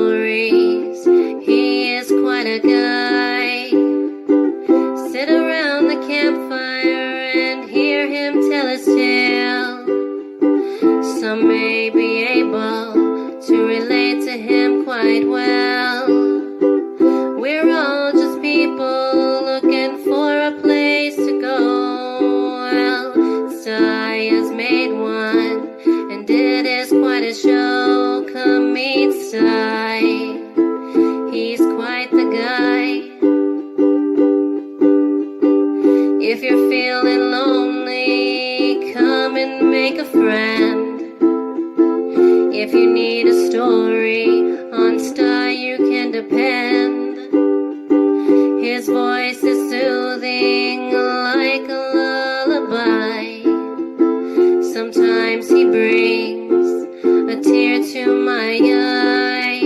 stories. He is quite a guy. Sit around the campfire and hear him tell his tale. Some may be able to relate to him quite well. We're all just people looking for a place to go. Well, Sty has made one, and it is quite a show. Come meet Sty. He's quite the guy. If you're feeling lonely, come and make a friend. If you need a story, on Sty you can depend. His voice is soothing like a lullaby. Sometimes he brings a tear to my eye.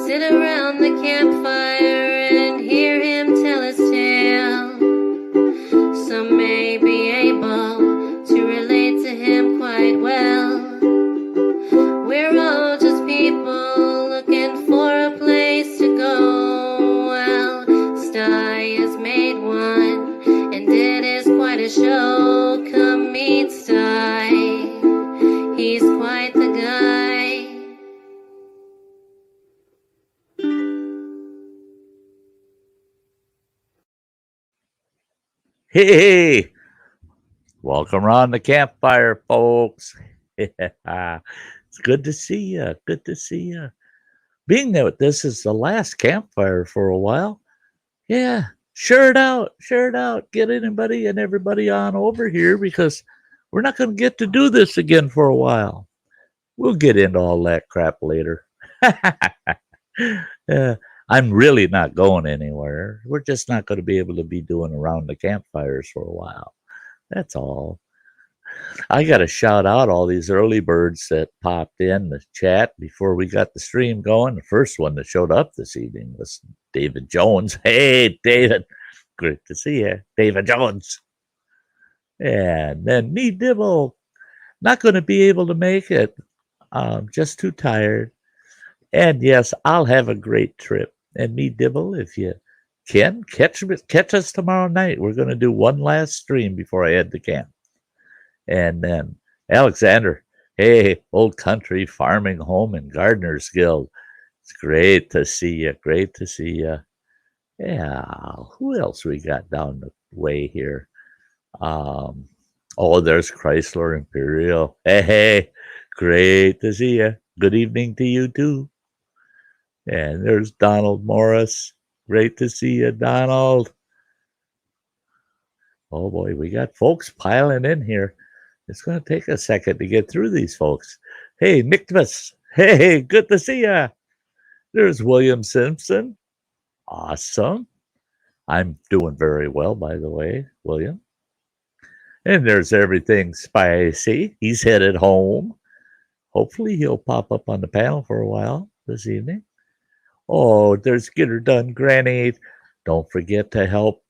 Sit around the campfire and hear him tell his tale. Some may be able to relate to him quite well. We're all just people looking for a place to go. Well, Sty has made one, and it is quite a show. Come meet Sty. He's quite the guy. Hey, welcome around the campfire, folks. It's good to see you. Good to see you. Being that this is the last campfire for a while, yeah, share it out. Share it out. Get anybody and everybody on over here because we're not going to get to do this again for a while. We'll get into all that crap later. I'm really not going anywhere. We're just not going to be able to be doing around the campfires for a while. That's all. I got to shout out all these early birds that popped in the chat before we got the stream going. The first one that showed up this evening was David Jones. Hey, David. Great to see you. David Jones. And then me, Dibble. Not going to be able to make it. Just too tired. And yes, I'll have a great trip. And me, Dibble, if you can, catch us tomorrow night. We're going to do one last stream before I head to camp. And then Alexander, hey, Old Country Farming Home and Gardeners Guild. It's great to see you. Great to see you. Yeah, who else we got down the way here? There's Chrysler Imperial. Hey, great to see you. Good evening to you too. And there's Donald Morris. Great to see you, Donald. Oh boy, we got folks piling in here. It's going to take a second to get through these folks. Hey, Nicholas. Hey, good to see you. There's William Simpson. Awesome. I'm doing very well, by the way, William. And there's Everything Spicy. He's headed home. Hopefully he'll pop up on the panel for a while this evening. Oh, there's Get Her Done Granny. Don't forget to help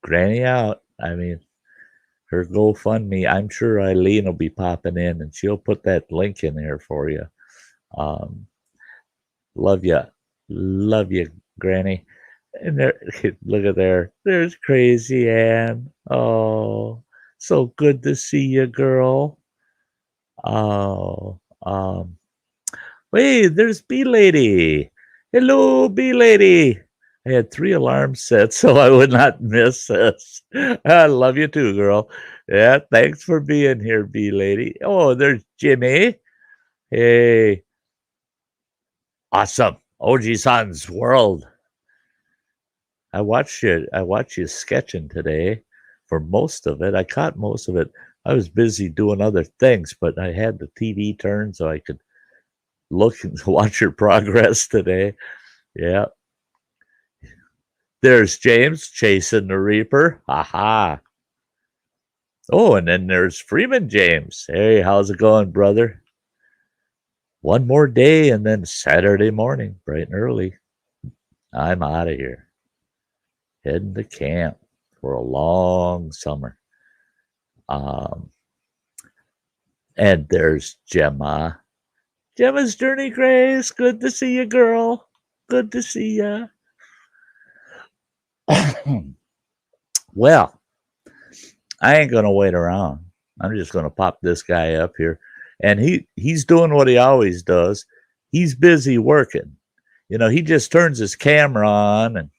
Granny out. I mean, her GoFundMe, I'm sure Eileen will be popping in and she'll put that link in there for you. Love you. Love you, Granny. And there, look at there. There's Crazy Ann. Oh, so good to see you, girl. Oh, wait, there's Bee Lady. Hello, Bee Lady. I had 3 alarms set so I would not miss this. I love you too, girl. Yeah, thanks for being here, Bee Lady. Oh, there's Jimmy. Hey. Awesome. OG Son's World. I watched you sketching today for most of it. I caught most of it. I was busy doing other things, but I had the TV turned so I could look and watch your progress today. Yeah. There's James chasing the Reaper. Aha. Oh, and then there's Freeman James. Hey, how's it going, brother? One more day and then Saturday morning, bright and early, I'm out of here. Heading to camp for a long summer. And there's Gemma. Gemma's Journey Grace, good to see you, girl. Good to see you. Well, I ain't gonna wait around. I'm just gonna pop this guy up here, and he's doing what he always does. He's busy working. You know, he just turns his camera on and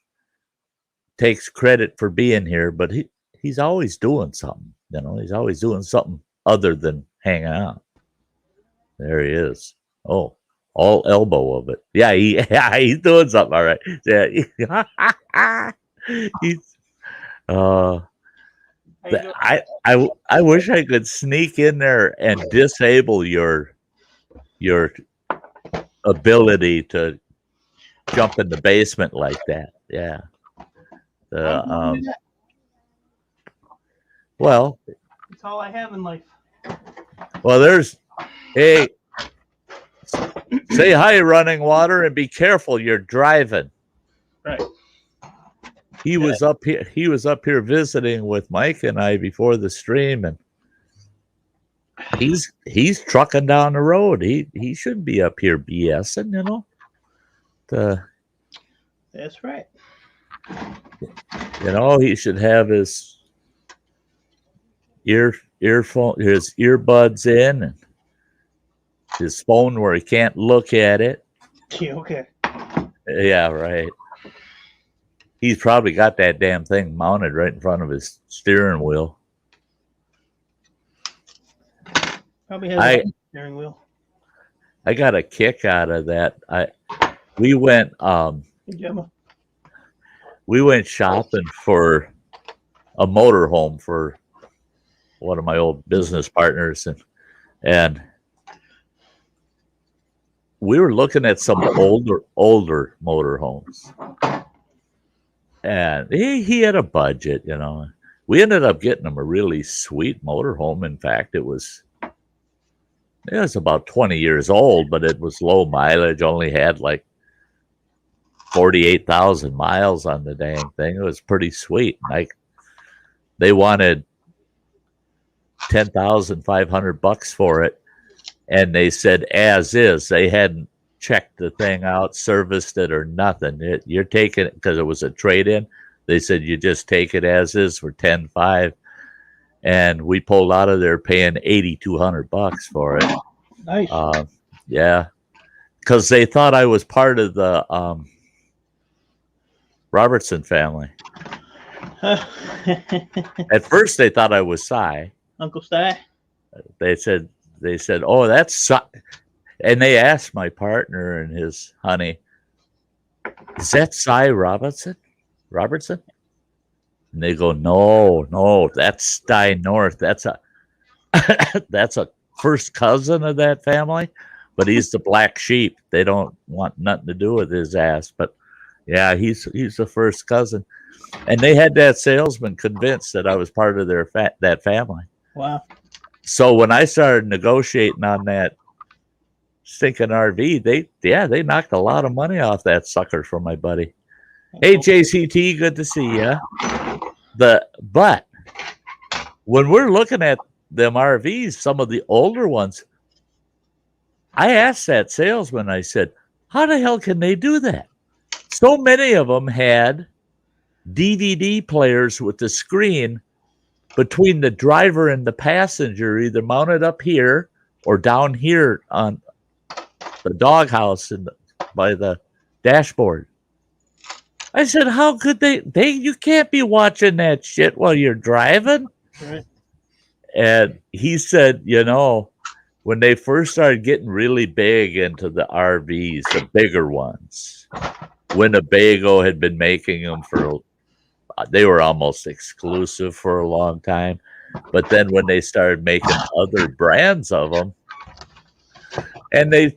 takes credit for being here, but he's always doing something. You know, he's always doing something other than hanging out. There he is. Oh, all elbow of it. Yeah, he's doing something. All right. Yeah, he's. I wish I could sneak in there and disable your ability to jump in the basement like that. Yeah. Well, it's all I have in life. Well, hey, say hi, Running Water, and be careful. You're driving. Right. He was up here visiting with Mike and I before the stream, and he's trucking down the road. He shouldn't be up here BSing, you know. That's right. You know, he should have his earphone, his earbuds in, and his phone where he can't look at it. Yeah, okay. Yeah, right. He's probably got that damn thing mounted right in front of his steering wheel. Probably has a steering wheel. I got a kick out of that. We went shopping for a motorhome for one of my old business partners, and we were looking at some older motorhomes. And he had a budget, you know. We ended up getting him a really sweet motorhome. In fact, it was about 20 years old, but it was low mileage, only had like 48,000 miles on the dang thing. It was pretty sweet. Like, they wanted $10,500 for it, and they said as is. They hadn't checked the thing out, serviced it, or nothing. You're taking it because it was a trade-in. They said you just take it as is for $10,500, and we pulled out of there paying $8,200 for it. Nice. Yeah, because they thought I was part of the Robertson family. At first, they thought I was Sty. Uncle Sty. They said, "Oh, that's Sty." And they asked my partner and his honey, "Is that Sty Robertson?" And they go, "No, that's Sty North. That's a first cousin of that family, but he's the black sheep. They don't want nothing to do with his ass." But yeah, he's the first cousin, and they had that salesman convinced that I was part of that family. Wow. So when I started negotiating on that stinking RV, they knocked a lot of money off that sucker for my buddy. Hey, JCT, good to see you. But when we're looking at them RVs, some of the older ones, I asked that salesman, I said, how the hell can they do that? So many of them had DVD players with the screen between the driver and the passenger, either mounted up here or down here on the doghouse by the dashboard. I said, how could they you can't be watching that shit while you're driving. Right. And he said, you know, when they first started getting really big into the RVs, the bigger ones, Winnebago had been making them they were almost exclusive for a long time. But then when they started making other brands of them, and they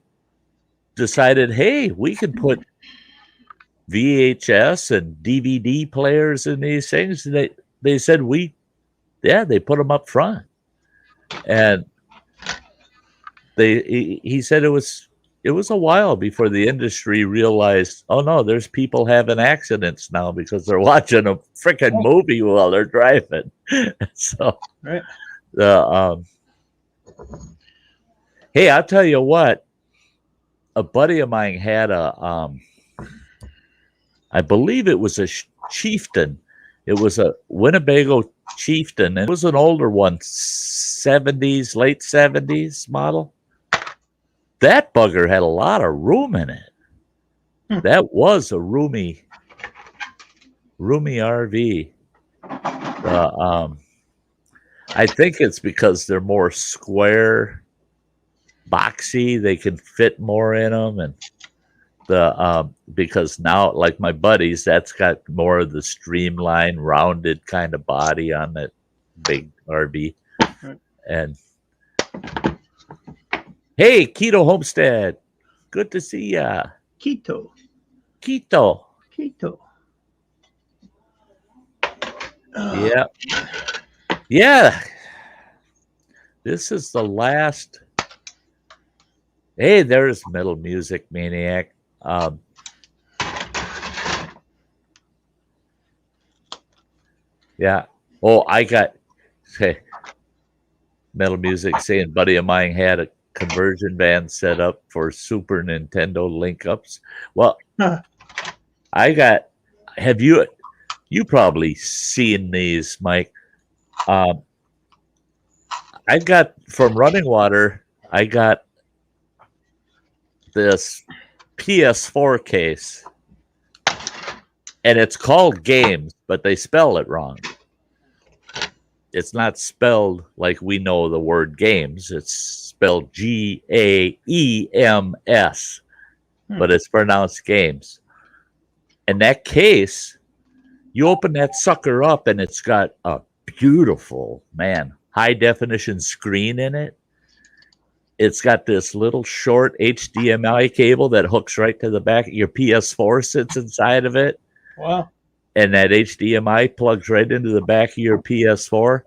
decided, hey, we can put VHS and DVD players in these things. They said they put them up front. And he said it was a while before the industry realized, oh no, there's people having accidents now because they're watching a freaking movie while they're driving. So, right. Hey, I'll tell you what, a buddy of mine had I believe it was a Chieftain. It was a Winnebago Chieftain. It was an older one, 70s, late 70s model. That bugger had a lot of room in it. That was a roomy RV. I think it's because they're more square, boxy. They can fit more in them, and because now, like my buddies, that's got more of the streamlined, rounded kind of body on that big RV. And hey, Keto Homestead, good to see ya. Keto. Yeah. Yeah. This is the last. Hey, there's Metal Music Maniac. Yeah. Oh, I got Metal Music saying buddy of mine had a conversion band set up for Super Nintendo link ups. Well, have you probably seen these, Mike? I got from Running Water, I got this PS4 case, and it's called Games, but they spell it wrong. It's not spelled like we know the word games. It's spelled Gaems, but it's pronounced games. And that case, you open that sucker up, and it's got a beautiful, high definition screen in it. It's got this little short HDMI cable that hooks right to the back. Your PS4 sits inside of it. Wow. And that HDMI plugs right into the back of your PS4.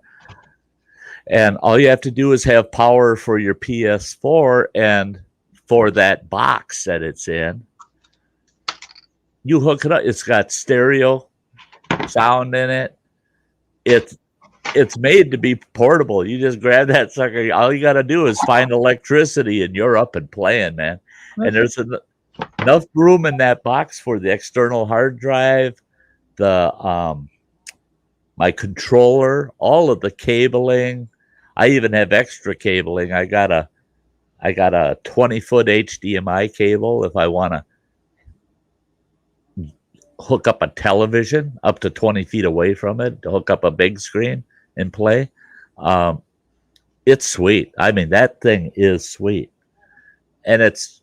And all you have to do is have power for your PS4 and for that box that it's in. You hook it up. It's got stereo sound in it. It's made to be portable. You just grab that sucker. All you got to do is find electricity, and you're up and playing, man. And there's enough room in that box for the external hard drive, the my controller, all of the cabling. I even have extra cabling. I got a 20-foot HDMI cable if I want to hook up a television up to 20 feet away from it, to hook up a big screen and play. It's sweet. I mean, that thing is sweet. And it's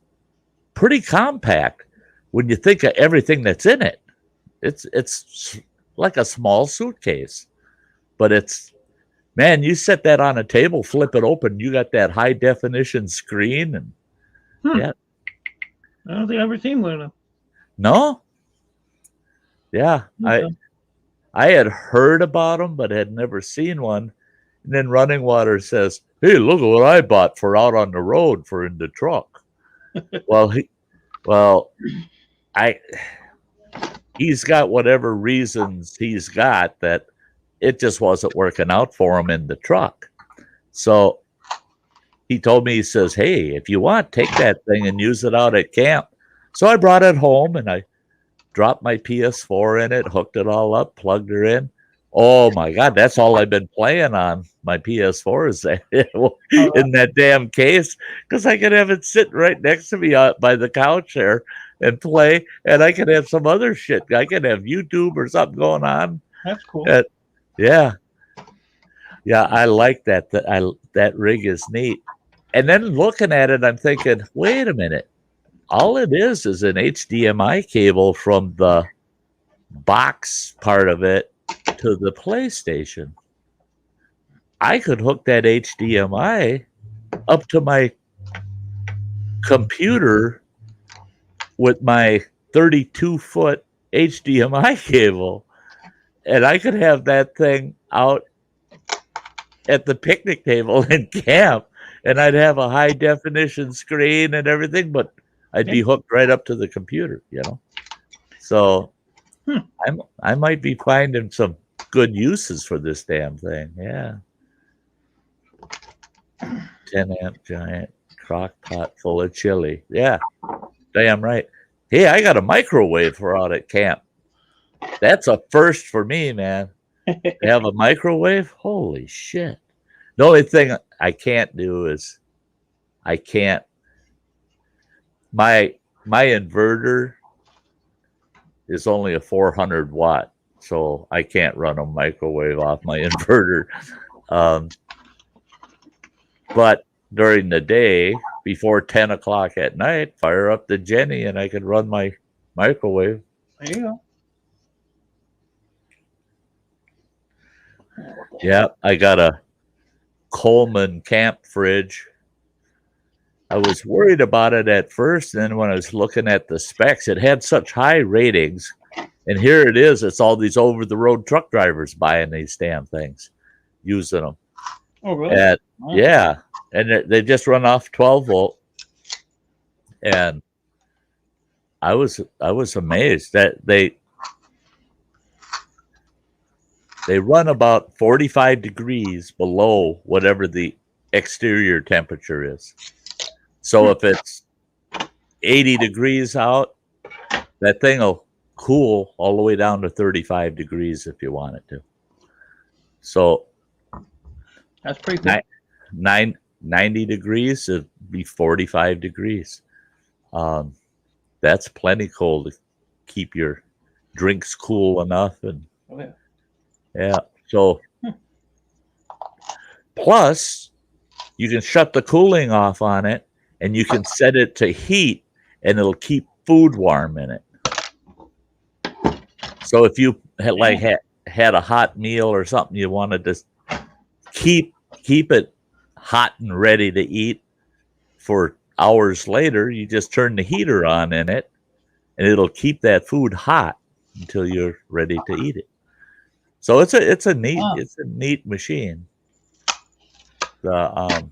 pretty compact when you think of everything that's in it. It's like a small suitcase, but you set that on a table, flip it open, you got that high definition screen, and yeah. I don't think I've ever seen one of them. No? Yeah. Okay. I had heard about them, but had never seen one. And then Running Water says, "Hey, look at what I bought for out on the road for in the truck." He's got whatever reasons he's got that it just wasn't working out for him in the truck. So he told me, he says, "Hey, if you want, take that thing and use it out at camp." So I brought it home and I dropped my PS4 in it, hooked it all up, plugged her in. Oh my God, that's all I've been playing on my PS4 is that in that damn case, because I could have it sitting right next to me by the couch there and play, and I could have some other shit. I could have YouTube or something going on. That's cool. Yeah, I like that. That rig is neat. And then looking at it, I'm thinking, wait a minute. All it is an HDMI cable from the box part of it to the PlayStation. I could hook that HDMI up to my computer with my 32-foot HDMI cable, and I could have that thing out at the picnic table in camp, and I'd have a high definition screen and everything, but I'd be hooked right up to the computer, So I might be finding some good uses for this damn thing. Yeah. 10 amp giant Crock pot full of chili. Yeah, damn right. Hey, I got a microwave for out at camp. That's a first for me, man. To have a microwave? Holy shit. The only thing I can't do is I can't my inverter is only a 400 watt, so I can't run a microwave off my inverter. But during the day, before 10 o'clock at night, fire up the Jenny and I can run my microwave. There you go. Yeah, I got a Coleman camp fridge. I was worried about it at first, and then when I was looking at the specs, it had such high ratings. And here it is, it's all these over-the-road truck drivers buying these damn things, using them. Oh, really? Wow. Yeah, and they just run off 12 volt. And I was amazed that they run about 45 degrees below whatever the exterior temperature is. So if it's 80 degrees out, that thing will cool all the way down to 35 degrees if you want it to. So that's pretty cool. 90 degrees, it'd be 45 degrees. That's plenty cold to keep your drinks cool enough. And yeah. So plus you can shut the cooling off on it and you can set it to heat and it'll keep food warm in it. So if you had a hot meal or something, you wanted to keep it hot and ready to eat for hours later, you just turn the heater on in it and it'll keep that food hot until you're ready to eat it. So it's a neat machine. The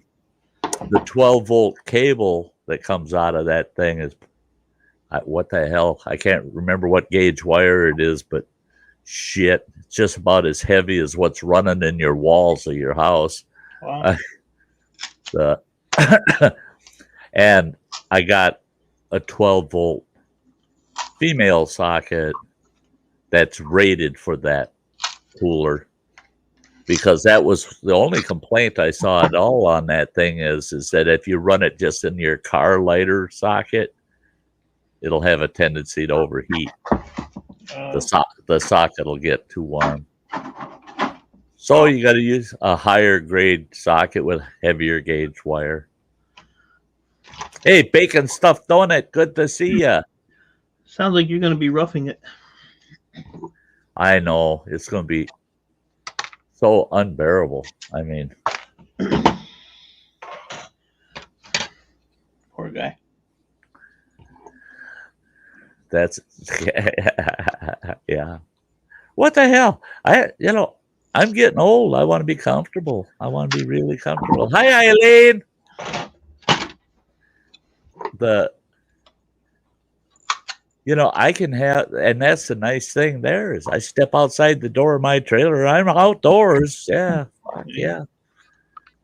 12 volt cable that comes out of that thing is what the hell? I can't remember what gauge wire it is, but shit, it's just about as heavy as what's running in your walls of your house. Wow. And I got a 12 volt female socket that's rated for that cooler, because that was the only complaint I saw at all on that thing is that if you run it just in your car lighter socket, it'll have a tendency to overheat. The socket will get too warm. So you got to use a higher grade socket with heavier gauge wire. Hey, bacon stuffed donut, good to see ya. Sounds like you're going to be roughing it. I know, it's going to be so unbearable. I mean, poor guy. That's yeah. What the hell? I'm getting old. I want to be comfortable. I want to be really comfortable. Hi, Eileen. I can have, and that's the nice thing there is I step outside the door of my trailer. I'm outdoors. Yeah. Yeah.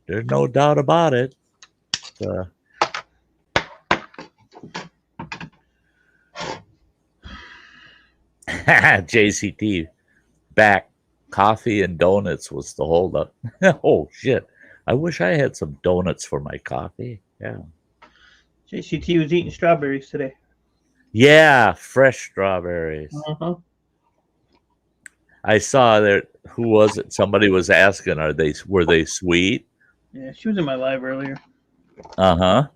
There's no doubt about it. JCT back. Coffee and donuts was the holdup. Oh, shit. I wish I had some donuts for my coffee. Yeah. JCT was eating strawberries today. Yeah, fresh strawberries. Uh-huh. I saw that. Who was it? Somebody was asking, were they sweet? Yeah, she was in my live earlier. Uh-huh.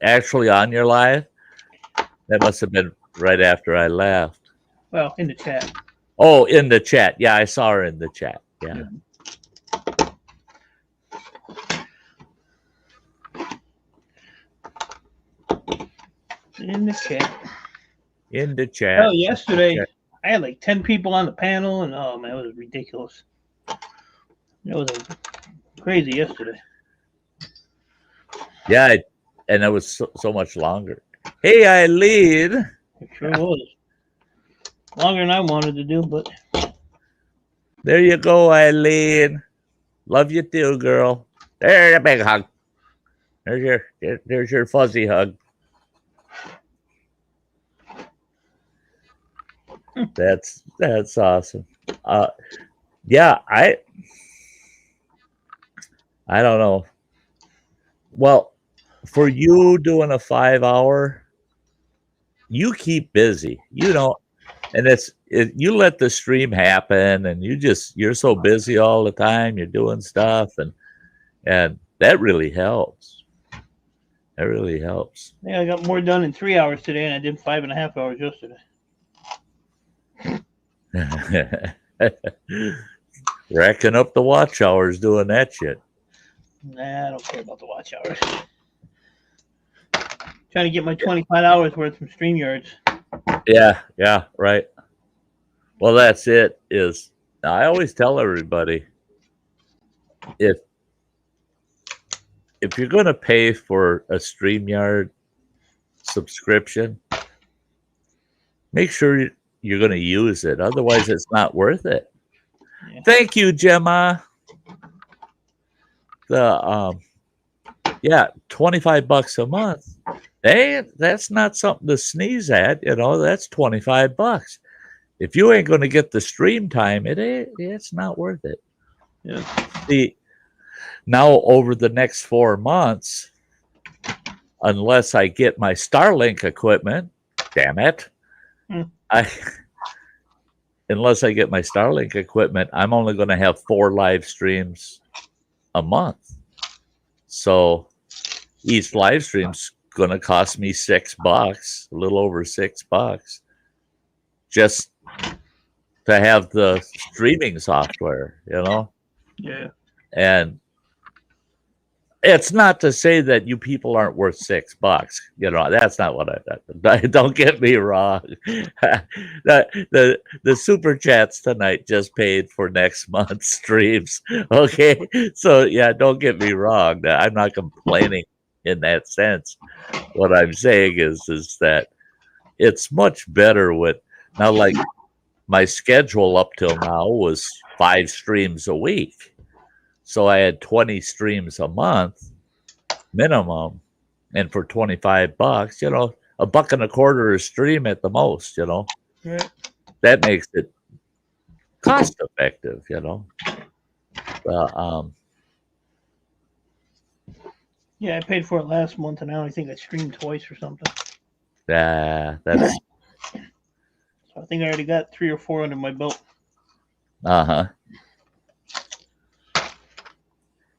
Actually on your live? That must have been right after I left. Well, in the chat. Oh, in the chat. Yeah, I saw her in the chat. Yeah. In the chat. In the chat. Oh, yesterday I had like 10 people on the panel, and oh man, it was ridiculous. It was crazy yesterday. Yeah, and it was so much longer. Hey, Eileen. It sure was. Longer than I wanted to do, but there you go, Eileen. Love you too, girl. There's a big hug. There's your fuzzy hug. That's awesome. Yeah, I don't know. Well, for you doing a 5 hour, you keep busy, and you let the stream happen, and you're so busy all the time. You're doing stuff, and that really helps. That really helps. Yeah, I got more done in 3 hours today, and I did 5.5 hours yesterday. Racking up the watch hours doing that shit. Nah, I don't care about the watch hours. Trying to get my 25 hours worth from StreamYards. Yeah, right. Well, that's it. I always tell everybody, if you're going to pay for a StreamYard subscription, make sure you're going to use it. Otherwise, it's not worth it. Yeah. Thank you, Gemma. $25 a month. Hey, that's not something to sneeze at. That's $25. If you ain't going to get the stream time, it's not worth it. Yeah. Now over the next 4 months, unless I get my Starlink equipment, damn it, unless I get my Starlink equipment, I'm only going to have 4 live streams a month. So each live stream's going to cost me $6, a little over $6, just to have the streaming software, Yeah. And it's not to say that you people aren't worth $6. That's not what I don't get me wrong. the super chats tonight just paid for next month's streams. Okay. So yeah, don't get me wrong. I'm not complaining in that sense. What I'm saying is that it's much better with now, like my schedule up till now was 5 streams a week. So I had 20 streams a month minimum, and for $25, $1.25 a stream at the most, Right. That makes it cost effective, Yeah, I paid for it last month, and now I think I streamed twice or something. Yeah, that's. So I think I already got 3 or 4 under my belt.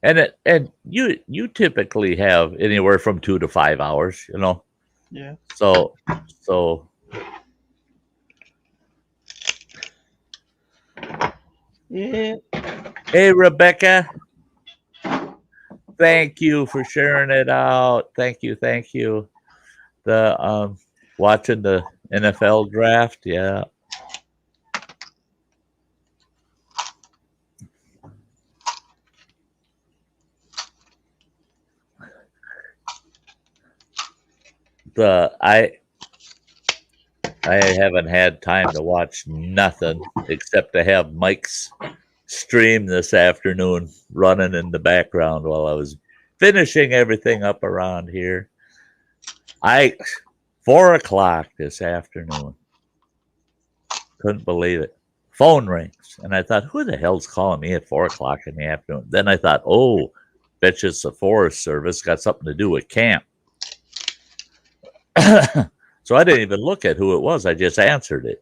And you typically have anywhere from 2 to 5 hours, Yeah. So. Yeah. Hey, Rebecca. Thank you for sharing it out. Thank you. The watching the NFL draft, yeah. I haven't had time to watch nothing except to have Mike's stream this afternoon running in the background while I was finishing everything up around here. 4:00 this afternoon. Couldn't believe it. Phone rings, and I thought, who the hell's calling me at 4:00 in the afternoon? Then I thought, oh, bet you it's the Forest Service, got something to do with camp. So I didn't even look at who it was. I just answered it.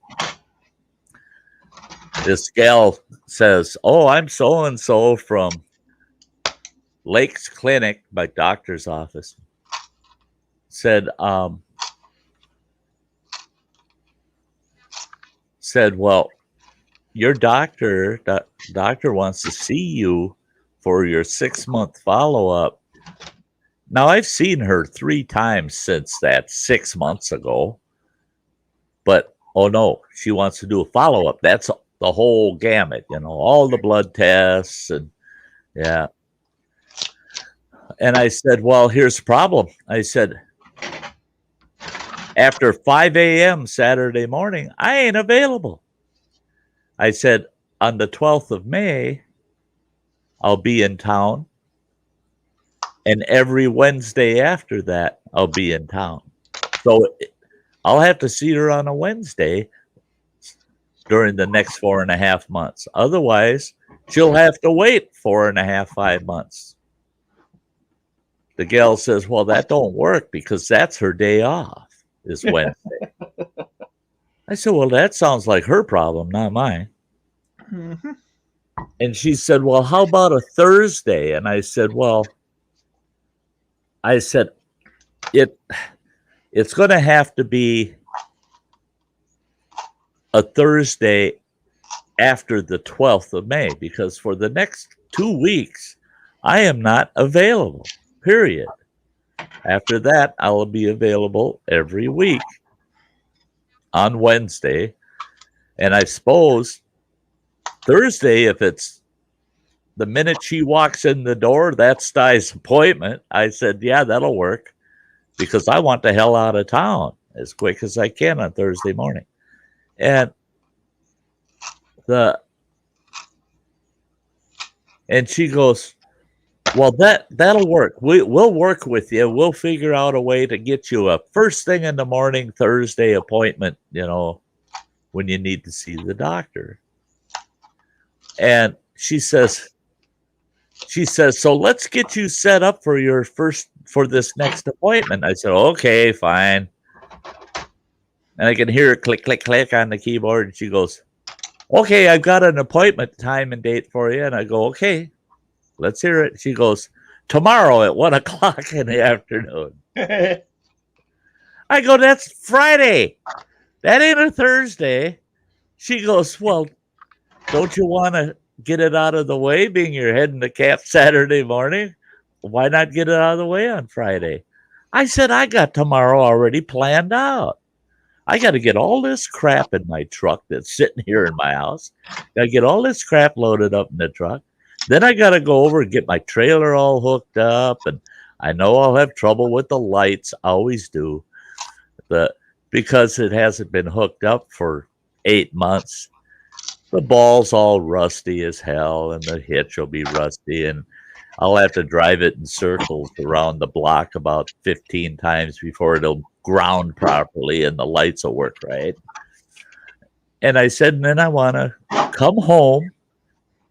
This gal says, oh, I'm so-and-so from Lake's Clinic, my doctor's office. Said, well, your doctor wants to see you for your 6-month follow-up. Now, I've seen her 3 times since that 6 months ago. But, oh no, she wants to do a follow-up. That's the whole gamut, all the blood tests and, yeah. And I said, well, here's the problem. I said, after 5 a.m. Saturday morning, I ain't available. I said, on the 12th of May, I'll be in town. And every Wednesday after that, I'll be in town. So I'll have to see her on a Wednesday during the next 4.5 months. Otherwise, she'll have to wait 4.5, 5 months. The gal says, well, that don't work because that's her day off, is Wednesday. I said, well, that sounds like her problem, not mine. Mm-hmm. And she said, well, how about a Thursday? And I said, it's going to have to be a Thursday after the 12th of May, because for the next 2 weeks, I am not available, period. After that, I will be available every week on Wednesday. And I suppose Thursday, if it's the minute she walks in the door, that's Sty's appointment. I said, yeah, that'll work, because I want the hell out of town as quick as I can on Thursday morning. And she goes, well, that'll work. We'll work with you. We'll figure out a way to get you a first thing in the morning Thursday appointment, when you need to see the doctor. And she says, so let's get you set up for this next appointment. I said, okay, fine. And I can hear her click, click, click on the keyboard. And she goes, okay, I've got an appointment time and date for you. And I go, okay, let's hear it. She goes, tomorrow at 1 o'clock in the afternoon. I go, that's Friday. That ain't a Thursday. She goes, well, don't you want to get it out of the way, being you're heading to camp Saturday morning? Why not get it out of the way on Friday? I said, I got tomorrow already planned out. I got to get all this crap in my truck that's sitting here in my house. Got to get all this crap loaded up in the truck. Then I got to go over and get my trailer all hooked up. And I know I'll have trouble with the lights. I always do. Because it hasn't been hooked up for 8 months. The ball's all rusty as hell, and the hitch will be rusty. And I'll have to drive it in circles around the block about 15 times before it'll ground properly and the lights will work right. And I said, and then I want to come home,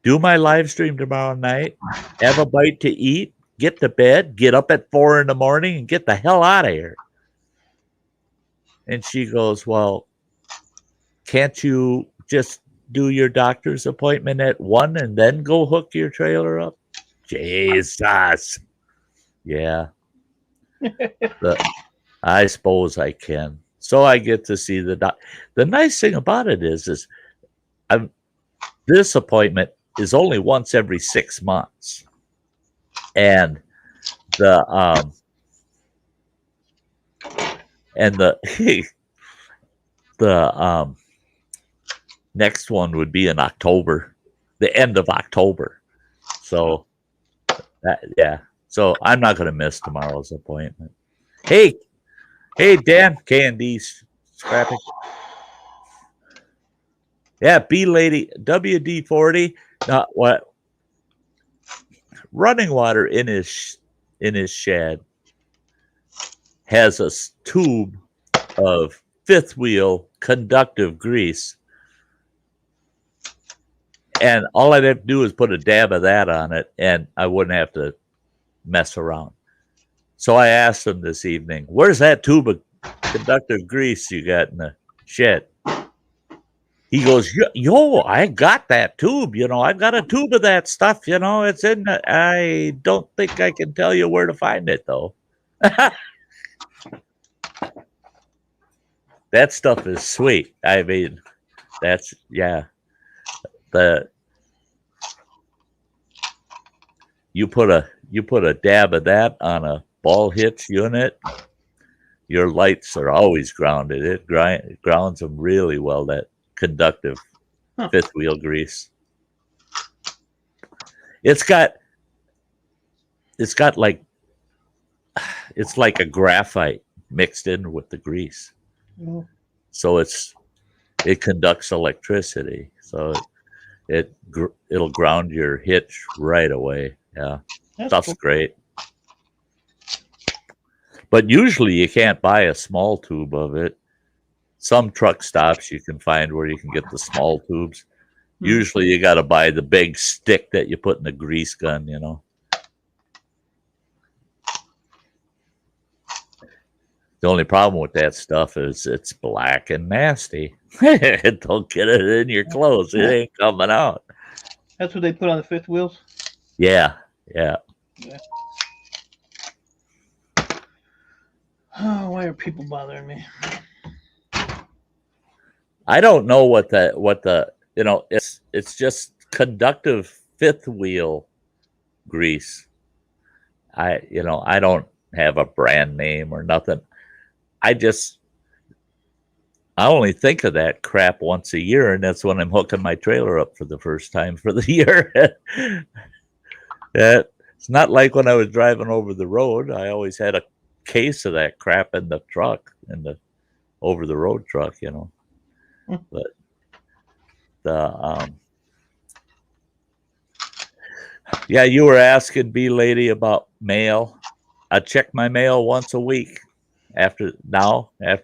do my live stream tomorrow night, have a bite to eat, get to bed, get up at 4 in the morning, and get the hell out of here. And she goes, well, can't you just do your doctor's appointment at 1 and then go hook your trailer up? Jesus. Yeah. I suppose I can. So I get to see the doc. The nice thing about it is this appointment is only once every 6 months. And the next one would be in October, the end of October. So yeah. So I'm not going to miss tomorrow's appointment. Hey, Dan, Candy's scrapping. Yeah, B Lady, WD-40. Not what? Running water in his shed has a tube of fifth wheel conductive grease. And all I'd have to do is put a dab of that on it, and I wouldn't have to mess around. So I asked him this evening, where's that tube of conductive grease you got in the shed? He goes, yo, I got that tube. I've got a tube of that stuff. It's in the, I don't think I can tell you where to find it, though. That stuff is sweet. I mean, that's, yeah. You put a dab of that on a ball hitch unit, your lights are always grounded. It grounds them really well, that conductive fifth wheel grease. It's like a graphite mixed in with the grease. Mm. So it conducts electricity. So it'll ground your hitch right away. Yeah. That's stuff's cool. Great. But usually you can't buy a small tube of it. Some truck stops you can find where you can get the small tubes. Usually you got to buy the big stick that you put in the grease gun, you know. The only problem with that stuff is it's black and nasty. Don't get it in your clothes. It ain't coming out. That's what they put on the fifth wheels? Yeah. Oh, why are people bothering me? I don't know what the it's just conductive fifth wheel grease. I don't have a brand name or nothing. I only think of that crap once a year, and that's when I'm hooking my trailer up for the first time for the year. It's not like when I was driving over the road. I always had a case of that crap in the truck, in the over the road truck, you know. But yeah, you were asking B lady about mail. I check my mail once a week. After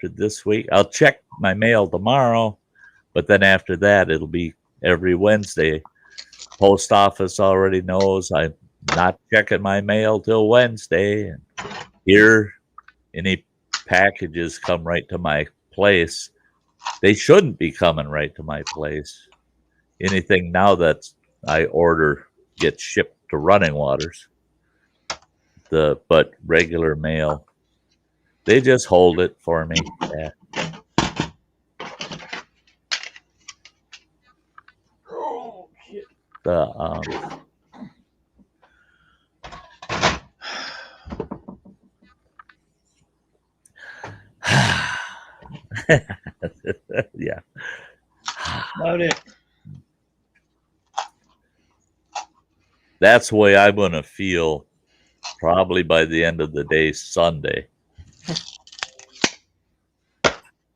this week, I'll check my mail tomorrow, but then after that, it'll be every Wednesday. Post office already knows I'm not checking my mail till Wednesday. And here, any packages come right to my place. They shouldn't be coming right to my place. Anything now that I order gets shipped to Running Waters. But regular mail, they just hold it for me. Yeah. Oh, shit. Yeah. About it. That's the way I'm going to feel probably by the end of the day, Sunday.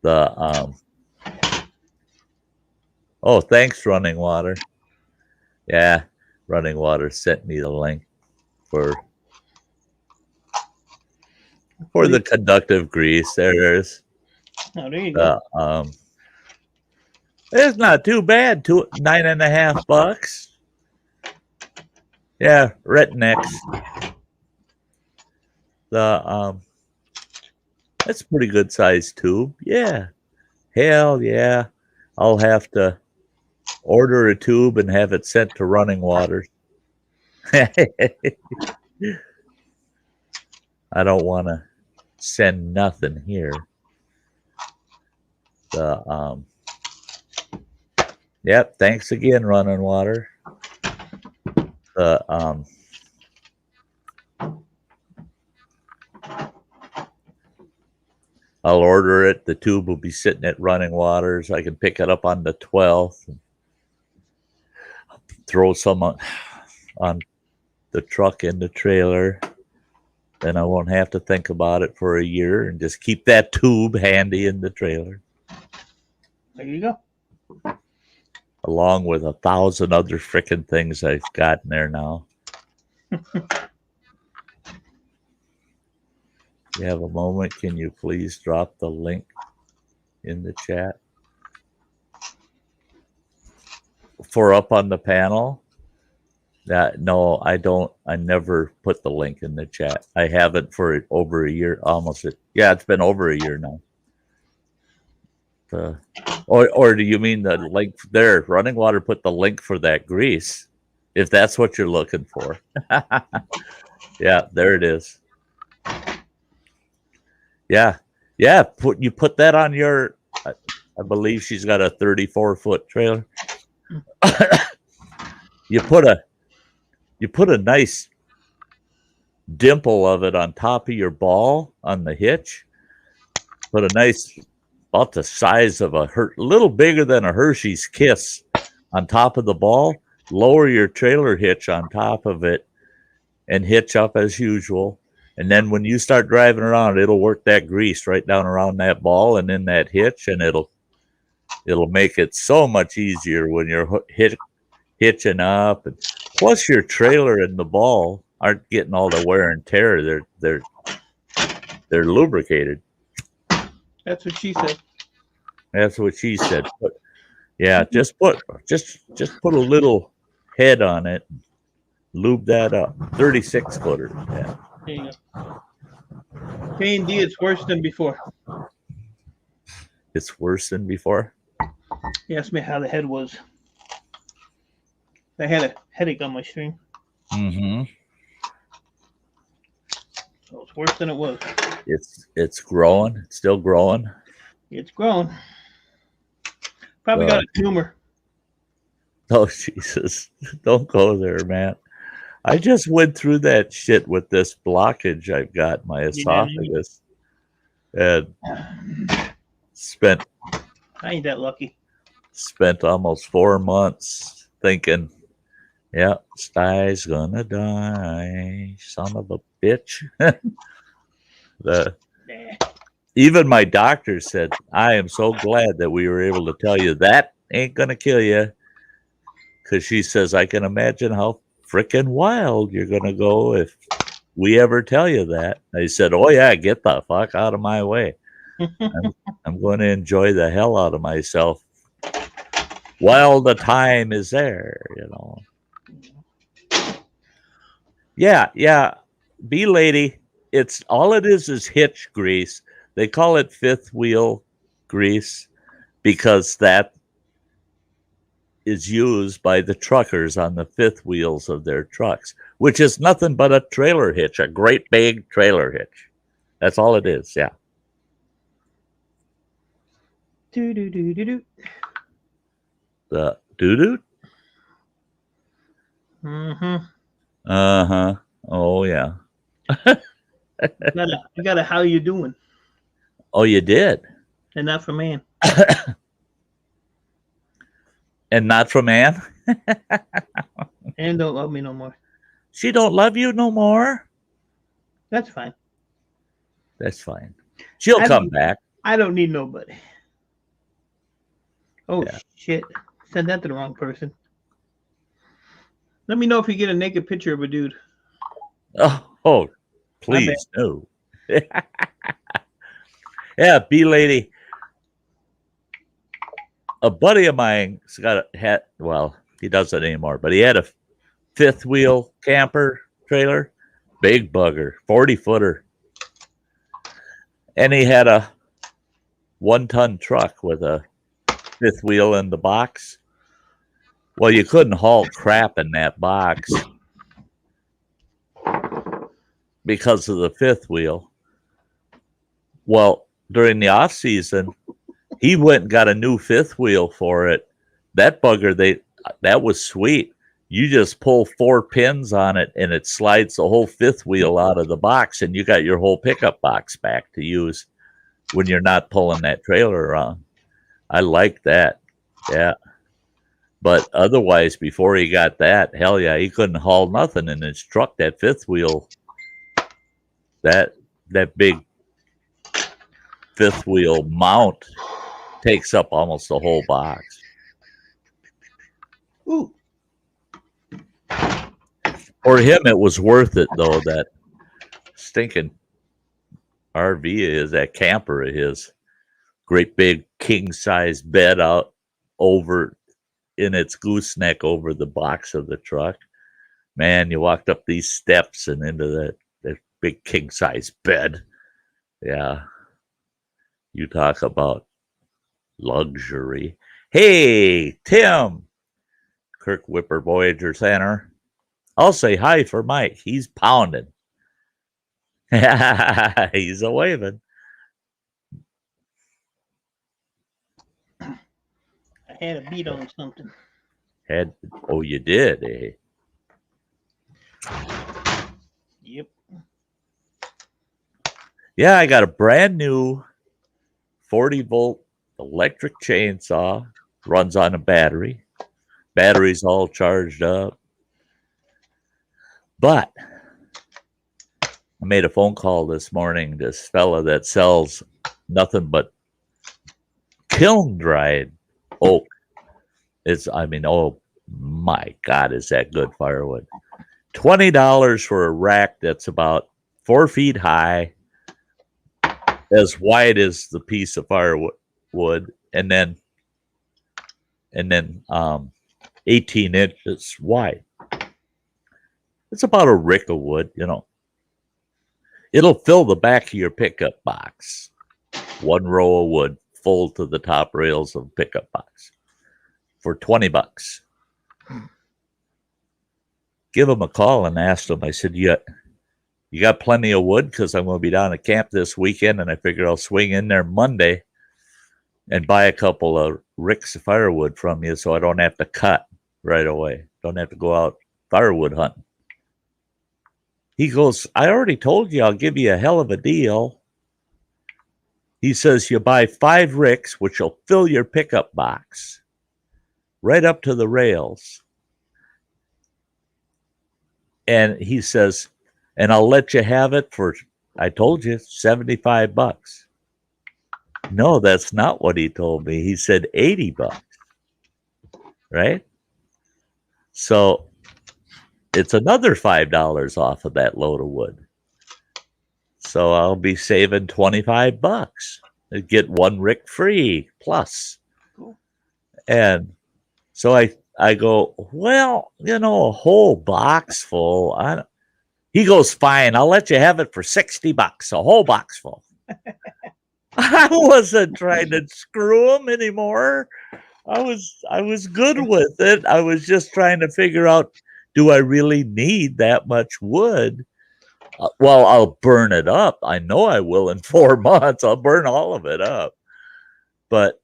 Oh, thanks, Running Water. Yeah, Running Water sent me the link for the conductive grease. There it is. Oh, there you go. It's not too bad. $9.50. Yeah, Rednecks. That's a pretty good sized tube. Yeah. Hell yeah. I'll have to order a tube and have it sent to Running Waters. I don't want to send nothing here. Yep, thanks again, Running Water. I'll order it. The tube will be sitting at Running Waters. I can pick it up on the 12th. And throw some on the truck in the trailer. Then I won't have to think about it for a year and just keep that tube handy in the trailer. There you go. Along with 1,000 other frickin' things I've got in there now. You have a moment, can you please drop the link in the chat? For up on the panel? No, I don't. I never put the link in the chat. I haven't for over a year, yeah, it's been over a year now. Or do you mean the link there? Running Water put the link for that grease, if that's what you're looking for. Yeah, there it is. Yeah. You put that on your. I believe she's got a 34-foot trailer. You put a nice dimple of it on top of your ball on the hitch. Put a nice, about the size of a little bigger than a Hershey's Kiss on top of the ball. Lower your trailer hitch on top of it and hitch up as usual. And then when you start driving around, it'll work that grease right down around that ball and in that hitch, and it'll make it so much easier when you're hitching up. And plus, your trailer and the ball aren't getting all the wear and tear. They're they're lubricated. That's what she said. That's what she said. But yeah, just put a little head on it, lube that up. 36 footer. Yeah. There you go. K&D, it's worse than before. It's worse than before. He asked me how the head was. I had a headache on my stream. Mm-hmm. So it's worse than it was. It's growing. It's still growing. It's grown. Probably got a tumor. Oh, Jesus. Don't go there, man. I just went through that shit with this blockage I've got in my esophagus. And spent I ain't that lucky. Spent almost 4 months thinking, yeah, Sty's gonna die, son of a bitch. Even my doctor said, I am so glad that we were able to tell you that ain't gonna kill you. Because she says, I can imagine how freaking wild you're gonna go if we ever tell you that. I said, oh yeah, get the fuck out of my way. I'm going to enjoy the hell out of myself while the time is there, you know. Yeah. B lady, it's all it is hitch grease. They call it fifth wheel grease because that is used by the truckers on the fifth wheels of their trucks, which is nothing but a trailer hitch, a great big trailer hitch. That's all it is, yeah. Do-do-do-do-do. The doo-doo? Mm-hmm. Uh-huh. Oh, yeah. I got a how you doing? Oh, you did? And not for man. And not from Ann? And don't love me no more. She don't love you no more? That's fine. That's fine. She'll come back. I don't need nobody. Oh, Yeah. shit. Send that to the wrong person. Let me know if you get a naked picture of a dude. Oh, please, no. Yeah, B lady. A buddy of mine's well, he doesn't anymore, but he had a fifth wheel camper trailer, big bugger, 40-footer. And he had a 1-ton truck with a fifth wheel in the box. Well, you couldn't haul crap in that box because of the fifth wheel. Well, during the off season, he went and got a new fifth wheel for it. That bugger, that was sweet. You just pull 4 pins on it and it slides the whole fifth wheel out of the box and you got your whole pickup box back to use when you're not pulling that trailer around. I like that. Yeah. But otherwise, before he got that, hell yeah, he couldn't haul nothing in his truck. That fifth wheel, that big fifth wheel mount takes up almost the whole box. Ooh. For him, it was worth it, though, that stinking RV is, that camper of his. Great big king-size bed out over in its gooseneck over the box of the truck. Man, you walked up these steps and into that big king-size bed. Yeah. You talk about luxury. Hey, Tim. Kirk Whipper, Voyager Center. I'll say hi for Mike. He's pounding. He's a waving. I had a beat on something. Oh, you did, eh? Yep. Yeah, I got a brand new 40-volt electric chainsaw. Runs on a battery. Battery's all charged up. But I made a phone call this morning to this fella that sells nothing but kiln-dried oak. Oh my God, is that good firewood. $20 for a rack that's about 4 feet high, as wide as the piece of firewood, and then 18 inches wide. It's about a rick of wood, you know. It'll fill the back of your pickup box. One row of wood full to the top rails of the pickup box for $20. Give them a call and ask them. I said, you got plenty of wood? Because I'm going to be down at camp this weekend, and I figure I'll swing in there Monday and buy a couple of ricks of firewood from you so I don't have to cut right away. Don't have to go out firewood hunting. He goes, I already told you I'll give you a hell of a deal. He says, you buy 5 ricks, which will fill your pickup box right up to the rails. And he says, and I'll let you have it for, I told you, $75. No, that's not what he told me. He said $80. Right? So it's another $5 off of that load of wood. So I'll be saving $25. I get 1 rick free plus. Cool. And so I go, well, you know, a whole box full. He goes, fine, I'll let you have it for $60, a whole box full. I wasn't trying to screw him anymore. I was good with it. I was just trying to figure out, do I really need that much wood? Well, I'll burn it up. I know I will in 4 months. I'll burn all of it up. But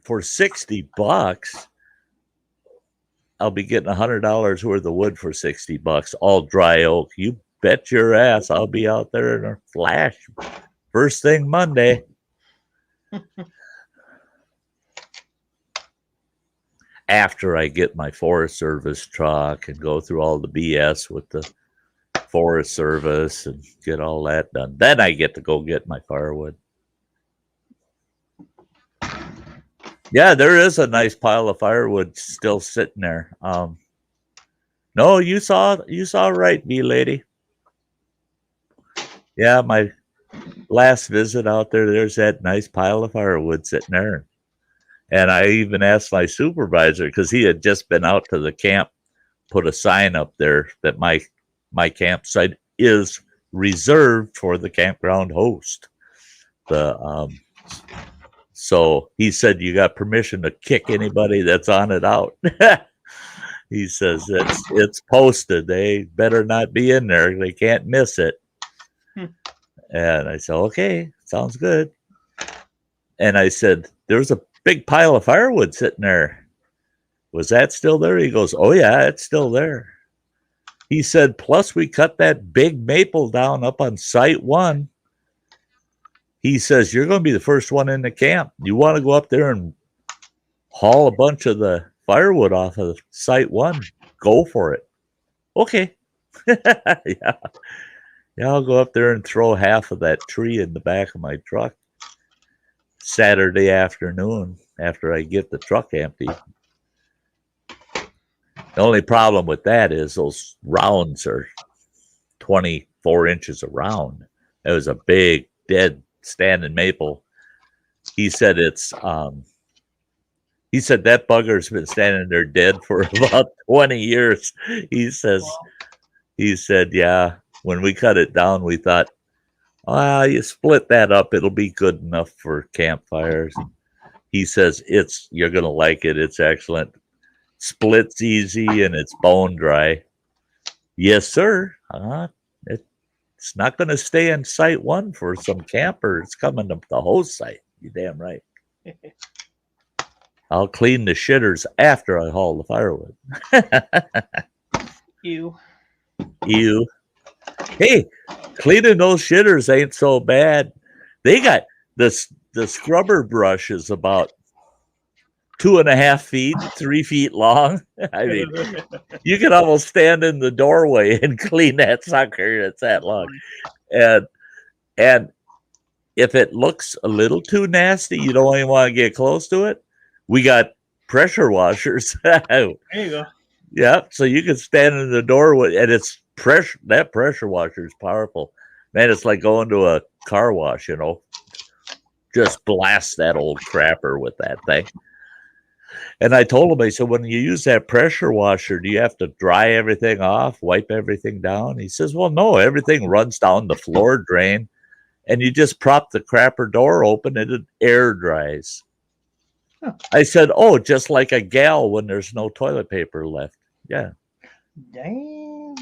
for $60, I'll be getting $100 worth of wood for $60, all dry oak. You bet your ass I'll be out there in a flash first thing Monday. After I get my Forest Service truck and go through all the BS with the Forest Service and get all that done, then I get to go get my firewood. Yeah, there is a nice pile of firewood still sitting there. No, you saw right, me lady. Yeah, my last visit out there, there's that nice pile of firewood sitting there. And I even asked my supervisor, because he had just been out to the camp, put a sign up there that my campsite is reserved for the campground host. So he said, you got permission to kick anybody that's on it out. He says, it's posted. They better not be in there. They can't miss it. And I said, okay, sounds good. And I said, there's a big pile of firewood sitting there. Was that still there? He goes, oh yeah, it's still there. He said, plus we cut that big maple down up on Site 1. He says, you're going to be the first one in the camp. You want to go up there and haul a bunch of the firewood off of Site 1? Go for it. Okay. Yeah. Yeah, I'll go up there and throw half of that tree in the back of my truck Saturday afternoon after I get the truck empty. The only problem with that is those rounds are 24 inches around. It was a big, dead, standing maple. He said that bugger's been standing there dead for about 20 years. He said, yeah, when we cut it down, we thought, you split that up, it'll be good enough for campfires. He says, you're going to like it. It's excellent. Splits easy and it's bone dry. Yes, sir. It's not going to stay in Site 1 for some camper. It's coming to the host site. You damn right. I'll clean the shitters after I haul the firewood. Ew. Hey, cleaning those shitters ain't so bad. They got the scrubber brush is about 2.5 feet, 3 feet long. I mean, you can almost stand in the doorway and clean that sucker. It's that long. And if it looks a little too nasty, you don't even want to get close to it. We got pressure washers. There you go. Yeah, so you can stand in the doorway, and it's pressure. That pressure washer is powerful, man. It's like going to a car wash, just blast that old crapper with that thing. And I told him, I said, when you use that pressure washer, do you have to dry everything off, wipe everything down? He says, well, no, everything runs down the floor drain, and you just prop the crapper door open and it air dries. Huh. I said, oh, just like a gal when there's no toilet paper left. Yeah. Damn.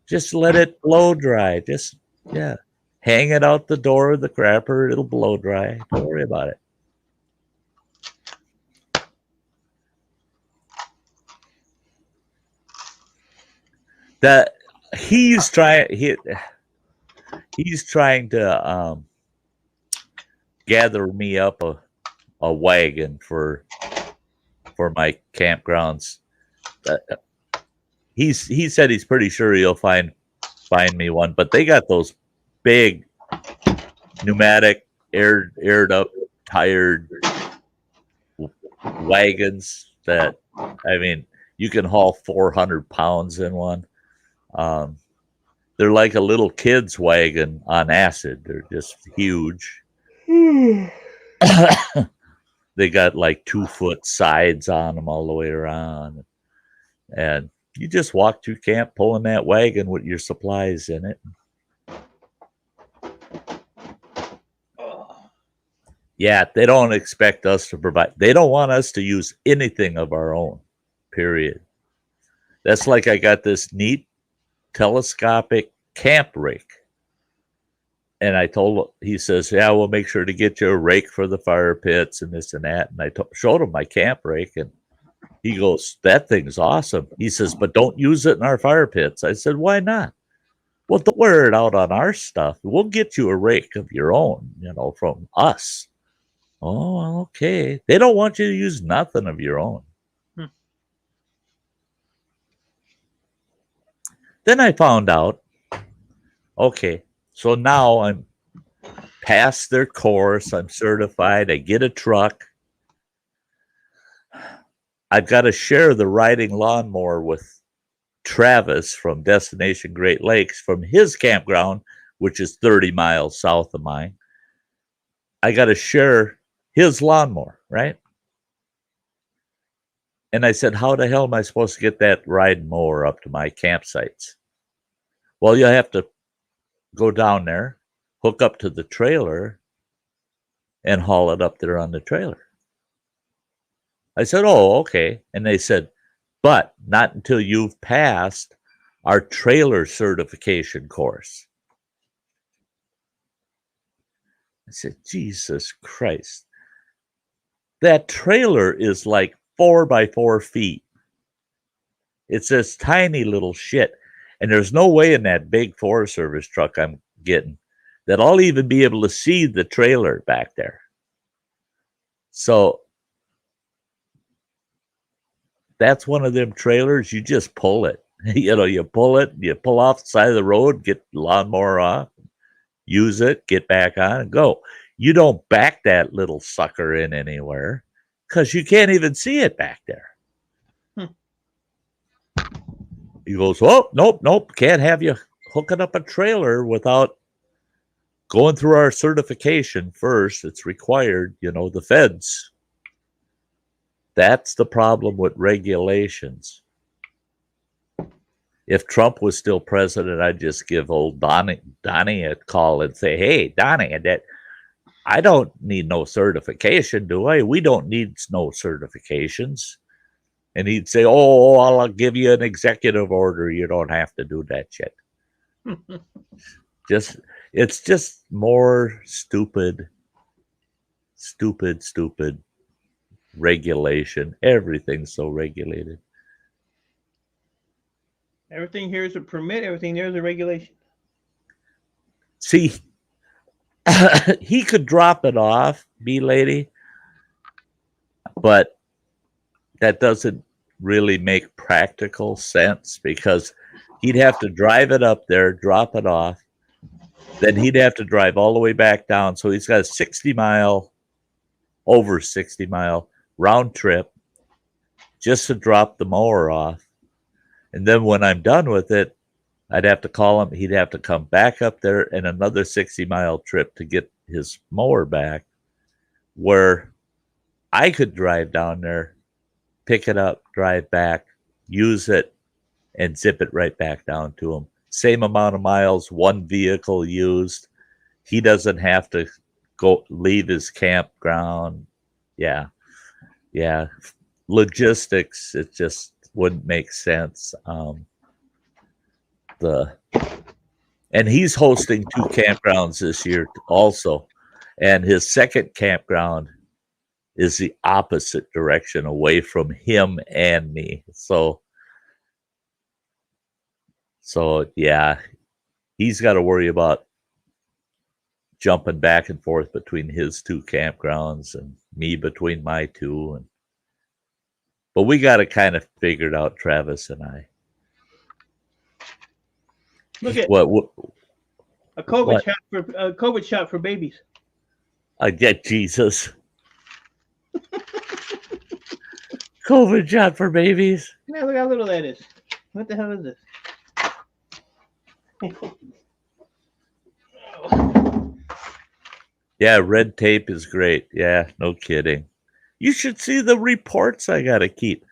Just let it blow dry. Just, yeah. Hang it out the door of the crapper. It'll blow dry. Don't worry about it. That he's trying to gather me up a wagon for my campgrounds. He said he's pretty sure he'll find me one, but they got those big pneumatic aired up tired wagons that, I mean, you can haul 400 pounds in one. They're like a little kid's wagon on acid. They're just huge. They got like 2-foot sides on them all the way around. And you just walk through camp pulling that wagon with your supplies in it. Yeah, they don't expect us to provide. They don't want us to use anything of our own, period. That's like I got this neat telescopic camp rake. And I told him, he says, yeah, we'll make sure to get you a rake for the fire pits and this and that. And I showed him my camp rake, and he goes, that thing's awesome. He says, but don't use it in our fire pits. I said, why not? Well, don't wear it out on our stuff. We'll get you a rake of your own, from us. Oh, okay. They don't want you to use nothing of your own. Then I found out, okay, so now I'm past their course. I'm certified. I get a truck. I've got to share the riding lawnmower with Travis from Destination Great Lakes from his campground, which is 30 miles south of mine. I got to share his lawnmower, right? And I said, how the hell am I supposed to get that riding mower up to my campsites? Well, you have to go down there, hook up to the trailer, and haul it up there on the trailer. I said, oh, okay. And they said, but not until you've passed our trailer certification course. I said, Jesus Christ. That trailer is like 4 by 4 feet. It's this tiny little shit. And there's no way in that big Forest Service truck I'm getting that I'll even be able to see the trailer back there. So that's one of them trailers, you just pull it. You pull it, you pull off the side of the road, get the lawnmower off, use it, get back on, and go. You don't back that little sucker in anywhere because you can't even see it back there. He goes, oh, nope, can't have you hooking up a trailer without going through our certification first. It's required, the feds. That's the problem with regulations. If Trump was still president, I'd just give old Donnie a call and say, hey, Donnie, I don't need no certification, do I? We don't need no certifications. And he'd say, oh, I'll give you an executive order. You don't have to do that shit. It's just more stupid regulation. Everything's so regulated. Everything here is a permit. Everything there is a regulation. See, he could drop it off, lady, but that doesn't really make practical sense because he'd have to drive it up there, drop it off, then he'd have to drive all the way back down. So he's got a over 60 mile round trip just to drop the mower off. And then when I'm done with it, I'd have to call him. He'd have to come back up there and another 60-mile trip to get his mower back, where I could drive down there, pick it up, drive back, use it, and zip it right back down to him. Same amount of miles, one vehicle used. He doesn't have to go leave his campground. Yeah. Yeah. Logistics, it just wouldn't make sense. And he's hosting 2 campgrounds this year also. And his second campground is the opposite direction away from him and me. So yeah, he's got to worry about jumping back and forth between his 2 campgrounds and me between my 2. But we got it kind of figured out, Travis and I. Look at what a COVID what? shot for a COVID shot for babies. I get Jesus. COVID shot for babies. Yeah, look how little that is. What the hell is this? Yeah, red tape is great. Yeah, no kidding. You should see the reports I got to keep.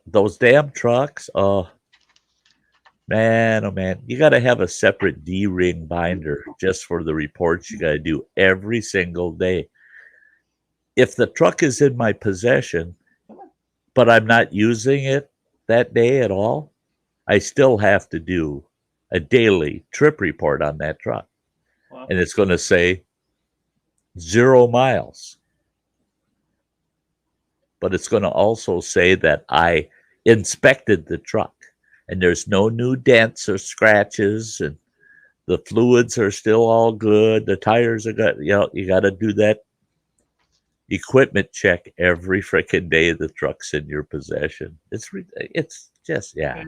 Those damn trucks. Oh man. You got to have a separate D-ring binder just for the reports you got to do every single day. If the truck is in my possession, but I'm not using it that day at all, I still have to do a daily trip report on that truck. Wow. And it's going to say 0 miles. But it's going to also say that I inspected the truck and there's no new dents or scratches and the fluids are still all good. The tires are good. You got to do that equipment check every freaking day the truck's in your possession. It's just, yeah.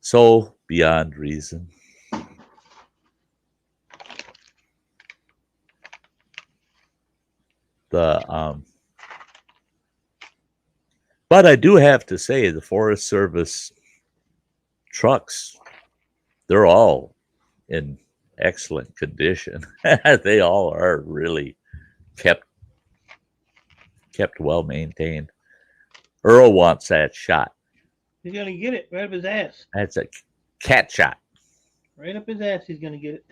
So beyond reason. But I do have to say the Forest Service trucks, they're all in excellent condition. They all are really kept well maintained. Earl wants that shot. He's gonna get it right up his ass. That's a cat shot. Right up his ass, he's gonna get it.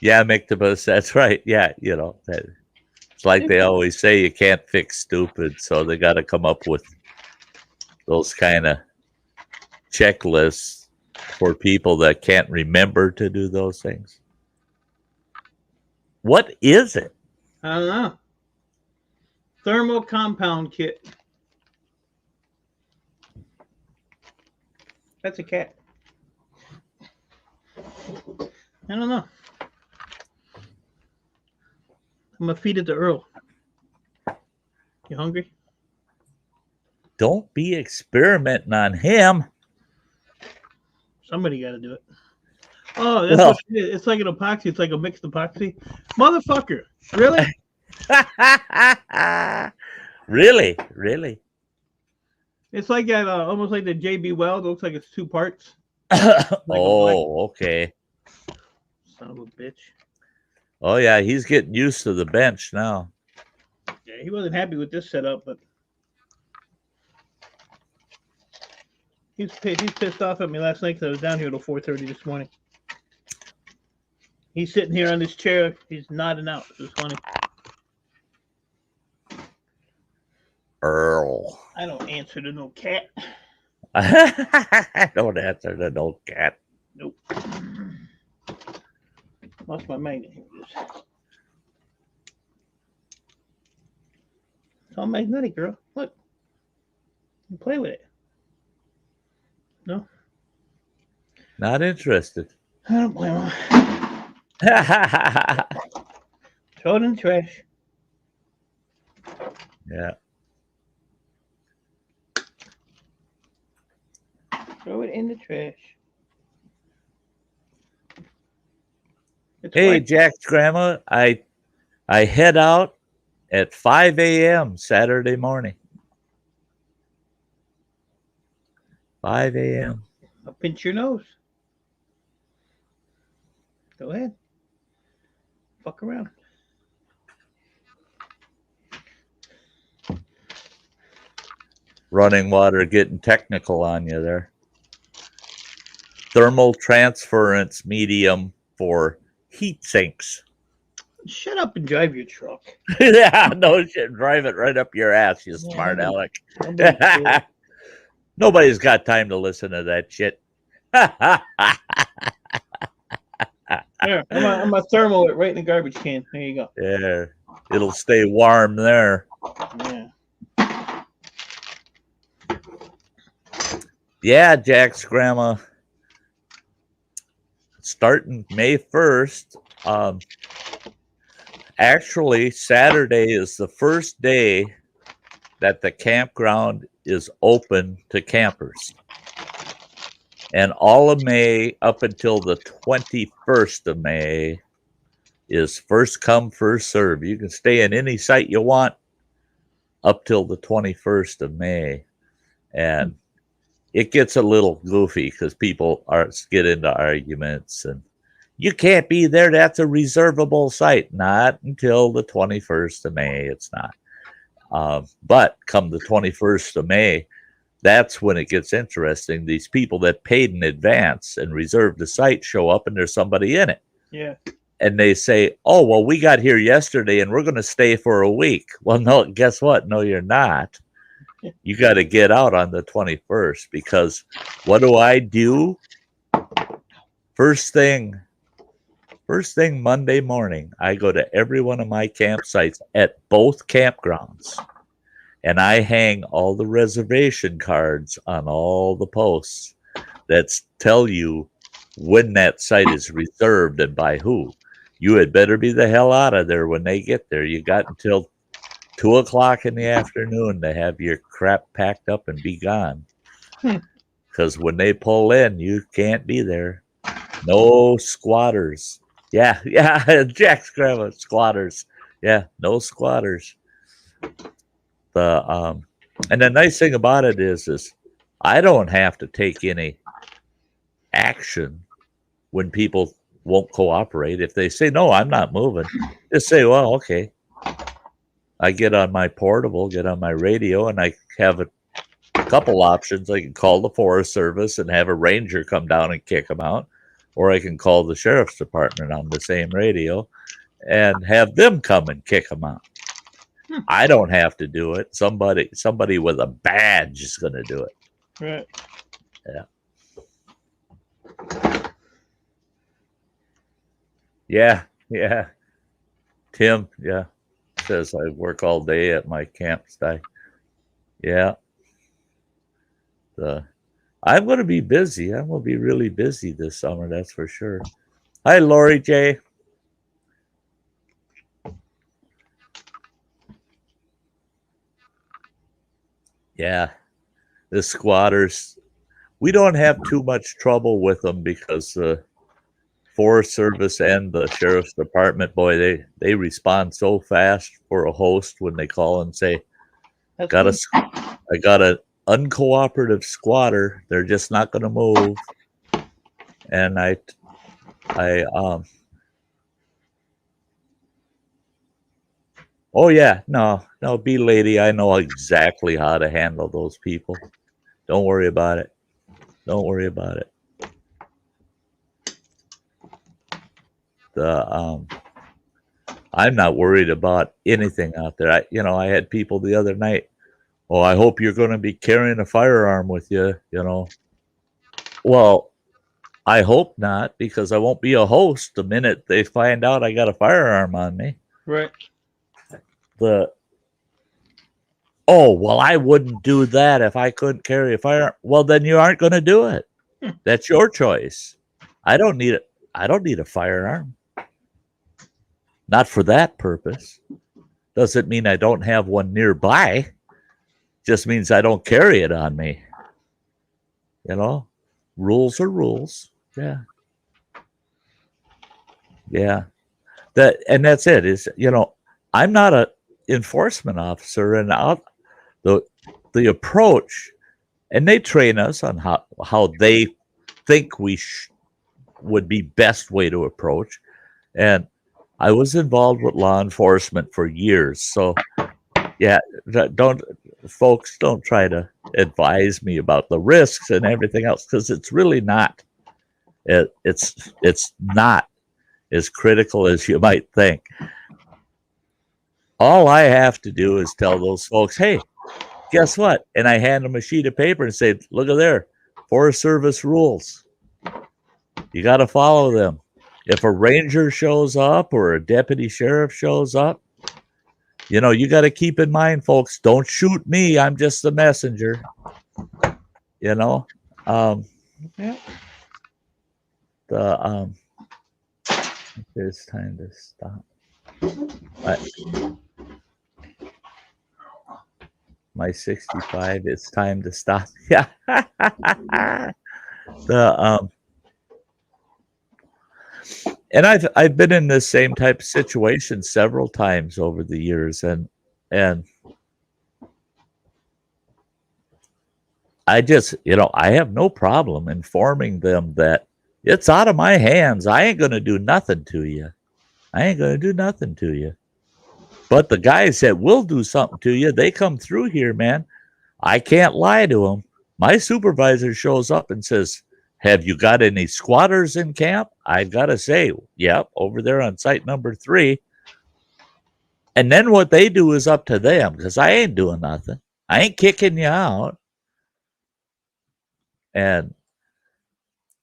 Yeah, Mictobus, that's right. Yeah, it's like they always say, you can't fix stupid, so they got to come up with those kind of checklists for people that can't remember to do those things. What is it? I don't know. Thermal compound kit. That's a cat. I don't know. I'm gonna feed it to Earl. You hungry? Don't be experimenting on him. Somebody got to do it. Oh, that's what it is. It's like an epoxy. It's like a mixed epoxy. Motherfucker. Really? Really? It's like that, almost like the JB Weld. It looks like it's 2 parts. Okay. Son of a bitch. Oh, yeah, he's getting used to the bench now. Yeah, he wasn't happy with this setup, but he's pissed off at me last night because I was down here till 4:30 this morning. He's sitting here on this chair. He's nodding out. It was funny. Earl. I don't answer to no cat. Don't answer to no cat. Nope. Lost my magnet. Here it is. It's all magnetic, girl. Look. You play with it. No? Not interested. I don't blame him. Throw it in the trash. Yeah. Throw it in the trash. It's Hey, white. Jack's grandma, I head out at 5 a.m. Saturday morning. 5 a.m. I'll pinch your nose. Go ahead. Fuck around. Running water getting technical on you there. Thermal transference medium for heat sinks. Shut up and drive your truck. Yeah, no shit. Drive it right up your ass, you smart aleck. Nobody's got time to listen to that shit. There, I'm gonna thermal it right in the garbage can. There you go. Yeah, it'll stay warm there. Yeah. Yeah, Jack's grandma. Starting May 1st. Actually, Saturday is the first day that the campground is open to campers. And all of May up until the 21st of May is first come, first serve. You can stay in any site you want up till the 21st of May. And it gets a little goofy because people get into arguments and you can't be there. That's a reservable site. Not until the 21st of May. It's not. But come the 21st of May, that's when it gets interesting. These people that paid in advance and reserved the site show up and there's somebody in it. Yeah. And they say, oh, well, we got here yesterday and we're going to stay for a week. Well, no, guess what? No, you're not. You got to get out on the 21st because what do? First thing Monday morning, I go to every one of my campsites at both campgrounds. And I hang all the reservation cards on all the posts that tell you when that site is reserved and by who. You had better be the hell out of there when they get there. You got until 2 o'clock in the afternoon to have your crap packed up and be gone. Because when they pull in, you can't be there. No squatters. Yeah, Jack's grandma, squatters. Yeah, no squatters. And the nice thing about it is I don't have to take any action when people won't cooperate. If they say, no, I'm not moving, just say, well, okay. I get on my portable, get on my radio, and I have a couple options. I can call the Forest Service and have a ranger come down and kick them out, or I can call the sheriff's department on the same radio and have them come and kick them out. I don't have to do it. Somebody with a badge is going to do it. Right. Yeah. Tim, says I work all day at my camp, Sty. Yeah. I'm going to be busy. I'm going to be really busy this summer, that's for sure. Hi, Lori J. Yeah, the squatters, we don't have too much trouble with them because the Forest Service and the Sheriff's Department, boy, they respond so fast for a host when they call and say, I got an uncooperative squatter. They're just not going to move. And oh yeah, no, B lady, I know exactly how to handle those people. Don't worry about it. I'm not worried about anything out there. I had people the other night. Oh, I hope you're going to be carrying a firearm with you. Well, I hope not, because I won't be a host the minute they find out I got a firearm on me. Right. Oh, well, I wouldn't do that if I couldn't carry a firearm. Well, then you aren't going to do it. That's your choice. I don't need it. I don't need a firearm. Not for that purpose. Doesn't mean I don't have one nearby. Just means I don't carry it on me. Rules are rules. Yeah. Yeah. And that's it. I'm not enforcement officer, and the approach, and they train us on how they think would be best way to approach. And I was involved with law enforcement for years, so yeah, don't try to advise me about the risks and everything else, because it's really not. It's not as critical as you might think. All I have to do is tell those folks, hey, guess what? And I hand them a sheet of paper and say, look at there, Forest Service rules. You got to follow them. If a ranger shows up or a deputy sheriff shows up, you know, you got to keep in mind, folks, don't shoot me. I'm just the messenger. You know, there's time to stop. My 65, it's time to stop. Yeah. And I've been in this same type of situation several times over the years, and I just, you know, I have no problem informing them that it's out of my hands. I ain't gonna do nothing to you. But the guys that will do something to you, they come through here, man. I can't lie to them. My supervisor shows up and says, have you got any squatters in camp? I got to say, yep, over there on site number 3. And then what they do is up to them, because I ain't doing nothing. I ain't kicking you out. And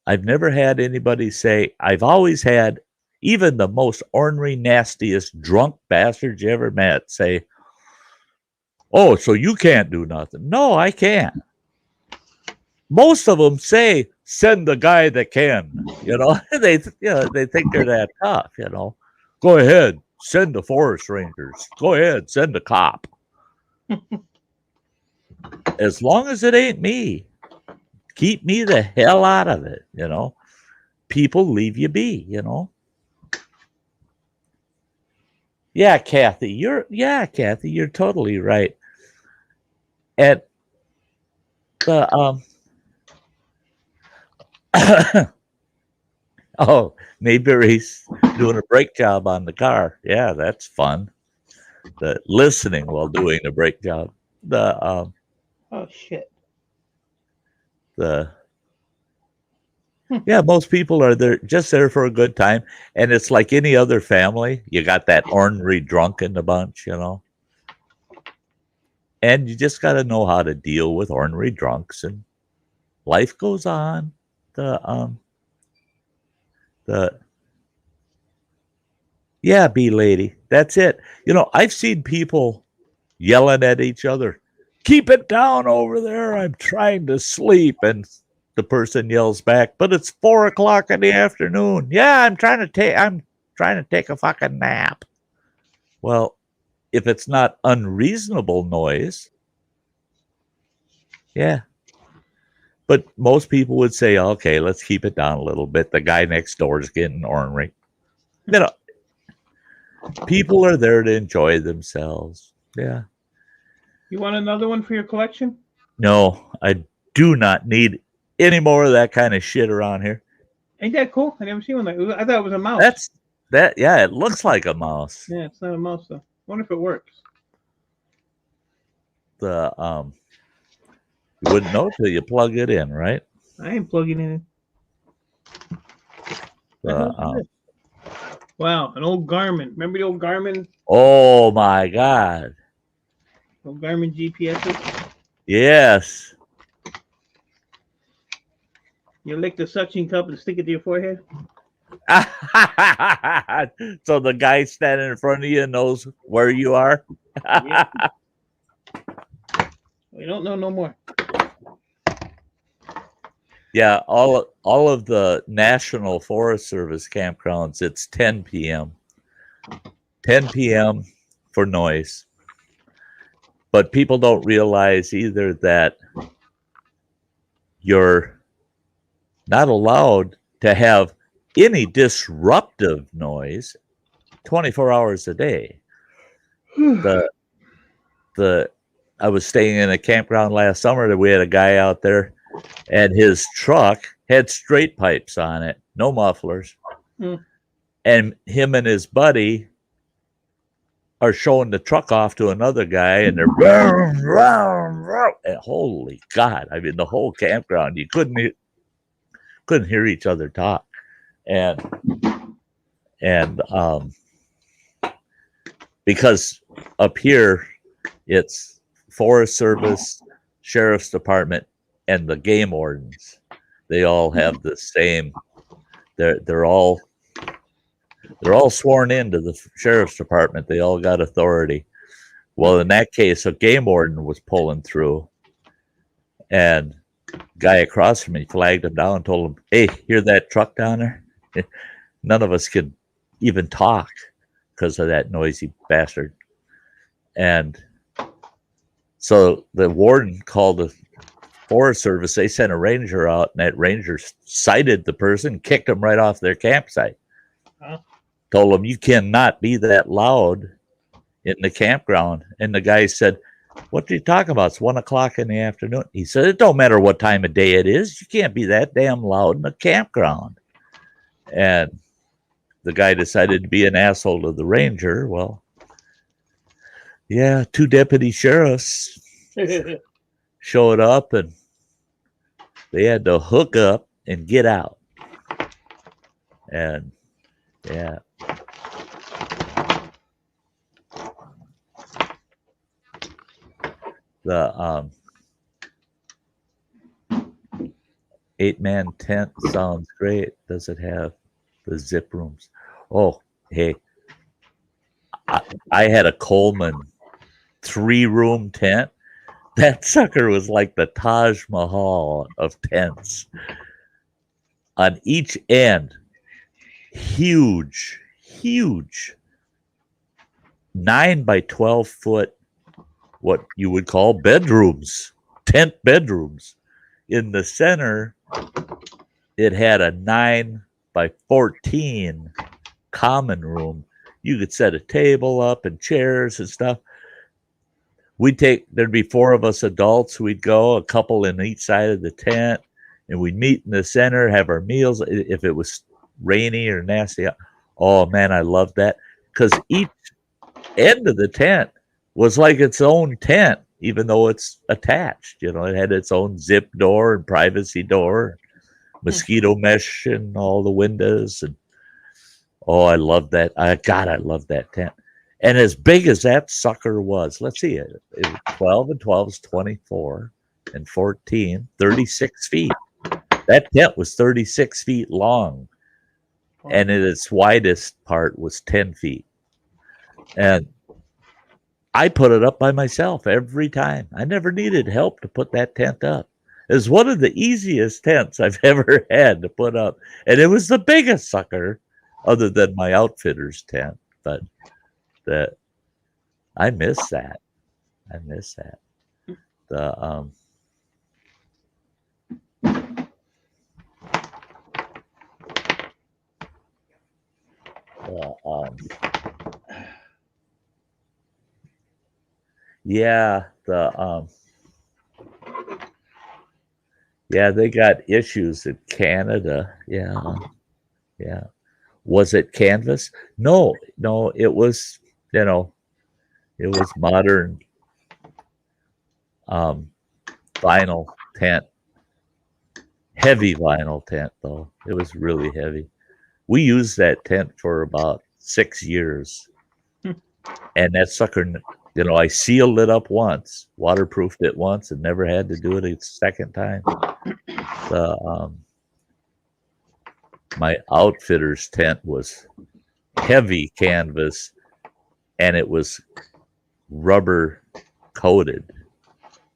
I've never had anybody say, I've always had even the most ornery, nastiest, drunk bastards you ever met say, oh, so you can't do nothing. No, I can't. Most of them say, send the guy that can, you know. They think they're that tough, you know. Go ahead, send the forest rangers. Go ahead, send a cop. As long as it ain't me, keep me the hell out of it, you know. People leave you be, you know. Yeah, Kathy, you're totally right. And the oh, Mayberry's doing a brake job on the car. Yeah, that's fun. The listening while doing the brake job. Oh shit. Yeah, most people are just there for a good time, and it's like any other family. You got that ornery drunk in the bunch, you know. And you just got to know how to deal with ornery drunks, and life goes on. Yeah, bee lady, that's it. You know, I've seen people yelling at each other, keep it down over there, I'm trying to sleep. And the person yells back, but it's 4 o'clock in the afternoon. Yeah, I'm trying to take a fucking nap. Well, if it's not unreasonable noise, yeah. But most people would say, okay, let's keep it down a little bit. The guy next door is getting ornery. You know, people are there to enjoy themselves. Yeah. You want another one for your collection? No, I do not need any more of that kind of shit around here. Ain't that cool? I never seen one like that. I thought it was a mouse. Yeah, it looks like a mouse. Yeah, it's not a mouse though. I wonder if it works. You wouldn't know till you plug it in, right? I ain't plugging it in. Wow, an old Garmin. Remember the old Garmin? Oh my God. Old Garmin GPSs? Yes. You lick the suction cup and stick it to your forehead? So the guy standing in front of you knows where you are? Yeah. We don't know no more. Yeah, all of the National Forest Service campgrounds, it's 10 p.m. 10 p.m. for noise. But people don't realize either that you're not allowed to have any disruptive noise 24 hours a day. the I was staying in a campground last summer that we had a guy out there, and his truck had straight pipes on it, no mufflers. And him and his buddy are showing the truck off to another guy, and they're and holy God! I mean, the whole campground, you couldn't hear each other talk, and because up here it's Forest Service, Sheriff's Department, and the game wardens. They all have the same. They're all sworn into the Sheriff's Department. They all got authority. Well, in that case, a game warden was pulling through, and guy across from me flagged him down and told him, "Hey, hear that truck down there?" None of us could even talk because of that noisy bastard. And so the warden called the Forest Service. They sent a ranger out, and that ranger cited the person, kicked them right off their campsite. Told them, "You cannot be that loud in the campground." And the guy said, "What are you talking about? It's 1 o'clock in the afternoon." He said, "It don't matter what time of day it is. You can't be that damn loud in a campground." And the guy decided to be an asshole to the ranger. Well, yeah, 2 deputy sheriffs showed up, and they had to hook up and get out. And yeah. The 8-man tent sounds great. Does it have the zip rooms? Oh, hey, I had a Coleman 3-room tent. That sucker was like the Taj Mahal of tents. On each end, huge 9 by 12 foot, what you would call bedrooms, tent bedrooms. In the center, it had a 9 by 14 common room. You could set a table up and chairs and stuff. There'd be 4 of us adults. We'd go, a couple in each side of the tent, and we'd meet in the center, have our meals. If it was rainy or nasty, oh man, I loved that, because each end of the tent was like its own tent, even though it's attached. You know, it had its own zip door and privacy door, mosquito mesh in all the windows. And oh, I loved that. I loved that tent. And as big as that sucker was, let's see, it was 12 and 12 is 24, and 14, 36 feet. That tent was 36 feet long, and in its widest part was 10 feet. And I put it up by myself every time. I never needed help to put that tent up. It was one of the easiest tents I've ever had to put up. And it was the biggest sucker other than my outfitter's tent. But I miss that. They got issues in Canada. Yeah. Was it canvas? No, it was, it was modern vinyl tent. Heavy vinyl tent, though. It was really heavy. We used that tent for about 6 years. And that sucker, I sealed it up once, waterproofed it once, and never had to do it a second time. My outfitter's tent was heavy canvas, and it was rubber coated,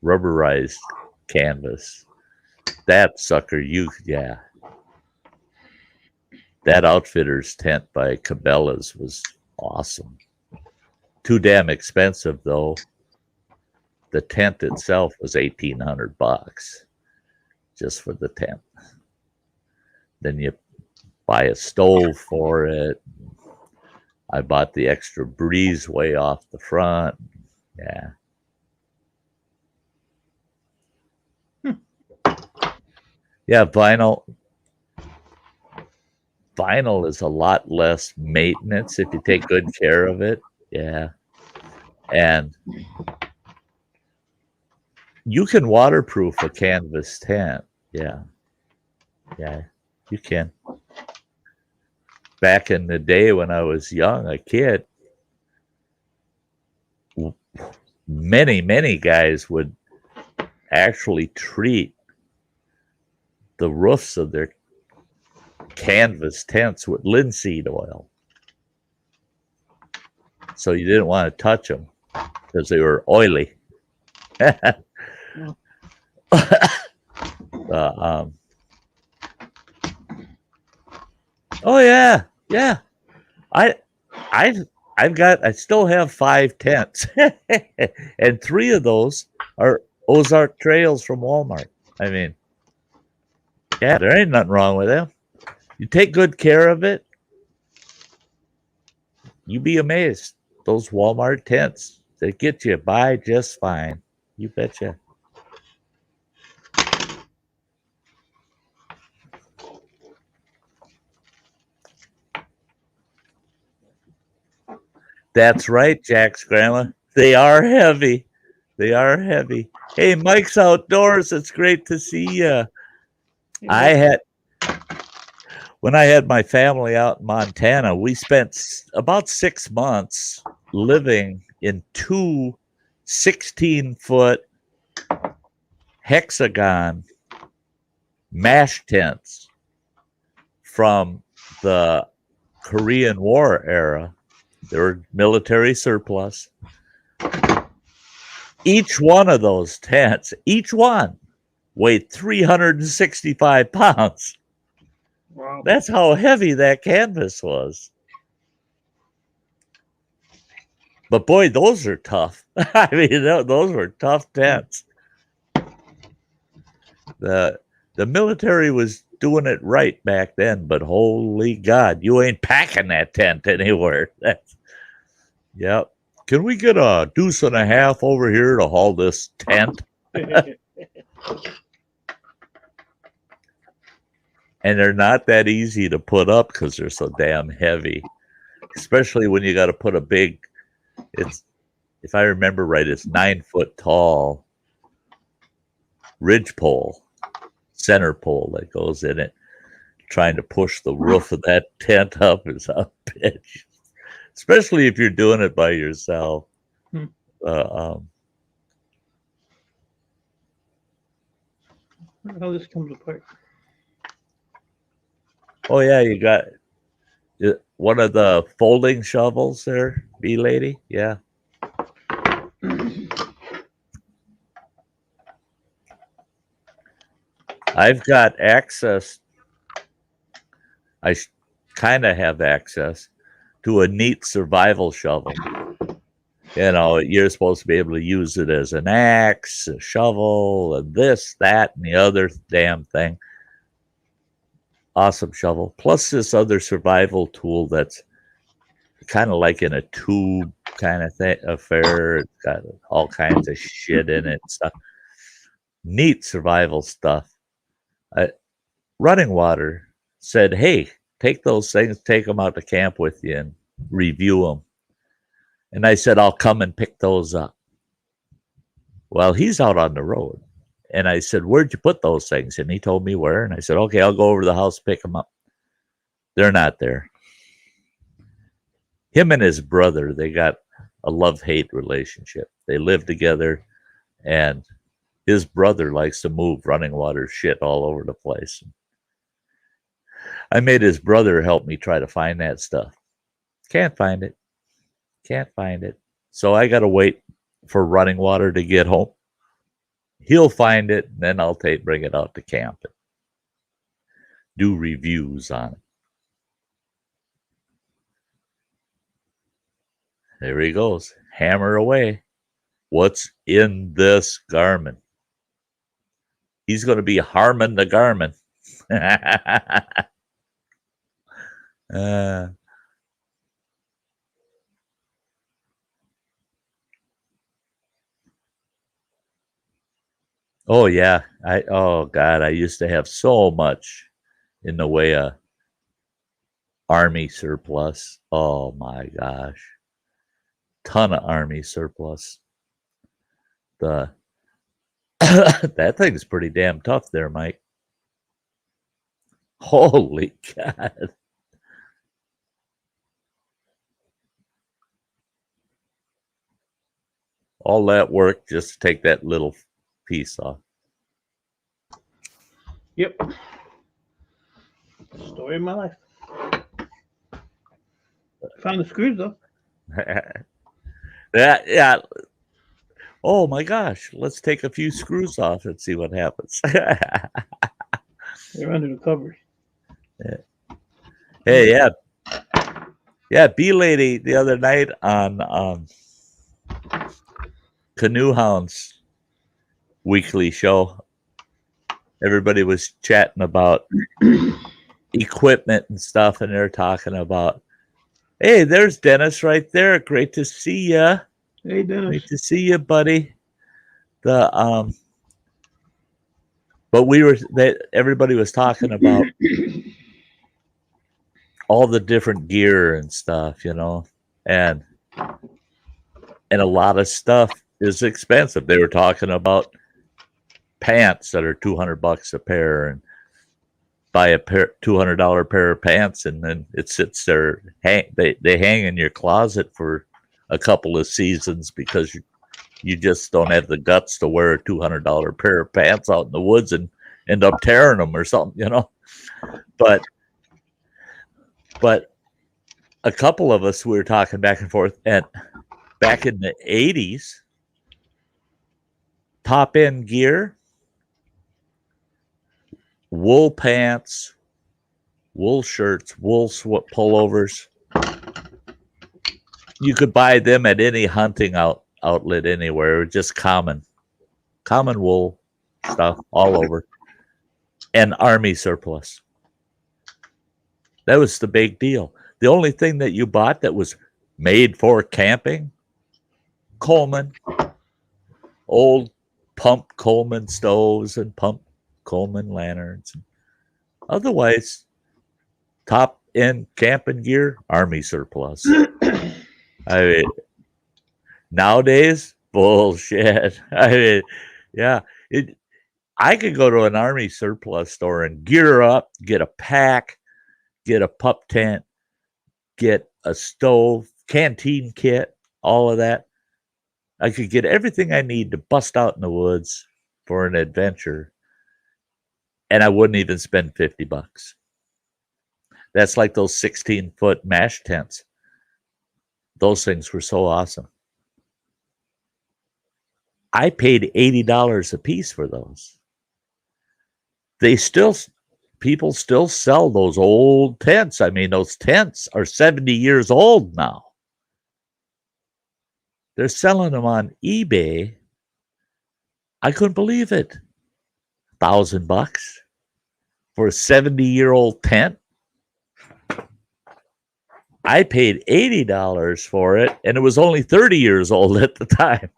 rubberized canvas. That sucker, that outfitter's tent by Cabela's was awesome. Too damn expensive, though. The tent itself was $1,800 just for the tent. Then you buy a stove for it, I bought the extra breezeway off the front. Yeah. Yeah, vinyl is a lot less maintenance if you take good care of it. Yeah. And you can waterproof a canvas tent. Yeah. Yeah, you can. Back in the day when I was young, a kid, many guys would actually treat the roofs of their canvas tents with linseed oil. So you didn't want to touch them because they were oily. Oh yeah, yeah. I still have 5 tents, and 3 of those are Ozark Trails from Walmart. I mean, yeah, there ain't nothing wrong with them. You take good care of it, you'd be amazed. Those Walmart tents, they get you by just fine. You betcha. That's right, Jack's grandma. They are heavy. They are heavy. Hey, Mike's Outdoors. It's great to see you. When I had my family out in Montana, we spent about 6 months living in 2 16-foot hexagon mash tents from the Korean War era. They were military surplus. Each one of those tents, each one weighed 365 pounds. Wow. That's how heavy that canvas was. But boy, those are tough. I mean, those were tough tents. The military was doing it right back then, but holy God, you ain't packing that tent anywhere. Yep. Can we get a deuce and a half over here to haul this tent? And they're not that easy to put up because they're so damn heavy, especially when you got to put a big, if I remember right, it's 9 foot tall ridge pole, center pole that goes in it. Trying to push the roof of that tent up is a bitch, especially if you're doing it by yourself. How this comes apart. Oh yeah, you got one of the folding shovels there, bee lady. Yeah. I've got access. I kind of have access to a neat survival shovel. You know, you're supposed to be able to use it as an axe, a shovel, and this, that, and the other damn thing. Awesome shovel. Plus this other survival tool that's kind of like in a tube kind of thing affair. It's got all kinds of shit in it. Stuff. Neat survival stuff. Running Water said, hey, take those things, take them out to camp with you and review them. And I said, I'll come and pick those up. Well, he's out on the road. And I said, where'd you put those things? And he told me where. And I said, okay, I'll go over to the house, pick them up. They're not there. Him and his brother, they got a love-hate relationship. They live together, and his brother likes to move Running Water shit all over the place. I made his brother help me try to find that stuff. Can't find it. Can't find it. So I got to wait for Running Water to get home. He'll find it, and then I'll bring it out to camp and do reviews on it. There he goes. Hammer away. What's in this garment? He's going to be harming the garment. Oh yeah. Oh God, I used to have so much in the way of army surplus. Oh my gosh. Ton of army surplus. The that thing's pretty damn tough there, Mike. Holy God. All that work just to take that little piece off. Yep. Story of my life. Found the screws though. Yeah. Oh my gosh. Let's take a few screws off and see what happens. They're under the covers. Hey, yeah. Yeah, B Lady the other night on Canoe Hounds weekly show. Everybody was chatting about equipment and stuff, and they're talking about, hey, there's Dennis right there. Great to see ya. Hey, Dennis. Great to see you, buddy. But everybody was talking about all the different gear and stuff, you know, and a lot of stuff is expensive. They were talking about pants that are $200 a pair, and buy a $200 pair of pants, and then it sits there. They hang in your closet for a couple of seasons because you just don't have the guts to wear a $200 pair of pants out in the woods and end up tearing them or something, you know. But a couple of us, we were talking back and forth, and back in the 80s, top end gear, wool pants, wool shirts, wool pullovers. You could buy them at any hunting outlet anywhere. Just common wool stuff all over. And army surplus. That was the big deal. The only thing that you bought that was made for camping, Coleman, old pump Coleman stoves and pump Coleman lanterns. Otherwise, top end camping gear, army surplus. I mean, nowadays, bullshit. I mean, yeah, I could go to an army surplus store and gear up, get a pack, get a pup tent, get a stove, canteen kit, all of that. I could get everything I need to bust out in the woods for an adventure, and I wouldn't even spend $50. That's like those 16-foot mash tents. Those things were so awesome. I paid $80 a piece for those. People still sell those old tents. I mean, those tents are 70 years old now. They're selling them on eBay. I couldn't believe it. $1,000 for a 70-year-old tent. I paid $80 for it, and it was only 30 years old at the time.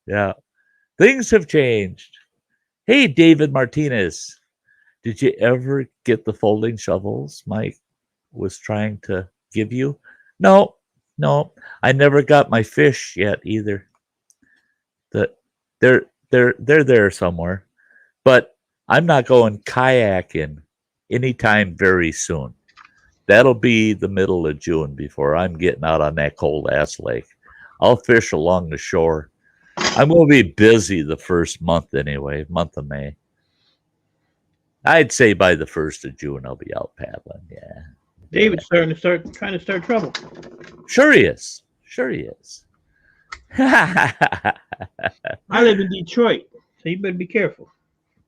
Yeah. Things have changed. Hey, David Martinez, did you ever get the folding shovels Mike was trying to give you? No. I never got my fish yet either. They're there somewhere. But I'm not going kayaking anytime very soon. That'll be the middle of June before I'm getting out on that cold ass lake. I'll fish along the shore. I'm going to be busy the first month anyway, month of May. I'd say by the 1st of June I'll be out paddling. Yeah. David's trying to start trouble. Sure he is. I live in Detroit, so you better be careful.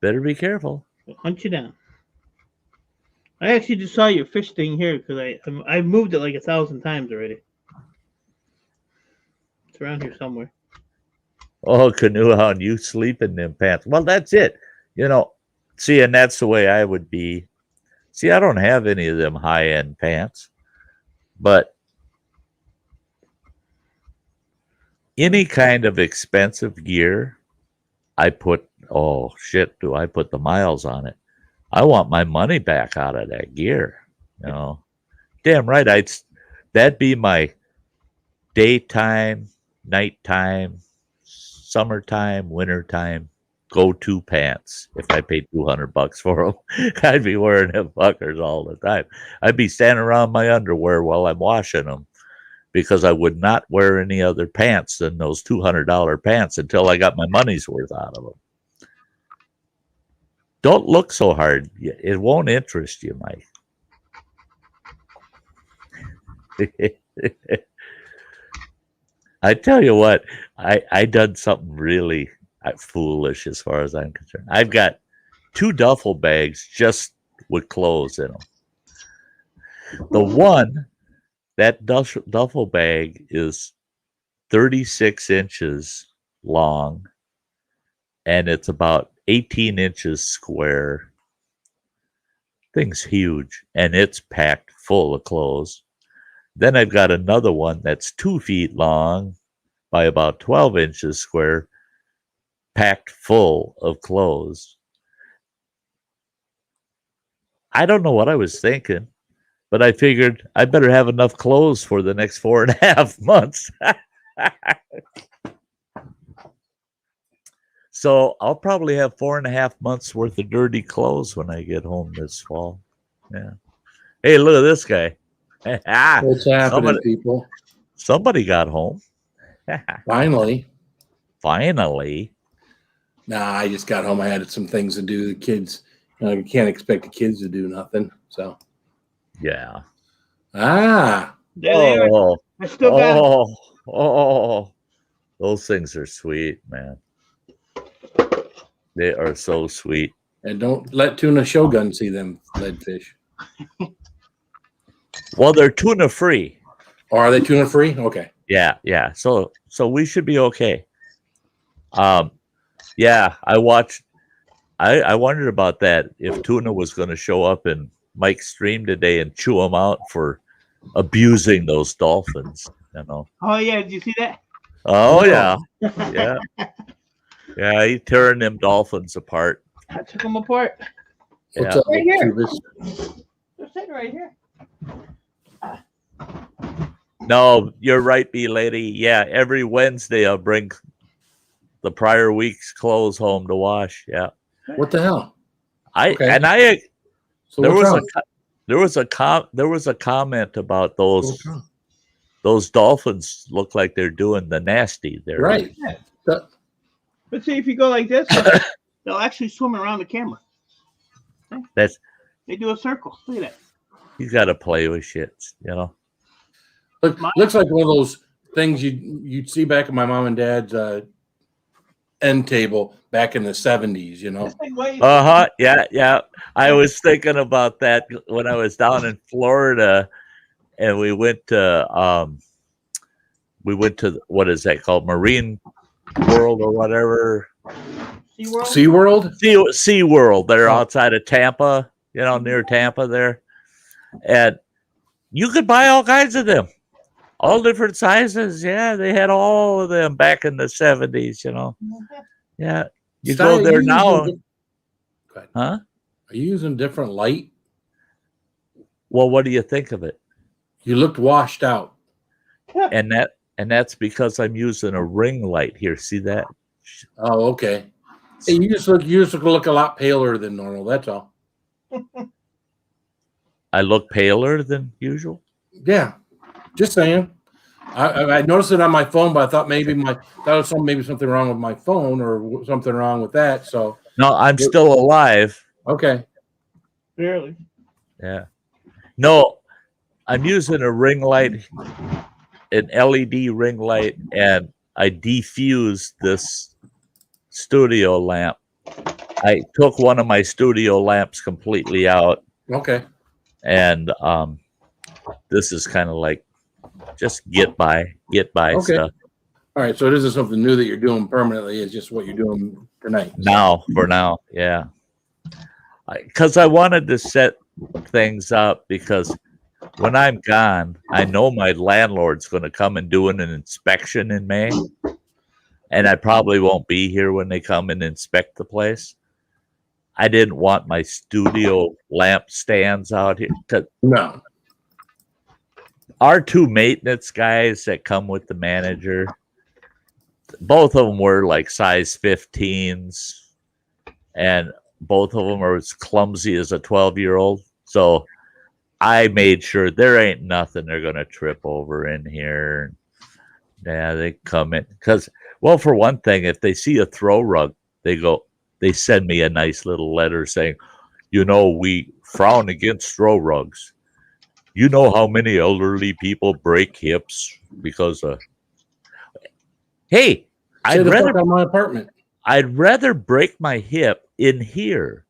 Better be careful. They'll hunt you down. I actually just saw your fish thing here because I've moved it like 1,000 times already. It's around here somewhere. Oh, Canoe Hound, you sleep in them pants. Well, that's it. You know, see, and that's the way I would be. See, I don't have any of them high-end pants, but any kind of expensive gear I put, oh shit, do I put the miles on it? I want my money back out of that gear. You know, damn right. That'd be my daytime, nighttime, summertime, wintertime go-to pants. If I paid $200 for them, I'd be wearing them fuckers all the time. I'd be standing around my underwear while I'm washing them because I would not wear any other pants than those $200 pants until I got my money's worth out of them. Don't look so hard. It won't interest you, Mike. I tell you what, I done something really foolish as far as I'm concerned. I've got 2 duffel bags just with clothes in them. The one, that duffel bag is 36 inches long, and it's about 18 inches square. Thing's huge, and it's packed full of clothes. Then I've got another one that's 2 feet long by about 12 inches square, packed full of clothes. I don't know what I was thinking, but I figured I better have enough clothes for the next 4.5 months. So I'll probably have 4.5 months worth of dirty clothes when I get home this fall. Yeah. Hey, look at this guy. What's happening, people? Somebody got home. Finally. Finally. Nah, I just got home. I had some things to do. The kids, you can't expect the kids to do nothing. So, yeah. Ah. There they are. I still got them. Oh, those things are sweet, man. They are so sweet. And don't let Tuna Shogun see them leadfish. Well, they're tuna free. Or are they tuna free? Okay. Yeah. So we should be okay. Yeah, I watched. I wondered about that, if tuna was going to show up in Mike's stream today and chew them out for abusing those dolphins. You know. Oh yeah, did you see that? Oh yeah. Yeah, he tearing them dolphins apart. I took them apart. What's Yeah. up, Right here. Tubis? They're sitting right here. No, you're right, B lady. Yeah, every Wednesday I'll bring the prior week's clothes home to wash. Yeah. What the hell? Okay. So there what's was wrong? there was a comment about What's wrong? those dolphins look like they're doing the nasty there. Right. But see, if you go like this, they'll actually swim around the camera. They do a circle. Look at that. You got to play with shit, you know. Looks like one of those things you'd see back in my mom and dad's end table back in the 70s, you know. Yeah. I was thinking about that when I was down in Florida, and we went to what is that called, Marine World or whatever. SeaWorld? SeaWorld. They're outside of Tampa, you know, near Tampa there, and you could buy all kinds of them. All different sizes. Yeah, they had all of them back in the 70s, you know. Yeah. You Sty, go there now. Huh? Are you using different light? Well, what do you think of it? You looked washed out. And that's because I'm using a ring light here. See that? Oh, okay. Hey, you just look a lot paler than normal. That's all. I look paler than usual. Yeah. Just saying. I noticed it on my phone, but I thought maybe something wrong with my phone or something wrong with that. So no, I'm still alive. Okay. Barely. Yeah. No, I'm using a ring light, an LED ring light, and I defused this studio lamp. I took one of my studio lamps completely out. Okay. And this is kind of like just get by Okay. stuff. All right. So this is something new that you're doing permanently. It's just what you're doing tonight. For now. Yeah. Because I wanted to set things up, because when I'm gone, I know my landlord's going to come and do an inspection in May. and I probably won't be here when they come and inspect the place. I didn't want my studio lamp stands out here. 'Cause No. our two maintenance guys that come with the manager, both of them were like size 15s, and both of them are as clumsy as a 12-year-old. So I made sure there ain't nothing they're going to trip over in here. Yeah, they come in because, well, for one thing, if they see a throw rug, they send me a nice little letter saying, we frown against throw rugs. You know how many elderly people break hips because of. Hey, Say the fuck out of my apartment. I'd rather break my hip in here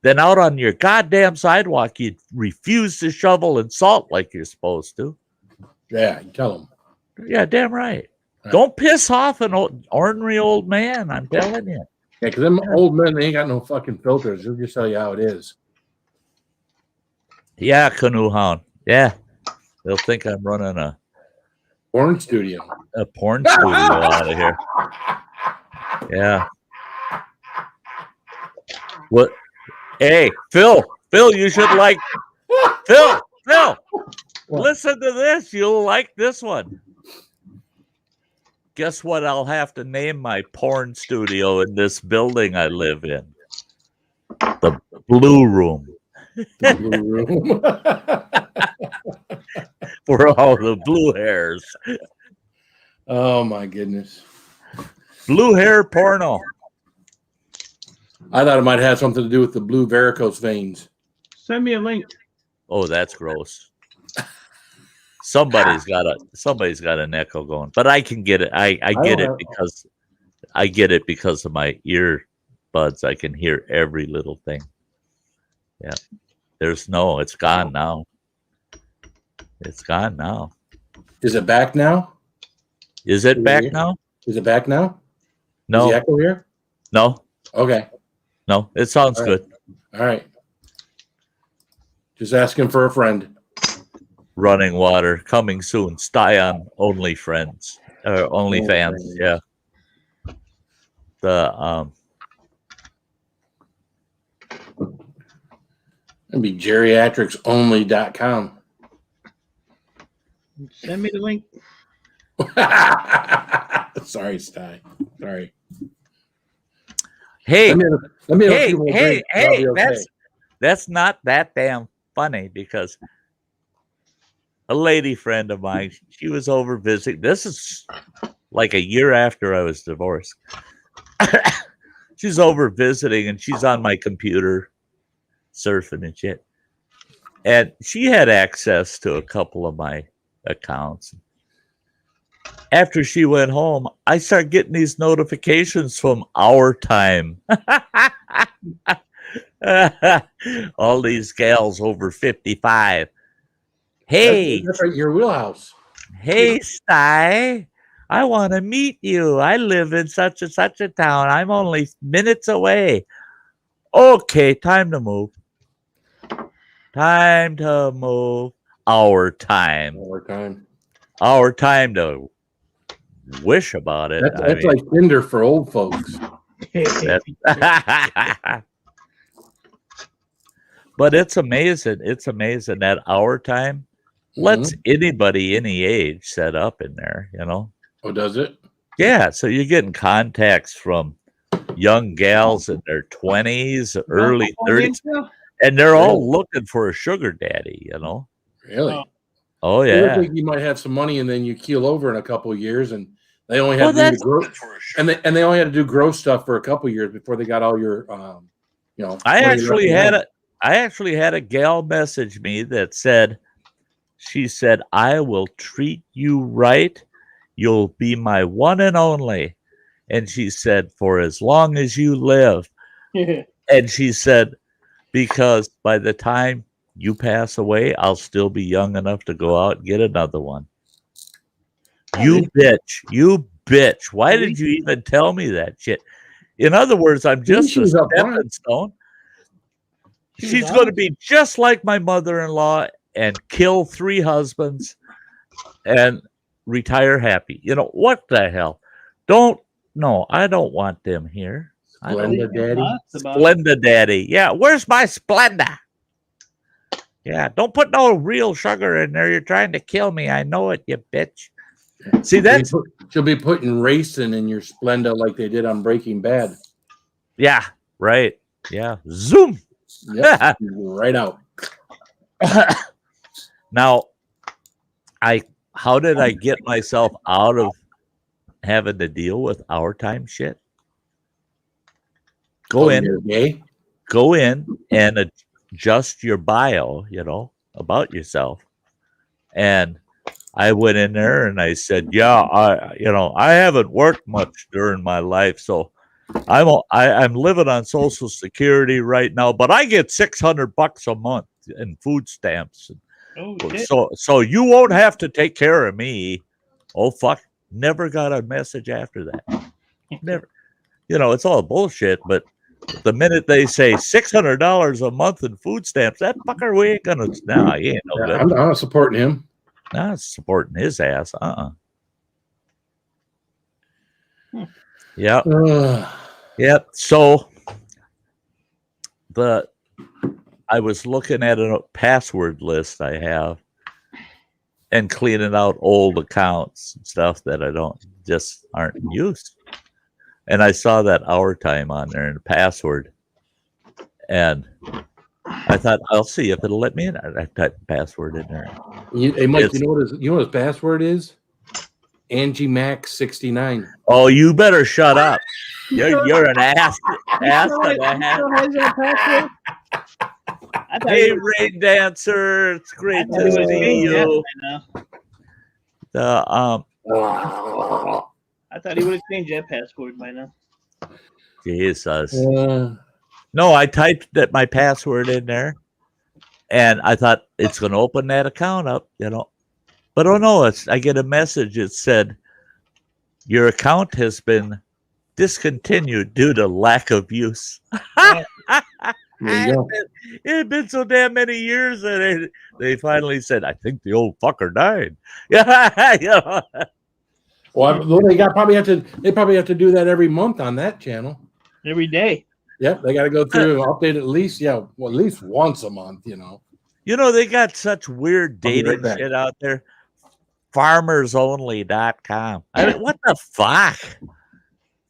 than out on your goddamn sidewalk. You refuse to shovel and salt like you're supposed to. Yeah, you tell them. Yeah, damn right. Don't piss off an ornery old man. I'm telling you. Yeah, because them old men, they ain't got no fucking filters. They'll just tell you how it is. Yeah, Canoe Hound. Yeah. They'll think I'm running a porn studio out of here. Yeah. What? Hey, Phil, you should like Phil. Listen to this. You'll like this one. Guess what? I'll have to name my porn studio in this building I live in. The Blue Room. The Blue Room. For all the blue hairs. Oh my goodness. Blue hair porno. I thought it might have something to do with the blue varicose veins. Send me a link. Oh, that's gross. Somebody's got an echo going, but I can get it. I get it because of my earbuds. I can hear every little thing. Yeah. It's gone now. It's gone now. Is it back now? Is it back now? Is it back now? No. Is the echo here? No. Okay. No, it sounds good. All right. Just asking for a friend. Running water coming soon. Sty on OnlyFans. OnlyFans. Yeah. It'd be geriatricsonly.com. Send me the link. Sorry, Sty. Sorry. Hey, hey, that's not that damn funny because a lady friend of mine, she was over visiting. This is like a year after I was divorced. She's over visiting and she's on my computer surfing and shit. And she had access to a couple of my accounts. After she went home, I started getting these notifications from Our Time. All these gals over 55. Hey, that's right, your wheelhouse. Hey, Sty, I want to meet you. I live in such and such a town. I'm only minutes away. Okay, time to move. Time to move. Our time. Our time to wish about it. That's like Tinder for old folks. But it's amazing. It's amazing that Our Time lets anybody any age set up in there, Oh, does it? Yeah. So you're getting contacts from young gals in their 20s, early 30s, and they're all looking for a sugar daddy, Really? Oh, You yeah. think you might have some money and then you keel over in a couple of years and they only had to do gross, and they only had to do gross stuff for a couple of years before they got all your I actually had a gal message me that said, she said, I will treat you right. You'll be my one and only. And she said, for as long as you live. And she said, because by the time you pass away, I'll still be young enough to go out and get another one. You bitch. Why did you even tell me that shit? In other words, I'm just a stepping stone. She's going to be just like my mother-in-law and kill 3 husbands and retire happy. What the hell? Don't No, I don't want them here. I don't. Splenda Daddy. Lots about it. Splenda Daddy. Yeah, where's my Splenda? Yeah, don't put no real sugar in there. You're trying to kill me. I know it, you bitch. See, that's She'll be putting racing in your Splenda like they did on Breaking Bad. yeah, right. Yeah, zoom. Yep, right out. Now, how did I get myself out of having to deal with our time shit? Go in and adjust your bio, about yourself. And I went in there and I said, yeah, I haven't worked much during my life, so I'm living on Social Security right now, but I get $600 a month in food stamps. Oh, shit. So you won't have to take care of me. Oh fuck! Never got a message after that. Never. It's all bullshit. But the minute they say $600 a month in food stamps, that fucker, we ain't gonna. Nah, he ain't no good. I'm not supporting him. Not supporting his ass. Yeah. Yep. So I was looking at a password list I have and cleaning out old accounts and stuff that aren't in use. And I saw that hour time on there and the password. And I thought, I'll see if it'll let me in. I typed password in there. Hey, Mike, you know what his password is? Angie Mac 69. Oh, you better shut up. You're an ass. Hey, Rain Dancer, it's great to see you. I thought he would have changed that password by now. Jesus. No, I typed my password in there, and I thought it's going to open that account up, But oh no, I get a message. It said, your account has been discontinued due to lack of use. It had been so damn many years that they finally said, I think the old fucker died. Yeah. Well, they probably have to do that every month on that channel. Every day. Yep, they got to go through and update at least at least once a month. They got such weird dating shit out there. FarmersOnly.com. I mean, what the fuck?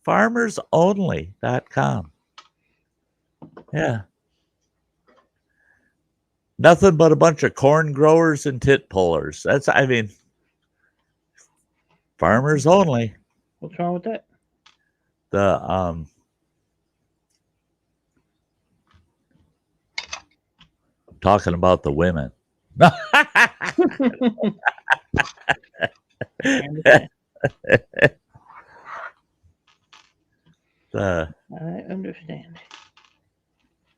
FarmersOnly.com. Yeah. Nothing but a bunch of corn growers and tit pullers. Farmers only. What's wrong with that? Talking about the women. I understand.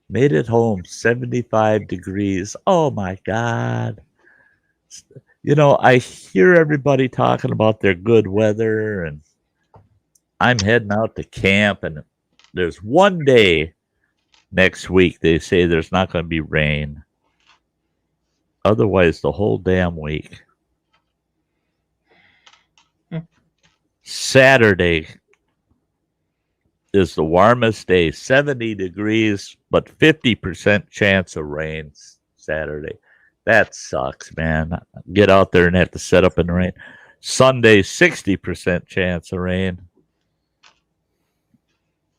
Made it home 75 degrees. Oh my God. I hear everybody talking about their good weather, and I'm heading out to camp, and there's one day next week they say there's not going to be rain. Otherwise, the whole damn week. Saturday is the warmest day, 70 degrees, but 50% chance of rain Saturday. That sucks, man. Get out there and have to set up in the rain. Sunday, 60% chance of rain.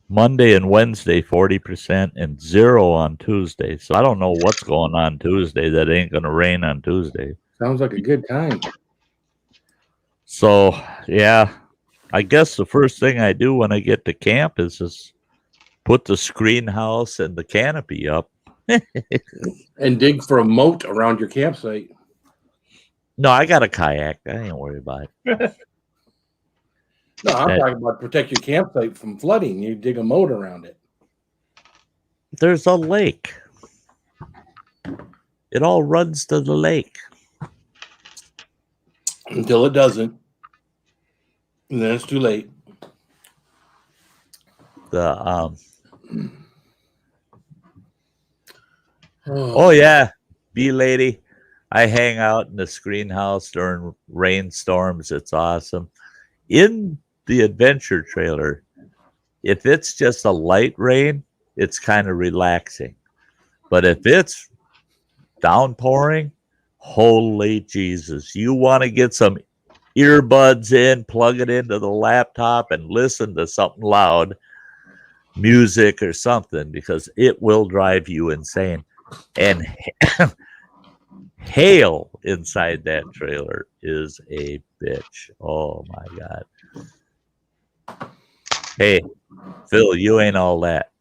Monday and Wednesday, 40%, and 0 on Tuesday. So I don't know what's going on Tuesday that ain't going to rain on Tuesday. Sounds like a good time. So, yeah, I guess the first thing I do when I get to camp is just put the screen house and the canopy up. And dig for a moat around your campsite. No, I got a kayak. I ain't worried about it. No, I'm talking about protect your campsite from flooding. You dig a moat around it. There's a lake. It all runs to the lake. Until it doesn't. And then it's too late. Oh yeah, bee lady. I hang out in the screen house during rainstorms. It's awesome. In the adventure trailer, if it's just a light rain, it's kind of relaxing. But if it's downpouring, holy Jesus, you want to get some earbuds in, plug it into the laptop, and listen to something loud, music or something, because it will drive you insane. And hail inside that trailer is a bitch. Oh my God. Hey, Phil, you ain't all that.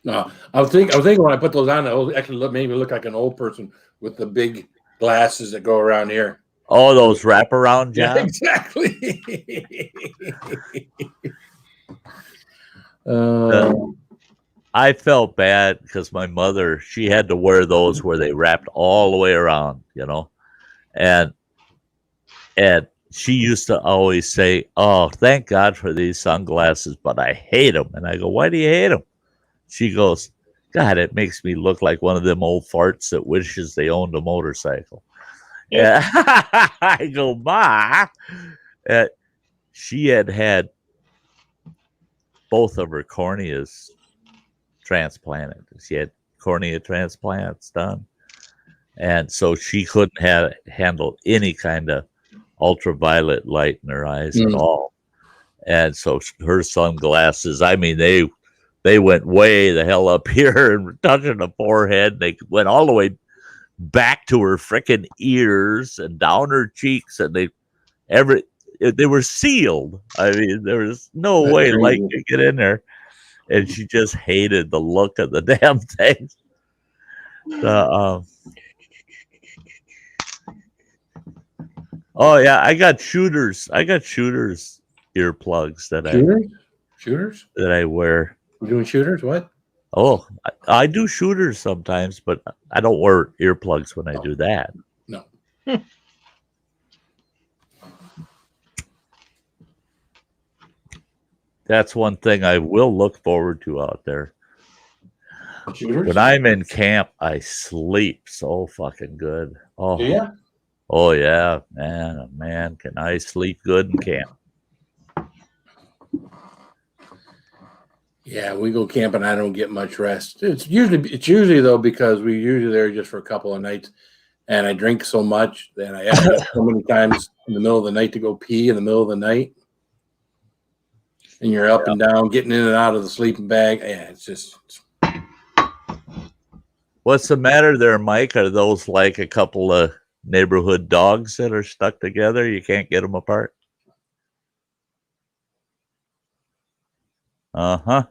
No, I was thinking when I put those on, it actually made me look like an old person with the big glasses that go around here. Oh, those wraparound jobs? Yeah, exactly. I felt bad because my mother, she had to wear those where they wrapped all the way around, you know, and she used to always say, "Oh, thank God for these sunglasses, but I hate them." And I go, "Why do you hate them?" She goes, "God, it makes me look like one of them old farts that wishes they owned a motorcycle." Yeah, I go, "Ma." She had both of her corneas transplanted. She had cornea transplants done, and so she couldn't handle any kind of ultraviolet light in her eyes at all. And so her sunglasses, I mean, they went way the hell up here and touching the forehead. They went all the way back to her freaking ears and down her cheeks, and they were sealed. I mean, there was no way light could get in there. And she just hated the look of the damn thing. Oh yeah, I got shooters earplugs that I wear. You're doing shooters? What? Oh, I do shooters sometimes, but I don't wear earplugs when I do that. No. That's one thing I will look forward to out there. Shooters? When I'm in camp, I sleep so fucking good. Oh yeah. Oh yeah, man, can I sleep good in camp? Yeah, we go camping. I don't get much rest. It's usually though because we usually there just for a couple of nights, and I drink so much that I have to go so many times in the middle of the night to go pee in the middle of the night, and you're up and down, getting in and out of the sleeping bag. Yeah, it's just. What's the matter there, Mike? Are those like a couple of neighborhood dogs that are stuck together? You can't get them apart? Uh-huh.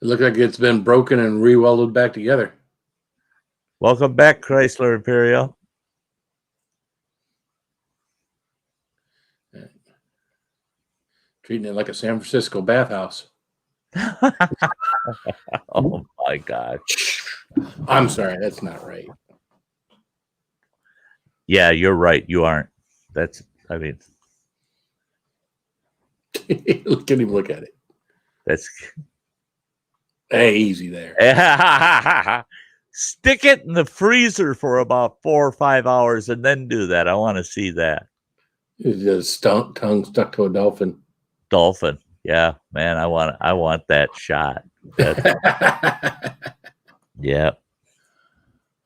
It looks like it's been broken and re-welded back together. Welcome back, Chrysler Imperial. Treating it like a San Francisco bathhouse. Oh my God. I'm sorry, that's not right. Yeah, you're right. You aren't. I mean. Look at him look at it. That's. Hey, easy there. Stick it in the freezer for about 4 or 5 hours and then do that. I want to see that. It's just tongue stuck to a dolphin. Dolphin. Yeah, man, I want that shot. Yeah.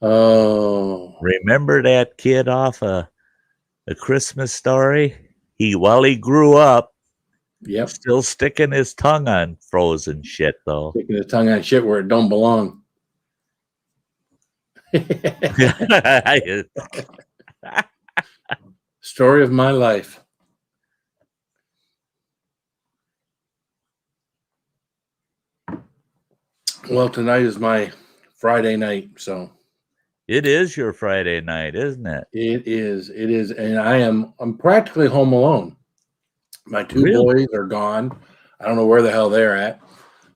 Oh. Remember that kid off A Christmas Story? While he grew up, yep, still sticking his tongue on frozen shit though. Sticking his tongue on shit where it don't belong. Story of my life. Well, tonight is my Friday night, so it is your Friday night, isn't it? It is, and I'm practically home alone. My two boys are gone. I don't know where the hell they're at.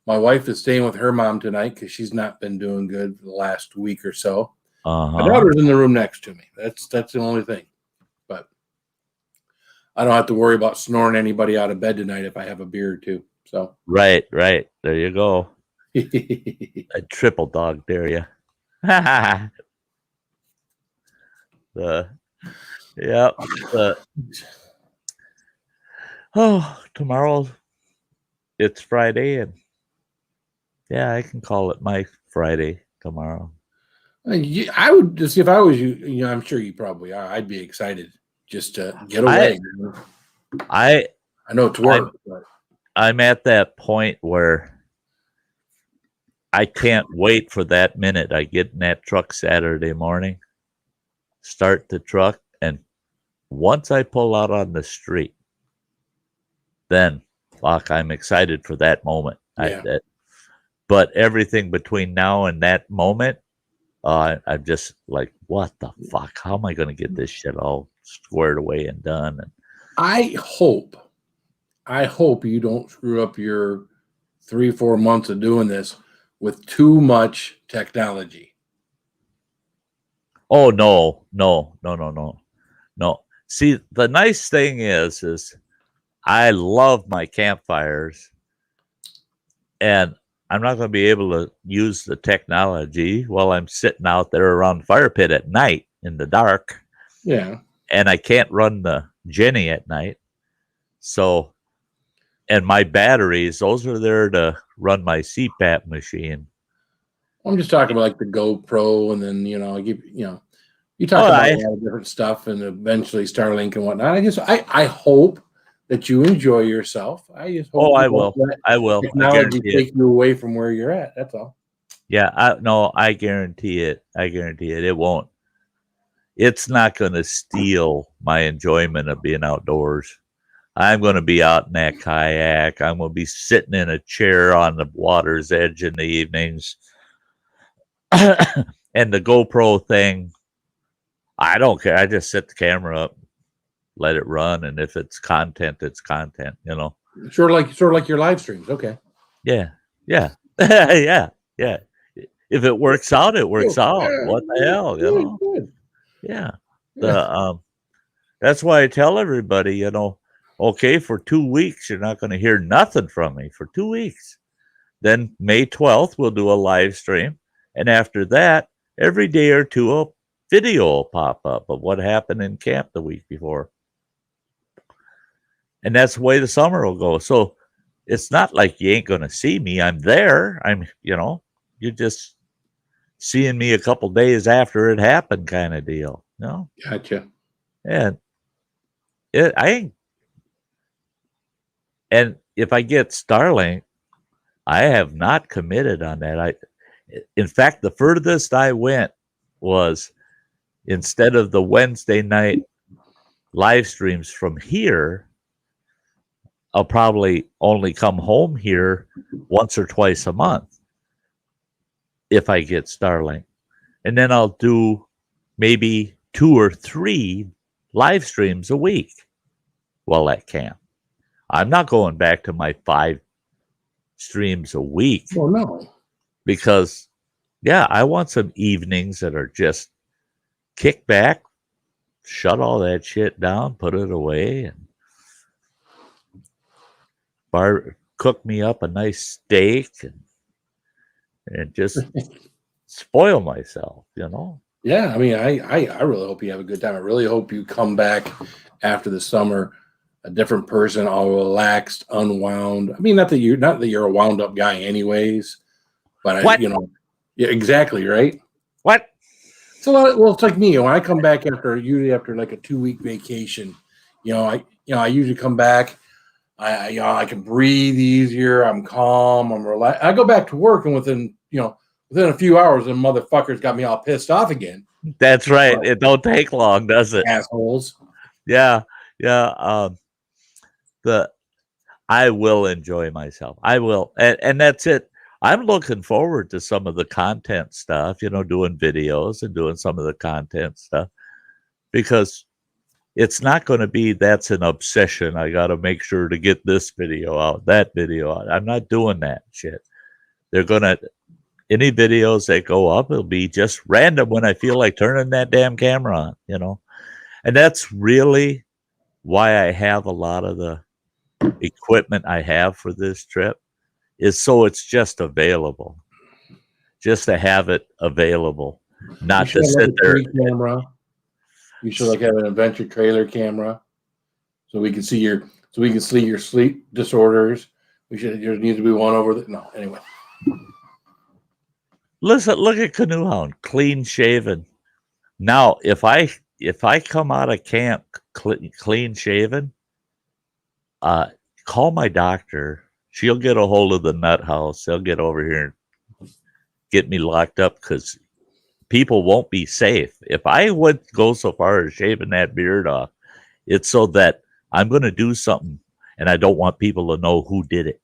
My wife is staying with her mom tonight because she's not been doing good for the last week or so. My daughter's in the room next to me. That's the only thing. But I don't have to worry about snoring anybody out of bed tonight if I have a beer or two. So right. There you go. A triple dog, dare you? Tomorrow it's Friday, and yeah, I can call it my Friday tomorrow. I would just, if I was you, you know, I'm sure you probably are. I'd be excited just to get away. I know it's work, but I'm at that point where I can't wait for that minute I get in that truck Saturday morning, start the truck, and once I pull out on the street, then fuck, I'm excited for that moment. Yeah. But everything between now and that moment, I'm just like, what the fuck? How am I going to get this shit all squared away and done? And I hope you don't screw up your 3-4 months of doing this with too much technology. oh no. See, the nice thing is I love my campfires, and I'm not going to be able to use the technology while I'm sitting out there around the fire pit at night in the dark. Yeah. And I can't run the Jenny at night. So, and my batteries, those are there to run my CPAP machine. I'm just talking about like the GoPro, and then, you know, you talk about a lot of different stuff, and eventually Starlink and whatnot. I hope that you enjoy yourself. I just hope I will. Technology take you away from where you're at. That's all. Yeah, I guarantee it. It won't. It's not going to steal my enjoyment of being outdoors. I'm going to be out in that kayak. I'm going to be sitting in a chair on the water's edge in the evenings. And the GoPro thing, I don't care. I just set the camera up, let it run, and if it's content, it's content. You know, sort of like your live streams. Okay. Yeah. yeah. If it works out, it works out. What the hell, you know? Good. Yeah. That's why I tell everybody, you know, okay, for 2 weeks, you're not going to hear nothing from me for 2 weeks. Then May 12th, we'll do a live stream. And after that, every day or two, a video will pop up of what happened in camp the week before. And that's the way the summer will go. So it's not like you ain't going to see me. I'm there. You're just seeing me a couple days after it happened kind of deal. No? Gotcha. And and if I get Starlink, I have not committed on that. In fact, the furthest I went was, instead of the Wednesday night live streams from here, I'll probably only come home here once or twice a month if I get Starlink. And then I'll do maybe 2 or 3 live streams a week while at camp. I'm not going back to my 5 streams a week. Oh, no. Because, yeah, I want some evenings that are just kick back, shut all that shit down, put it away, and cook me up a nice steak and just spoil myself, you know? Yeah, I mean, I really hope you have a good time. I really hope you come back after the summer a different person, all relaxed, unwound. I mean, not that you're a wound up guy anyways, but yeah, exactly, right? What? It's a lot. Well, it's like me. When I come back usually after like a 2-week vacation, I usually come back. I can breathe easier. I'm calm. I'm relaxed. I go back to work, and within a few hours, the motherfuckers got me all pissed off again. That's right. It don't take long, does it? Assholes. Yeah. I will enjoy myself. I will, and that's it. I'm looking forward to some of the content stuff, doing videos and doing some of the content stuff, because it's not going to be that's an obsession. I got to make sure to get this video out, that video out. I'm not doing that shit. Any videos that go up, it'll be just random when I feel like turning that damn camera on, and that's really why I have a lot of the equipment I have for this trip, is so it's just available, just to have it available, not to sit there. Camera. You should have an adventure trailer camera, so we can see your sleep disorders. There needs to be one over there. No, anyway. Listen, look at Canoe Hound, clean shaven. Now, if I come out of camp clean shaven, call my doctor. She'll get a hold of the nut house. They'll get over here and get me locked up because people won't be safe. If I would go so far as shaving that beard off, it's so that I'm going to do something and I don't want people to know who did it.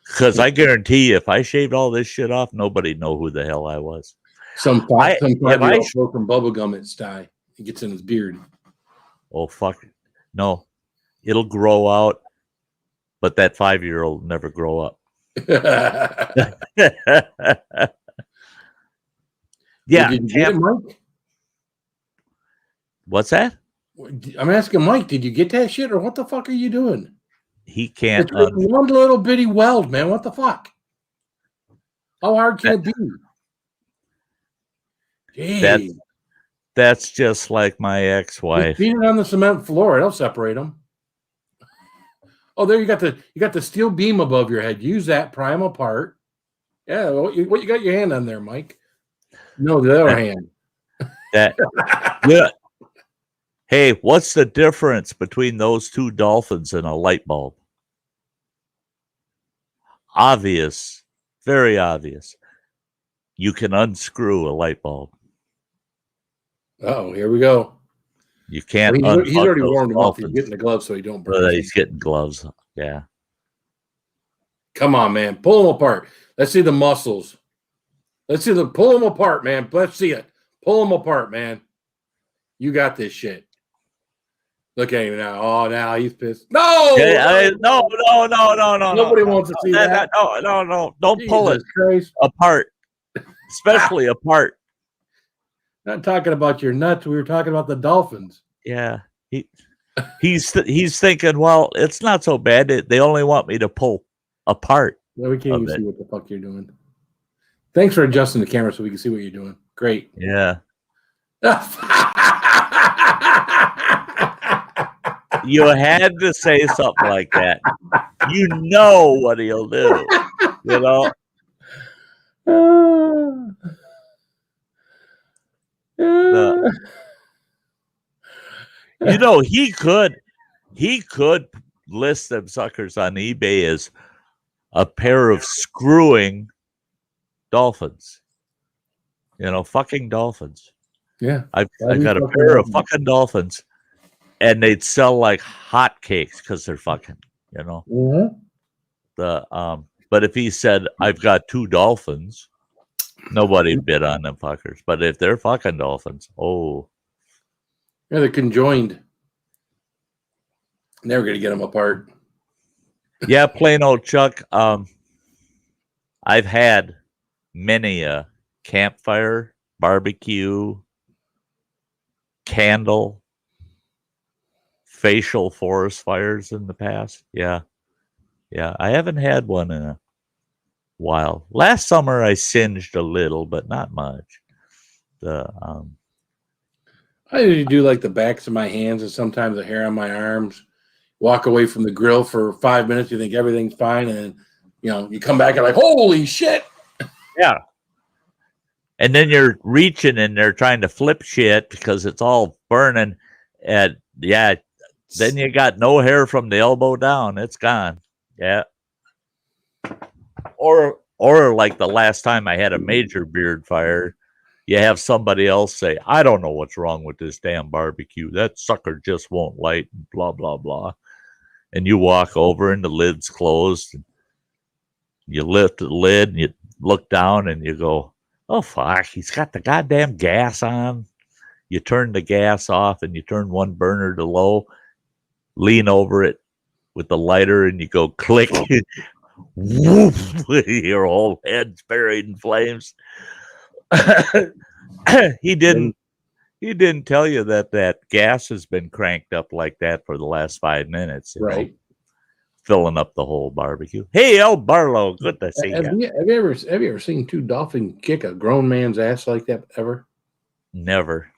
Because I guarantee you, if I shaved all this shit off, nobody'd know who the hell I was. Some 5-year-old broke from bubblegum at Sty. He gets in his beard. Oh, fuck. No. It'll grow out, but that 5-year-old will never grow up. Yeah. Did you get it, Mike? What's that? I'm asking Mike, did you get that shit or what the fuck are you doing? He can't. It's one little bitty weld, man. What the fuck? How hard can it be? Jeez. That's just like my ex-wife. Beat it on the cement floor. It'll separate them. Oh, there you got the steel beam above your head. Use that, pry them apart. Yeah, what you got your hand on there, Mike? No, the other hand. Yeah. Hey, what's the difference between those two dolphins and a light bulb? Obvious, very obvious. You can unscrew a light bulb. Oh, here we go. You can't. He's already warmed him up. He's getting the gloves so he don't burn. He's getting gloves. Yeah. Come on, man. Pull them apart. Let's see the muscles. Pull them apart, man. Let's see it. Pull them apart, man. You got this shit. Look at him now. Oh, now he's pissed. No! No. Nobody wants to see that. No. Don't pull it Christ. apart. Especially apart. Not talking about your nuts. We were talking about the dolphins. Yeah. He's thinking, well, it's not so bad. They only want me to pull apart. No, we can't even see what the fuck you're doing. Thanks for adjusting the camera so we can see what you're doing. Great. Yeah. You had to say something like that. You know what he'll do. You know? You know, he could list them suckers on eBay as a pair of screwing dolphins. You know, fucking dolphins. Yeah. I got a pair of fucking dolphins. And they'd sell like hotcakes because they're fucking, you know. Mm-hmm. But if he said, I've got 2 dolphins, nobody bid on them fuckers. But if they're fucking dolphins, oh. Yeah, they're conjoined. Never going to get them apart. Yeah, plain old Chuck. I've had many a campfire, barbecue, candle, facial forest fires in the past. Yeah. I haven't had one in a while. Last summer I singed a little, but not much. I usually do like the backs of my hands and sometimes the hair on my arms. Walk away from the grill for 5 minutes. You think everything's fine, and you come back and like, holy shit. Yeah. And then you're reaching and they're trying to flip shit because it's all burning, and yeah. Then you got no hair from the elbow down. It's gone. Yeah. Or like the last time I had a major beard fire, you have somebody else say, I don't know what's wrong with this damn barbecue. That sucker just won't light, blah, blah, blah. And you walk over and the lid's closed. And you lift the lid and you look down and you go, oh, fuck, he's got the goddamn gas on. You turn the gas off and you turn one burner to low. Lean over it with the lighter and you go click. Whoop, your whole head's buried in flames. He didn't tell you that gas has been cranked up like that for the last 5 minutes. Right. Filling up the whole barbecue. Hey, El Barlow, good to see you. Have you ever seen 2 dolphins kick a grown man's ass like that ever? Never.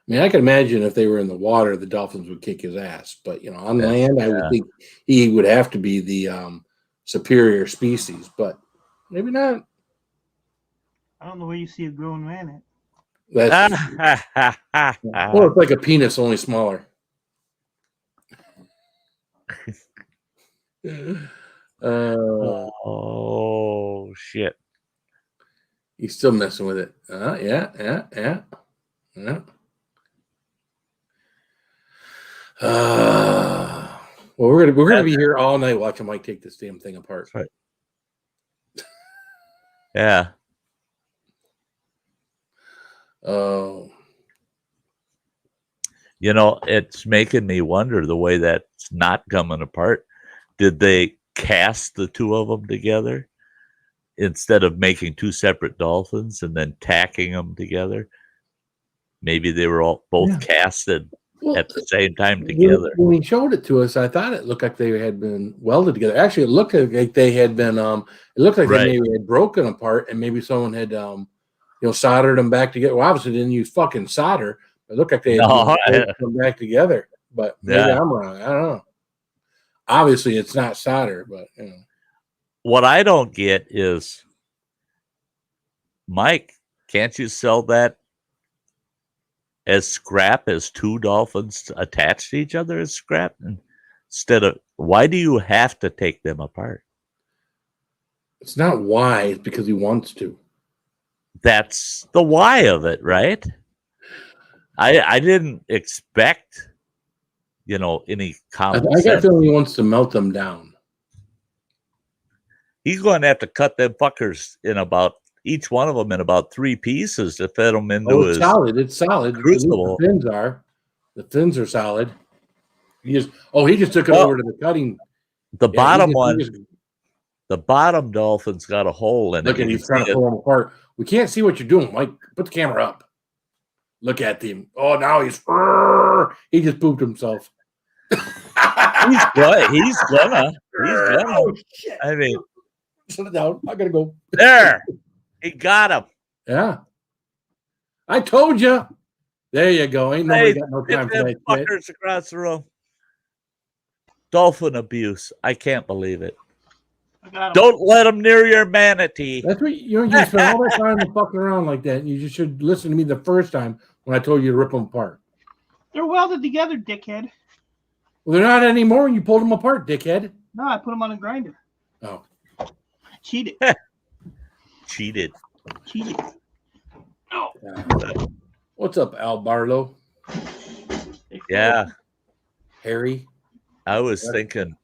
mean, I can imagine if they were in the water, the dolphins would kick his ass. But on land, I would think he would have to be the superior species. But maybe not. I don't know where you see a grown man at. That's or it's like a penis, only smaller. Oh shit! He's still messing with it. Yeah. Well, we're gonna be here all night watching Mike take this damn thing apart. Right. Yeah. Oh. It's making me wonder the way that's not coming apart. Did they cast the two of them together instead of making two separate dolphins and then tacking them together? Maybe they were both casted at the same time together. When he showed it to us, I thought it looked like they had been welded together. Actually, it looked like they had been. It looked like they maybe had broken apart, and maybe someone had soldered them back together. Well, obviously, they didn't use fucking solder. It looked like they had them back together, but maybe I'm wrong. I don't know. Obviously, it's not solder, but What I don't get is, Mike, can't you sell that as scrap, as two dolphins attached to each other as scrap? Instead of, why do you have to take them apart? It's not why, it's because he wants to. That's the why of it, right? I didn't expect, any common I got sense. a feeling he wants to melt them down. He's going to have to cut them fuckers each one of them in about 3 pieces to fit them into his solid. It's solid. crucible. The fins are solid. He just took it over to the cutting. The bottom one, the bottom dolphin's got a hole in it. Look at he's trying to pull them apart. We can't see what you're doing, Mike. Put the camera up. Look at him. Oh, now he just pooped himself. He's gonna. Oh, shit. I mean, sit it down. I gotta go. there. He got him. Yeah. I told you. There you go. Ain't nobody got no time for that shit. Fuckers across the room. Dolphin abuse. I can't believe it. Don't let them near your manatee. That's what you spend all that time fucking around like that. You just should listen to me the first time when I told you to rip them apart. They're welded together, dickhead. Well, they're not anymore when you pulled them apart, dickhead. No, I put them on a grinder. Oh. Cheated. Cheated. Oh. What's up, Al Barlow? Yeah. Harry? I was thinking,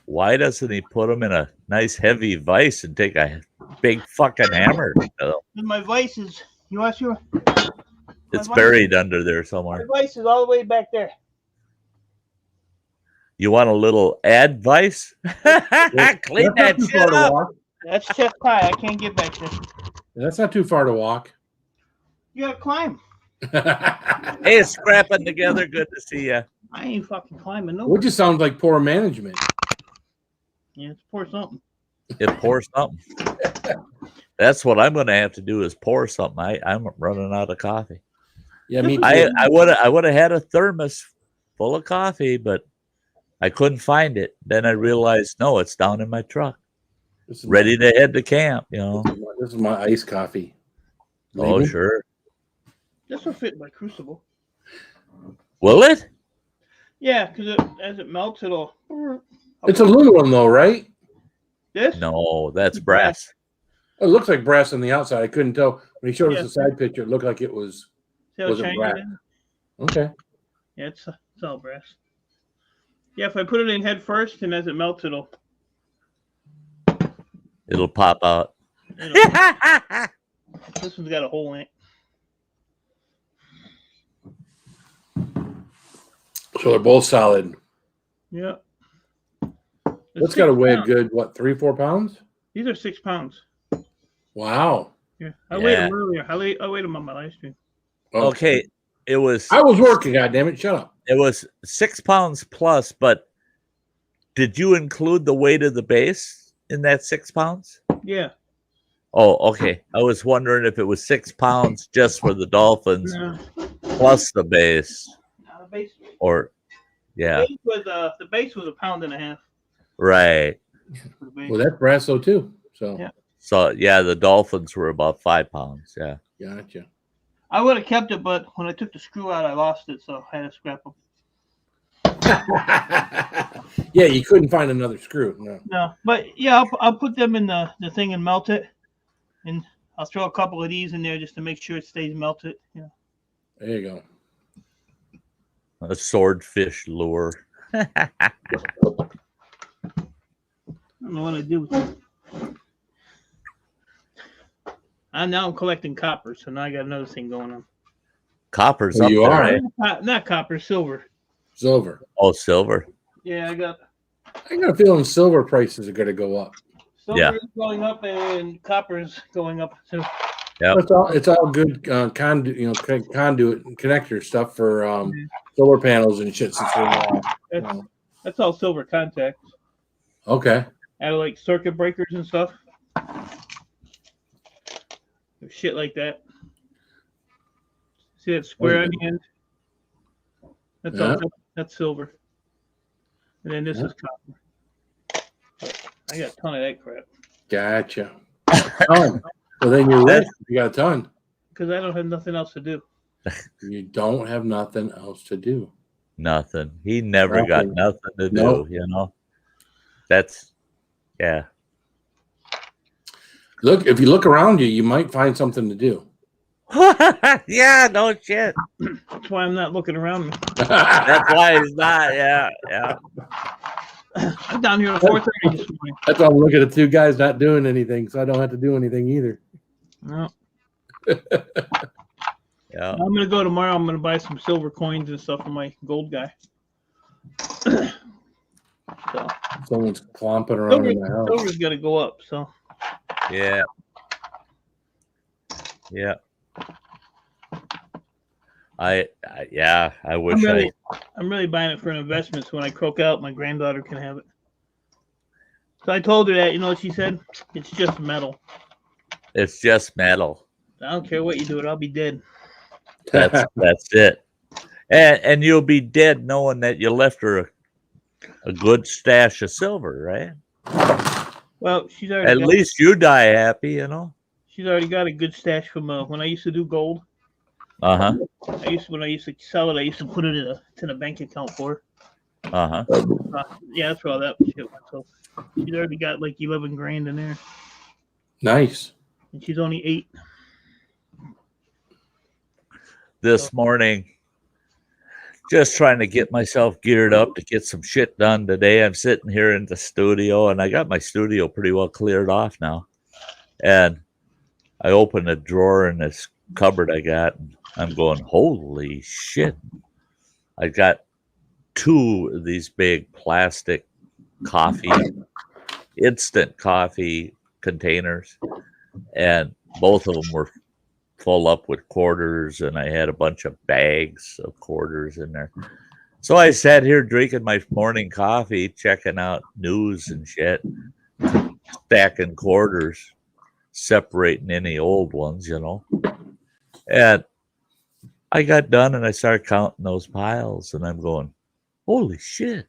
why doesn't he put them in a nice heavy vise and take a big fucking hammer? My vise is, you want to see? It's buried under there somewhere. My vise is all the way back there. You want a little advice? Clean that shit up. That's chest high. I can't get back there. That's not too far to walk. You gotta climb. Hey, scrapping together. Good to see you. I ain't fucking climbing no. Which just sounds like poor management. Yeah, it's pour something. It pours something. That's what I'm going to have to do is pour something. I'm running out of coffee. Yeah, me too. I would have had a thermos full of coffee, but I couldn't find it. Then I realized, no, it's down in my truck, ready to head to camp. This is my iced coffee. Oh, Maybe? sure. This will fit my crucible. Will it? Yeah, because as it melts, it'll. It's aluminum, though, right? This? No, that's brass. It looks like brass on the outside. I couldn't tell when he showed us the side picture. It looked like it was. See how shiny brass. it is? Okay. Yeah, it's all brass. Yeah, if I put it in head first, and as it melts, it'll pop out. This one's got a hole in it. So they're both solid. Yeah. That's got to weigh a good, 3-4 pounds? These are 6 pounds. Wow. Yeah. I weighed them earlier. I weighed them on my live stream. Okay. It was. I was working, goddammit. Shut up. It was 6 pounds plus, but did you include the weight of the base in that 6 pounds? Yeah. Oh, okay. I was wondering if it was 6 pounds just for the dolphins, plus the base, Now, the base, or yeah, the base was £1.50 right. for the base. Well, that's Brasso too. So Yeah. So yeah, the Dolphins were about 5 pounds. Yeah. gotcha. I would have kept it, but when I took the screw out, I lost it, so I had to scrap them. Yeah, you couldn't find another screw. No. No, but yeah, I'll put them in the thing and melt it, and I'll throw a couple of these in there just to make sure it stays melted. Yeah. There you go. A swordfish lure. I don't know what I do with it. And now I'm collecting copper, so now I got another thing going on. Copper's Oh, up you there, are? right? Not copper, silver. Silver. Oh, silver. Yeah, I got a feeling silver prices are going to go up. silver Yeah. is going up and copper is going up too. Yep. It's all good conduit, conduit and connector stuff for solar panels and shit. Since That's all silver contacts. Okay. Out of like circuit breakers and stuff. Shit like that. See that square on the end? That's all. That's silver. And then this is copper. I got a ton of that crap. Gotcha. Well, then you're rich. You got a ton. Because I don't have nothing else to do. You don't have nothing else to do. Nothing. He never got nothing to do, Nope. you know? That's, yeah. Look, if you look around you, you might find something to do. Yeah, no shit. That's why I'm not looking around me. That's why he's not. Yeah, yeah. I'm down here at 4:30 this morning. That's why I'm looking at two guys not doing anything, so I don't have to do anything either. No. Yeah. I'm gonna go tomorrow. I'm gonna buy some silver coins and stuff for my gold guy. So Someone's clomping around in the house. silver's gonna go up. So Yeah. Yeah. I wish I'm really buying it for an investment. So when I croak out, my granddaughter can have it. So I told her that. You know what she said? It's just metal. it's just metal. I don't care what you do it. I'll be dead. That's it. And you'll be dead knowing that you left her a good stash of silver, right? Well, she's already At least you die happy, you know. she's already got a good stash from when I used to do gold. Uh-huh. When I used to sell it, I used to put it in a bank account for her. Uh-huh. Yeah, that's where all that shit went. So she's already got like 11 grand in there, Nice. and she's only 8. This morning, just trying to get myself geared up to get some shit done today. I'm sitting here in the studio, and I got my studio pretty well cleared off now. And I opened a drawer in this cupboard I got, and I'm going, holy shit. I got 2 of these big plastic instant coffee containers, and both of them were full up with quarters, and I had a bunch of bags of quarters in there. So I sat here drinking my morning coffee, checking out news and shit, stacking quarters, separating any old ones, you know. And I got done and I started counting those piles, and I'm going, holy shit.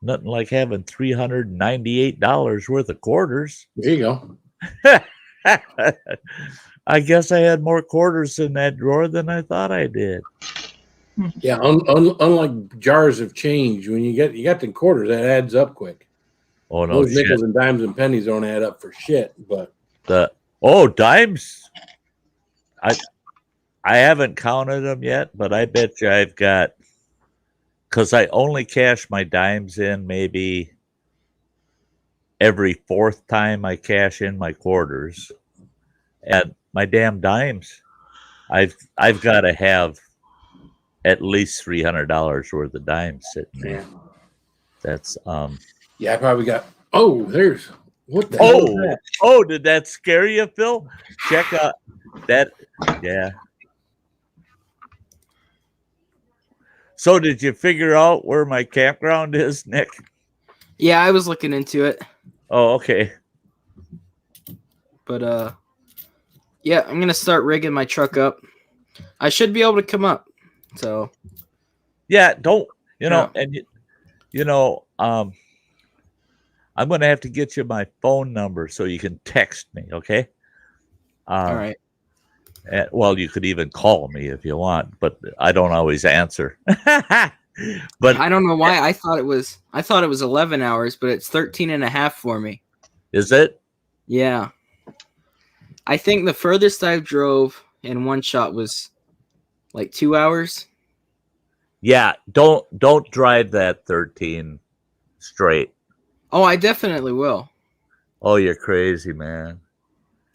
Nothing like having $398 worth of quarters. There you go. I guess I had more quarters in that drawer than I thought I did. Yeah, unlike jars of change, when you got the quarters, that adds up quick. Oh no, Those nickels and dimes and pennies don't add up for shit. But dimes. I haven't counted them yet, but I bet you I've got, because I only cash my dimes in maybe every 4th time I cash in my quarters. And my damn dimes, I've got to have at least $300 worth of dimes sitting there. That's yeah, I probably got. Oh, there's what the hell is that? Oh, did that scare you, Phil? Check out that. Yeah. So did you figure out where my campground is, Nick? Yeah, I was looking into it. Oh, okay. But yeah, I'm gonna start rigging my truck up I should be able to come up. So Yeah, don't and I'm gonna have to get you my phone number so you can text me, okay? all right. Well, you could even call me if you want, but I don't always answer. But I don't know why I thought it was 11 hours, but it's 13 and a half for me. is it? Yeah. I think the furthest I've drove in one shot was like 2 hours. Yeah, don't drive that 13 straight. Oh, I definitely will. Oh, you're crazy, man.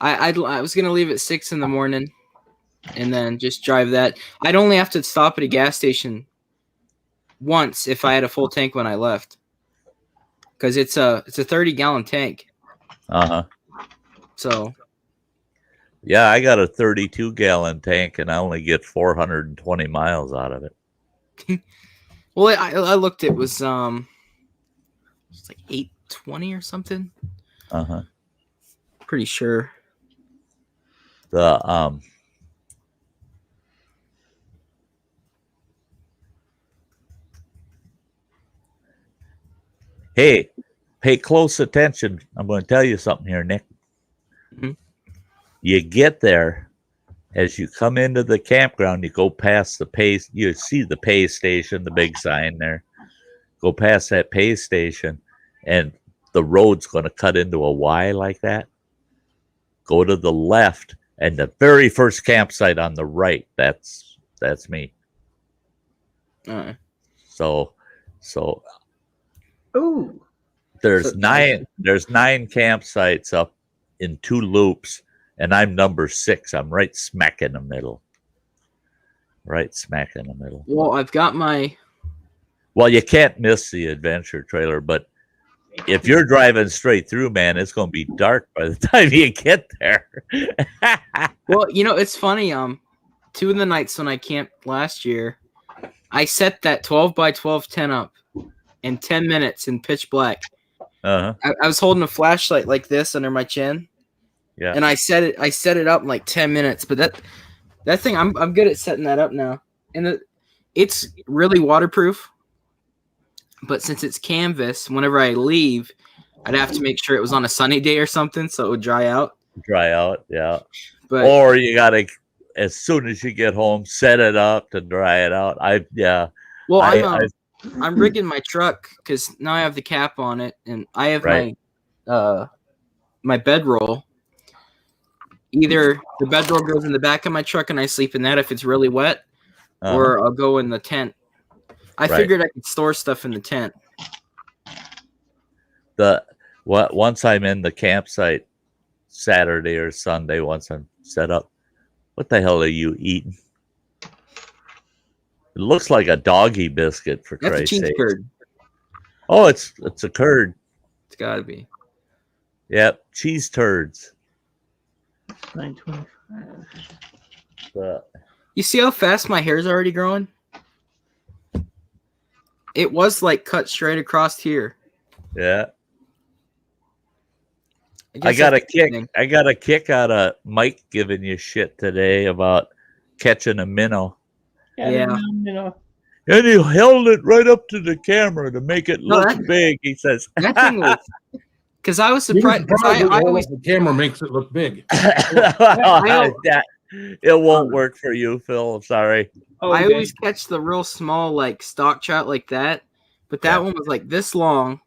I was gonna leave at 6 in the morning, and then just drive that. I'd only have to stop at a gas station once if I had a full tank when I left, because it's a 30-gallon tank. Uh-huh. So Yeah, I got a 32-gallon tank and I only get 420 miles out of it. well, I looked. It was it's like 820 or something. Uh-huh. Pretty sure. The Hey, pay close attention. I'm going to tell you something here, Nick. Mhm. You get there, as you come into the campground, you go past the pay. You see the pay station, the big sign there. Go past that pay station, and the road's going to cut into a Y like that. Go to the left, and the very first campsite on the right. That's me. So Ooh. there's So- nine campsites up in 2 loops, and I'm number 6. I'm right smack in the middle. Well, I've got my. Well, you can't miss the adventure trailer, but if you're driving straight through, man, it's going to be dark by the time you get there. Well, it's funny. 2 of the nights when I camped last year, I set that 12 by 12 tent up in 10 minutes in pitch black. Uh-huh. I was holding a flashlight like this under my chin, Yeah. and I set it up in like 10 minutes. But that thing, I'm good at setting that up now, and it's really waterproof. But since it's canvas, whenever I leave, I'd have to make sure it was on a sunny day or something so it would dry out. Dry out, yeah. But Or you got to, as soon as you get home, set it up to dry it out. well, I- I'm rigging my truck because now I have the cap on it, and I have Right. my bedroll. Either the bedroll goes in the back of my truck and I sleep in that if it's really wet, or I'll go in the tent. I Right. figured I could store stuff in the tent. Once I'm in the campsite Saturday or Sunday, once I'm set up, what the hell are you eating? It looks like a doggy biscuit, for That's a Christ's cheese sake. curd. Oh, it's a curd. It's got to be. Yep, cheese turds. 925. You see how fast my hair's already growing? It was like cut straight across here. Yeah. guess I got a that's the kick. thing. I got a kick out of Mike giving you shit today about catching a minnow. Yeah. And he held it right up to the camera to make it No, look that- big. He says, That thing was because I was You'd be surprised. 'Cause surprised I what always the camera makes it look big. It won't work for you, Phil. Sorry. I always catch the real small like stock trout like that, but that Yeah. one was like this long,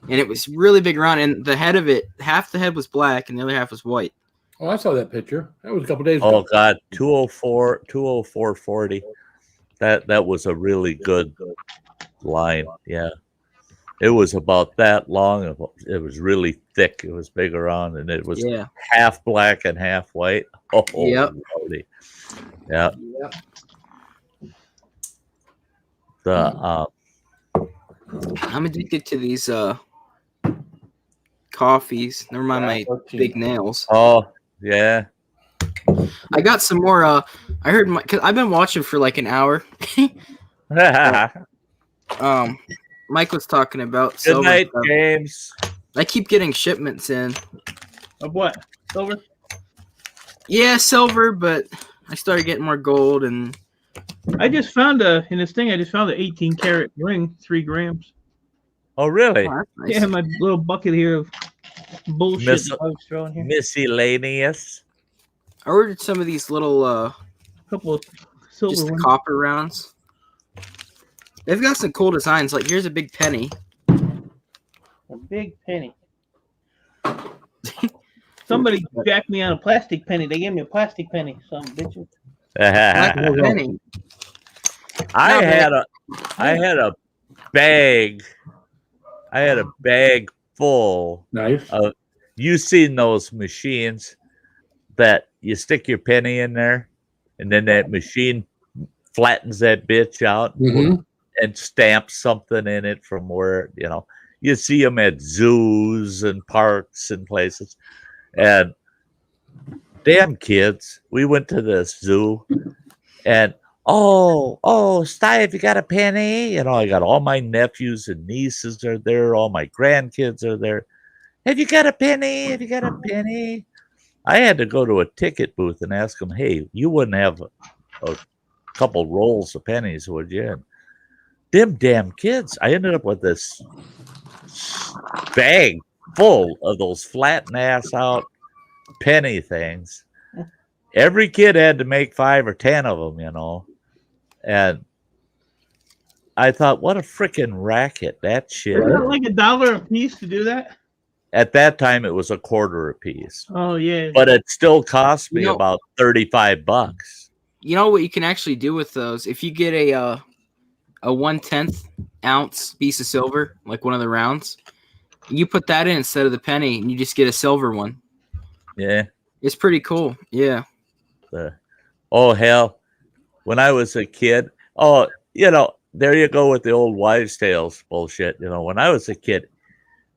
and it was really big around. And the head of it, half the head was black, and the other half was white. Oh, I saw that picture. That was a couple days Oh ago. God, 204.40. That was a really good line. Yeah. It was about that long. It was really thick. It was big around, and it was Yeah. half black and half white. Oh, Yep. Lordy. Yeah. The I'm addicted to these coffees. Never mind my big nails. oh yeah. I got some more. I heard cause I've been watching for like an hour. Mike was talking about Good silver night, stuff. James. I keep getting shipments in. Of what? Silver? Yeah, silver, but I started getting more gold, and I just found in this thing. I just found an 18-karat ring, 3 grams. Oh, really? oh, that's nice. Yeah, my little bucket here of bullshit Miss- that I was throwing here. Miscellaneous. I ordered some of these little A couple of silver just the ones. copper rounds. They've got some cool designs. Like here's a big penny. A big penny. Somebody jacked me on a plastic penny. They gave me a plastic penny. Some bitches. Black penny. I No, had a bag. I had a bag full Nice. of. You seen those machines that you stick your penny in there, and then that machine flattens that bitch out Mhm. and stamps something in it from where you see them at zoos and parks and places. And damn kids, we went to this zoo, and Sty, have you got a penny? I got all my nephews and nieces are there. All my grandkids are there. Have you got a penny? Have you got a penny? I had to go to a ticket booth and ask them, hey, you wouldn't have a couple rolls of pennies, would you? And them damn kids, I ended up with this bag full of those flatten ass out penny things. Every kid had to make 5 or 10 of them, and I thought, what a freaking racket that shit. Isn't it like $1 a piece to do that? At that time, it was a quarter a piece, Oh yeah. but it still cost me You know- about $35. You know what you can actually do with those? If you get a 1/10 ounce piece of silver, like one of the rounds, you put that in instead of the penny, and you just get a silver one. Yeah. It's pretty cool. Yeah. Oh hell, when I was a kid, there you go with the old wives' tales bullshit. When I was a kid,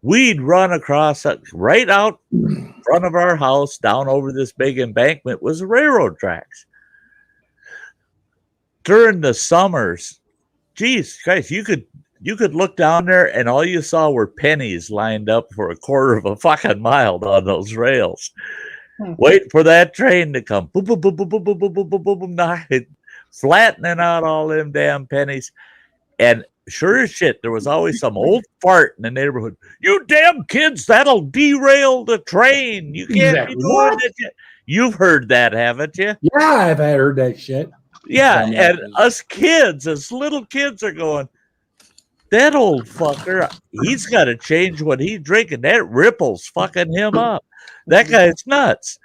we'd run across right out front of our house, down over this big embankment was railroad tracks. During the summers, geez, Christ, you could look down there and all you saw were pennies lined up for a quarter of a fucking mile on those rails. Waiting for that train to come. Boom, boom, boom, boom, boom, boom, boom, boom, boom, boom, boom, flattening out all them damn pennies. And sure as shit, there was always some old fart in the neighborhood. You damn kids, that'll derail the train. You can't be doing it. You've heard that, haven't you? Yeah, I've heard that shit. Yeah, and us kids, as little kids, are going, that old fucker, he's got to change what he's drinking. That ripple's fucking him up. That guy's nuts.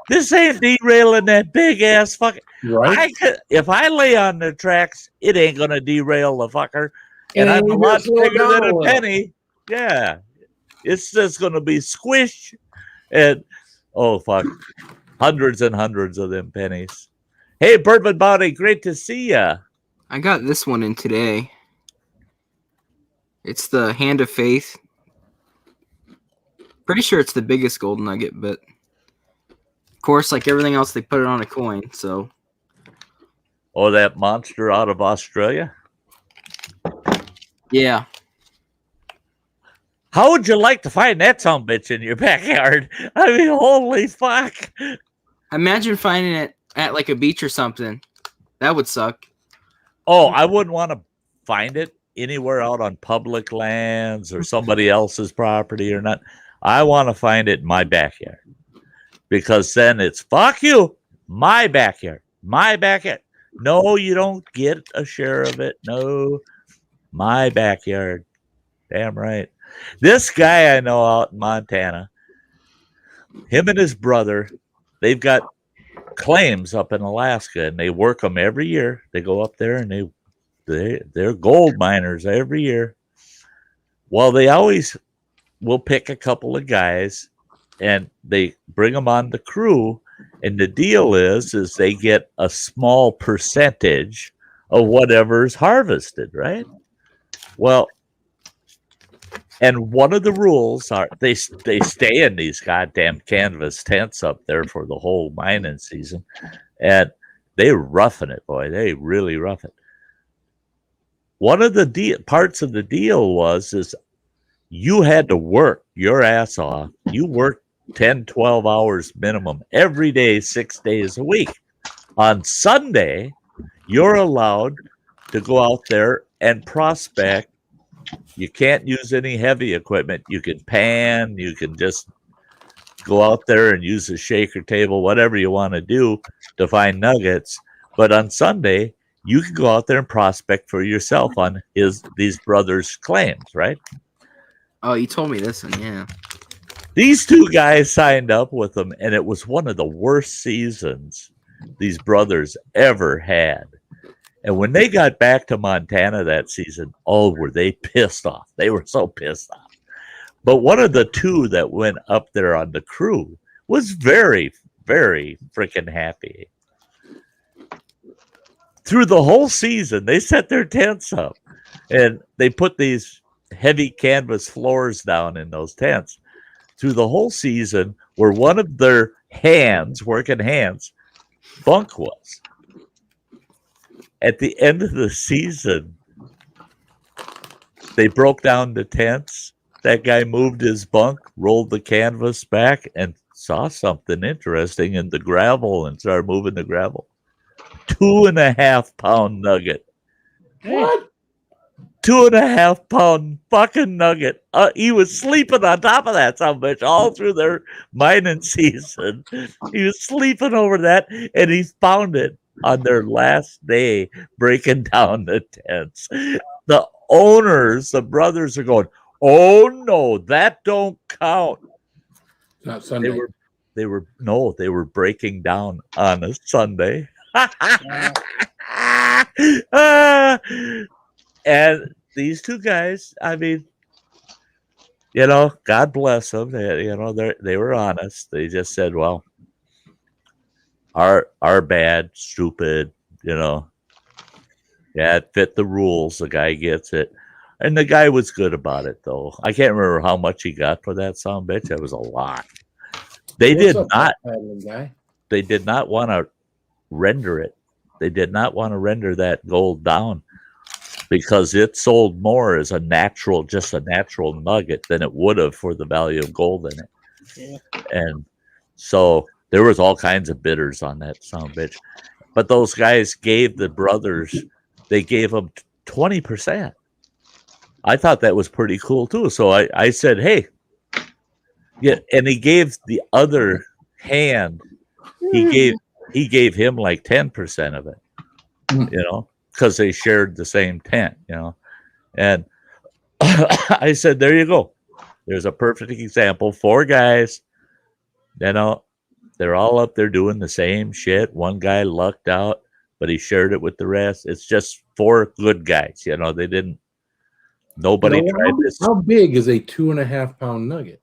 This ain't derailing that big ass fucking. Right. If I lay on the tracks, it ain't gonna derail the fucker. And And I'm a you lot just slow bigger down than a a little. penny. Yeah, it's just gonna be squish, and oh fuck, hundreds and hundreds of them pennies. Hey, Bourbon Body, great to see ya. I got this one in today. It's the Hand of Faith. Pretty sure it's the biggest gold nugget, but of course, like everything else, they put it on a coin. So, Oh, that monster out of Australia. yeah. How would you like to find that sumbitch in your backyard? I mean, holy fuck. Imagine finding it at like a beach or something. That would suck. Oh, I wouldn't want to find it anywhere out on public lands or somebody else's property or not. I want to find it in my backyard because then it's fuck you, my backyard, my backyard. No, you don't get a share of it. No, my backyard. Damn right. This guy I know out in Montana, him and his brother, they've got claims up in Alaska and they work them every year. They go up there and they're gold miners every year. Well, they always will pick a couple of guys and they bring them on the crew. And the deal is they get a small percentage of whatever's harvested, right? Well, and one of the rules are they stay in these goddamn canvas tents up there for the whole mining season, and they roughing it, boy. They really rough it. One of the parts of the deal is you had to work your ass off. You worked 10, 12 hours minimum every day, 6 days a week. On Sunday, you're allowed to go out there and prospect. You can't use any heavy equipment. You can pan, you can just go out there and use a shaker table, whatever you want to do to find nuggets. But on Sunday, you can go out there and prospect for yourself on these brothers' claims, right? Oh, you told me this one, yeah. These two guys signed up with them, and it was one of the worst seasons these brothers ever had. And when they got back to Montana that season, oh, were they pissed off. They were so pissed off. But one of the two that went up there on the crew was very, very freaking happy. Through the whole season, they set their tents up, and they put these heavy canvas floors down in those tents. Through the whole season, where one of their working hands, bunk was. At the end of the season, they broke down the tents. That guy moved his bunk, rolled the canvas back, and saw something interesting in the gravel and started moving the gravel. 2.5 pound nugget. What? 2.5 pound fucking nugget. He was sleeping on top of that son of a bitch all through their mining season. He was sleeping over that, and he found it on their last day breaking down the tents. The owners, the brothers, are going, "Oh no, that don't count." Not Sunday. They were breaking down on a Sunday. And these two guys, I mean, God bless them. They were honest. They just said, "Well, our bad, stupid, yeah, it fit the rules. The guy gets it." And the guy was good about it, though. I can't remember how much he got for that son of a bitch. It was a lot. They did not want to render it. They did not want to render that gold down because it sold more as just a natural nugget than it would have for the value of gold in it. Yeah. And so there was all kinds of bidders on that son of a bitch. But those guys gave the brothers, they gave them 20%. I thought that was pretty cool too. So I said, "Hey," yeah, and he gave the other hand, he gave him like 10% of it, because they shared the same tent, And I said, "There you go. There's a perfect example. 4 guys, they're all up there doing the same shit. One guy lucked out, but he shared it with the rest. It's just 4 good guys. They didn't. Nobody tried this." How big is a 2.5 pound nugget?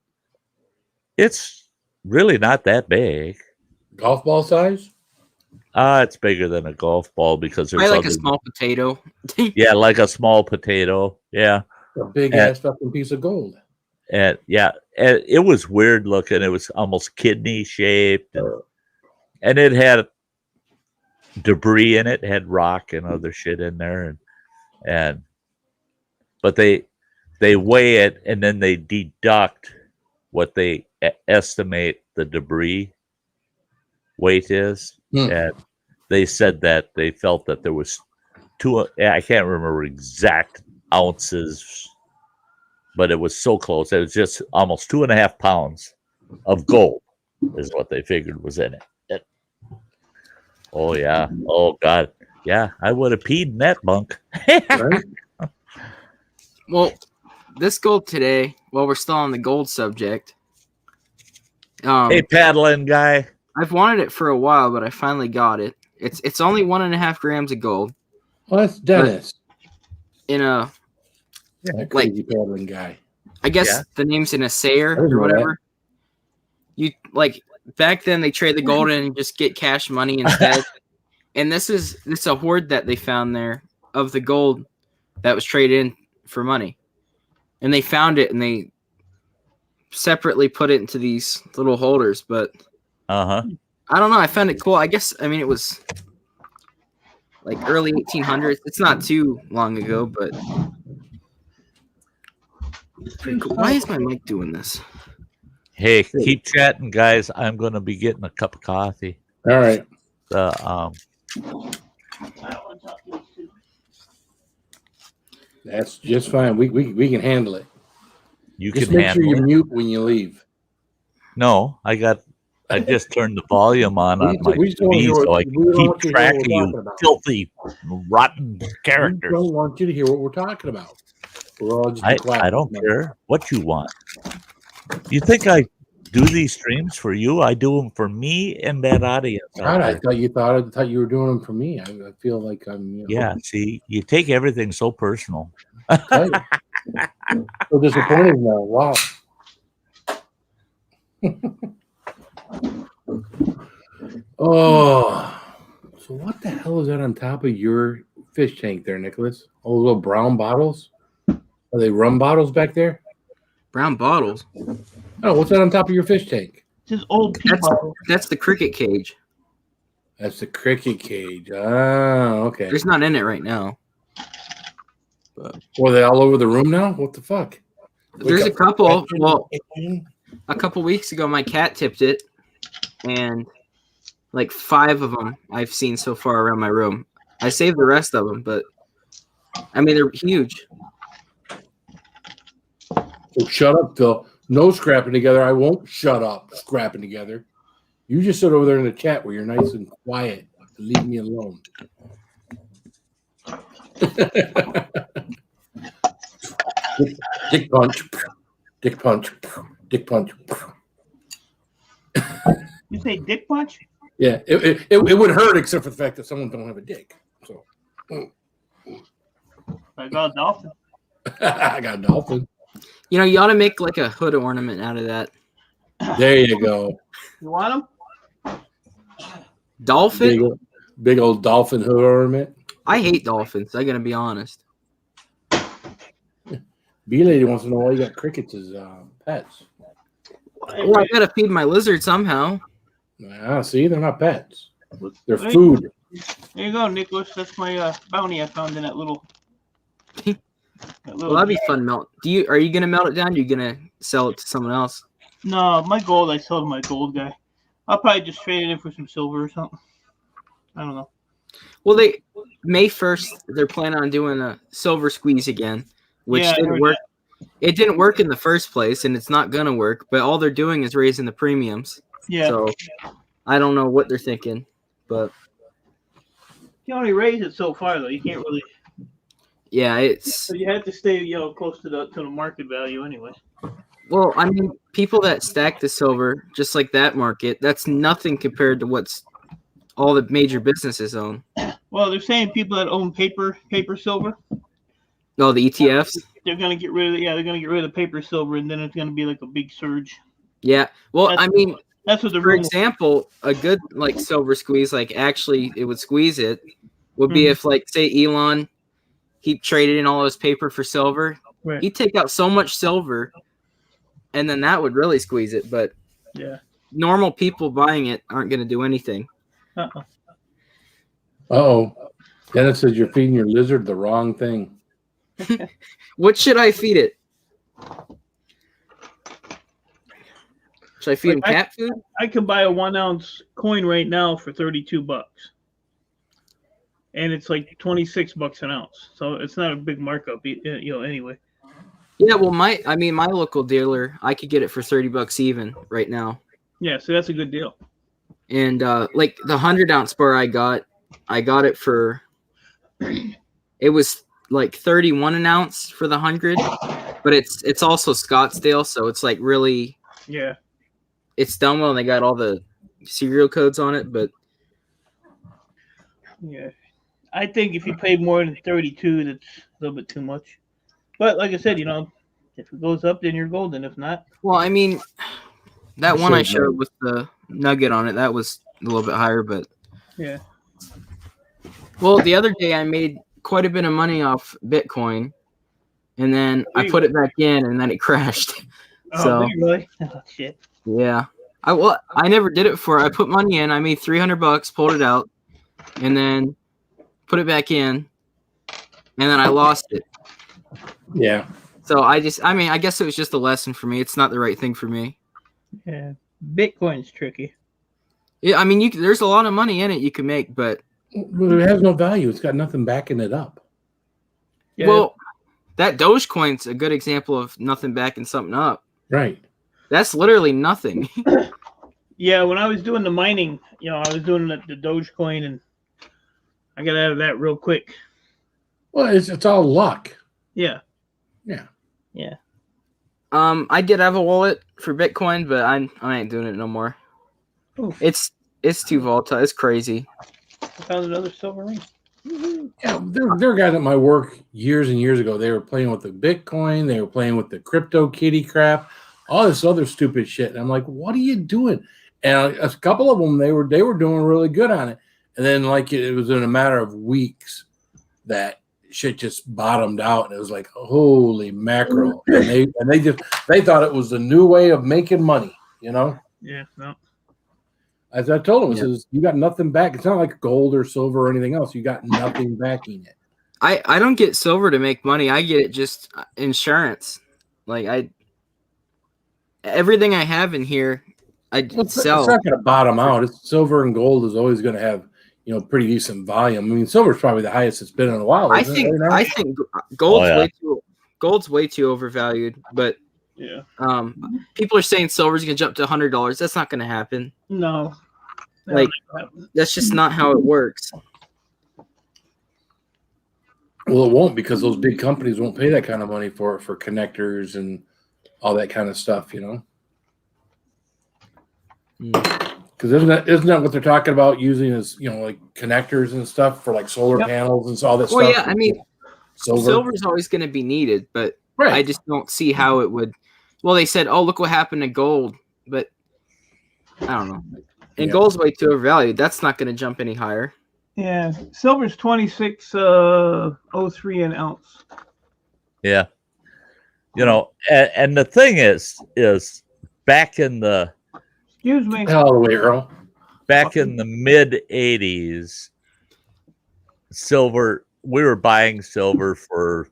It's really not that big. Golf ball size? It's bigger than a golf ball because there's a small potato. Yeah, like a small potato. Yeah. A big ass fucking piece of gold. And it was weird looking. It was almost kidney shaped, and it had debris in it. It had rock and other shit in there, but they weigh it and then they deduct what they estimate the debris weight is. And they said that they felt that there was I can't remember exact ounces, but it was so close. It was just almost 2.5 pounds of gold is what they figured was in it. Oh yeah. Oh God. Yeah. I would have peed in that bunk. Right? Well, this gold today, while we're still on the gold subject. Hey, paddling guy. I've wanted it for a while, but I finally got it. It's only 1.5 grams of gold. Well, that's Dennis. In a that crazy paddling guy. I guess the name's in a Sayer or whatever. You back then they trade the gold in and just get cash money instead. And this is a hoard that they found there of the gold that was traded in for money. And they found it and they separately put it into these little holders, but I don't know. I found it cool. I guess, it was like early 1800s. It's not too long ago, but pretty cool. Why is my mic doing this? Hey, keep chatting, guys. I'm going to be getting a cup of coffee. All right. The That's just fine. We can handle it. you Just can make sure handle you it. mute when you leave. No, I just turned the volume on my We just don't TV hear so I we can don't keep want you to track hear of what we're you talking about. filthy, rotten We characters. don't want you to hear what we're talking about. We're all just be quiet. I don't care what you want. You think I do these streams for you? I do them for me and that audience. God, I thought you were doing them for me. I feel like I'm Yeah, see, you take everything so personal. so disappointed now. Wow. Oh, so what the hell is that on top of your fish tank there, Nicholas? All those little brown bottles? Are they rum bottles back there? Brown bottles. Oh, what's that on top of your fish tank? Just old people. That's the cricket cage. That's the cricket cage. Oh, okay. There's not in it right now. Were they all over the room now? What the fuck? There's a couple. Well, a couple weeks ago, my cat tipped it, and like 5 of them I've seen so far around my room. I saved the rest of them, but I mean they're huge. So shut up, Phil. No scrapping together. I won't shut up scrapping together. You just sit over there in the chat where you're nice and quiet. Leave me alone. Dick punch. Dick punch. Dick punch. You say dick punch? Yeah, it would hurt except for the fact that someone don't have a dick. So I got a dolphin. I got a dolphin. You know, you ought to make like a hood ornament out of that. There you go. You want them? Dolphin? Big old dolphin hood ornament. I hate dolphins. I'm gonna be honest. B lady wants to know why you got crickets as pets. Well, I gotta feed my lizard somehow. Ah, see, they're not pets. They're food. There you go, Nicholas. That's my bounty I found in that little. Well, that'd be fun. Melt. Are you gonna melt it down? Or are you gonna sell it to someone else? No, my gold. I sold to my gold guy. I'll probably just trade it in for some silver or something. I don't know. Well, May 1st, they're planning on doing a silver squeeze again, which didn't work. It didn't work in the first place, and it's not gonna work. But all they're doing is raising the premiums. Yeah. So I don't know what they're thinking, but You can only raise it so far though. You can't really. yeah, it's. So you have to stay, close to the market value anyway. Well, I mean, people that stack the silver, just like that market, that's nothing compared to what's all the major businesses own. Well, they're saying people that own paper silver, No, the ETFs. they're gonna get rid of they're gonna get rid of paper silver, and then it's gonna be like a big surge. Yeah. Well, I mean, That's what the for example, a good like silver squeeze, like actually it would squeeze it, would be if like say Elon, he traded in all his paper for silver. Right. He'd take out so much silver, and then that would really squeeze it. But Yeah. normal people buying it aren't going to do anything. Uh-uh. Oh, Dennis says you're feeding your lizard the wrong thing. What should I feed it? Should I feed him cat food? I can buy a 1 ounce coin right now for $32, and it's like $26 an ounce. So it's not a big markup, anyway. Yeah, well, my local dealer, I could get it for $30 even right now. Yeah, so that's a good deal. And like the 100-ounce bar I got it for. It was like 31 an ounce for the 100, but it's also Scottsdale, so it's like really. Yeah. It's done well, and they got all the serial codes on it, but. Yeah. I think if you pay more than 32, that's a little bit too much. But like I said, if it goes up, then you're golden. If not, Well, I mean, that one I showed with the nugget on it, that was a little bit higher, but. yeah. Well, the other day I made quite a bit of money off Bitcoin, and then I put it back in, and then it crashed. Oh, So did you really? Oh, shit. yeah, I never did it before. I put money in, I made $300, pulled it out, and then put it back in, and then I lost it. Yeah. So I guess it was just a lesson for me. It's not the right thing for me. Yeah. Bitcoin's tricky. Yeah, I mean, there's a lot of money in it you can make, but it has no value. It's got nothing backing it up. Yeah, well, that Dogecoin's a good example of nothing backing something up. Right. That's literally nothing. yeah. When I was doing the mining, I was doing the Dogecoin, and I got out of that real quick. Well, it's all luck. Yeah. Yeah. Yeah. I did have a wallet for Bitcoin, but I ain't doing it no more. Ooh. It's too volatile. It's crazy. I found another silver ring. Yeah, there are guys at my work years and years ago. They were playing with the Bitcoin. They were playing with the crypto kitty crap, all this other stupid shit. And I'm like, what are you doing? And a couple of them, they were doing really good on it. And then like it was in a matter of weeks that shit just bottomed out. And it was like, holy mackerel. And they thought it was the new way of making money, Yeah. No. As I told him, it says you got nothing back. It's not like gold or silver or anything else. You got nothing backing it. I don't get silver to make money. I get it just insurance. Like everything I have in here, I sell. It's not going to bottom out. Silver and gold is always going to have pretty decent volume. I mean, silver's probably the highest it's been in a while. I think gold's way too overvalued. But Yeah. People are saying silver's gonna jump to $100. That's not gonna happen. No. Like that's just not how it works. Well, it won't, because those big companies won't pay that kind of money for connectors and all that kind of stuff, Because isn't that what they're talking about using as like connectors and stuff for like solar panels and all that stuff? Well, yeah, I mean, silver. silver's always going to be needed, but Right. I just don't see how it would. Well, they said, "Oh, look what happened to gold," but I don't know. And gold's way too overvalued. That's not going to jump any higher. Yeah. Silver's 26.03 an ounce. Yeah. And the thing is back in the Excuse me. All the way, Earl. back in the mid 80s, silver, we were buying silver for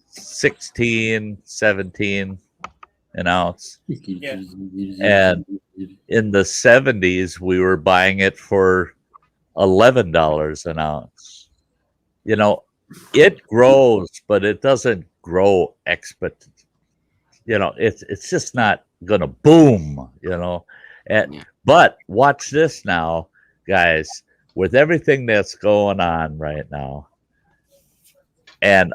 16, 17 an ounce. And in the 70s, we were buying it for $11 an ounce. It grows, but it doesn't grow exponentially. It's just not gonna boom. But watch this now, guys. With everything that's going on right now, and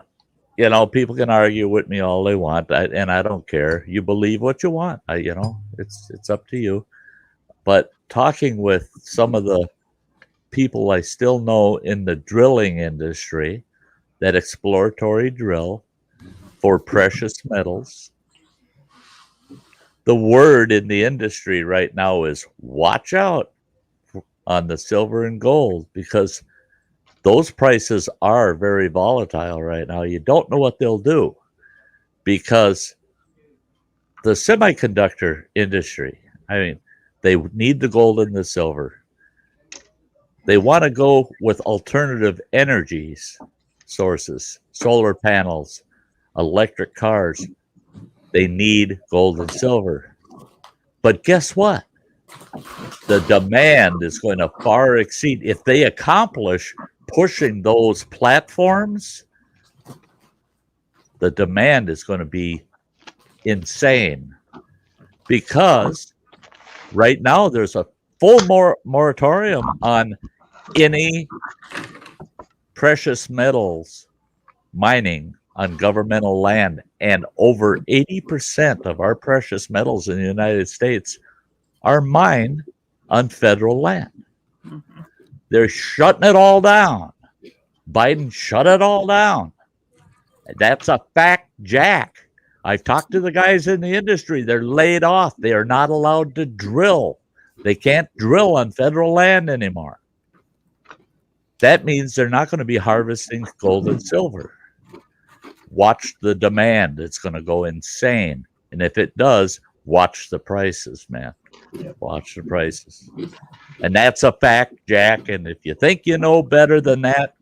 people can argue with me all they want, and I don't care. You believe what you want. It's up to you. But talking with some of the people I still know in the drilling industry that exploratory drill for precious metals, the word in the industry right now is watch out on the silver and gold, because those prices are very volatile right now. You don't know what they'll do, because the semiconductor industry, they need the gold and the silver. They want to go with alternative energies sources, solar panels, electric cars. They need gold and silver. But guess what? The demand is going to far exceed. If they accomplish pushing those platforms, the demand is going to be insane, because right now there's a full moratorium on any precious metals mining on governmental land, and over 80% of our precious metals in the United States are mined on federal land. Mm-hmm. They're shutting it all down. Biden shut it all down. That's a fact, Jack. I've talked to the guys in the industry. They're laid off. They are not allowed to drill. They can't drill on federal land anymore. That means they're not going to be harvesting gold and silver. Watch the demand. It's going to go insane. And if it does, watch the prices, man. Watch the prices. And that's a fact, Jack. And if you think you know better than that,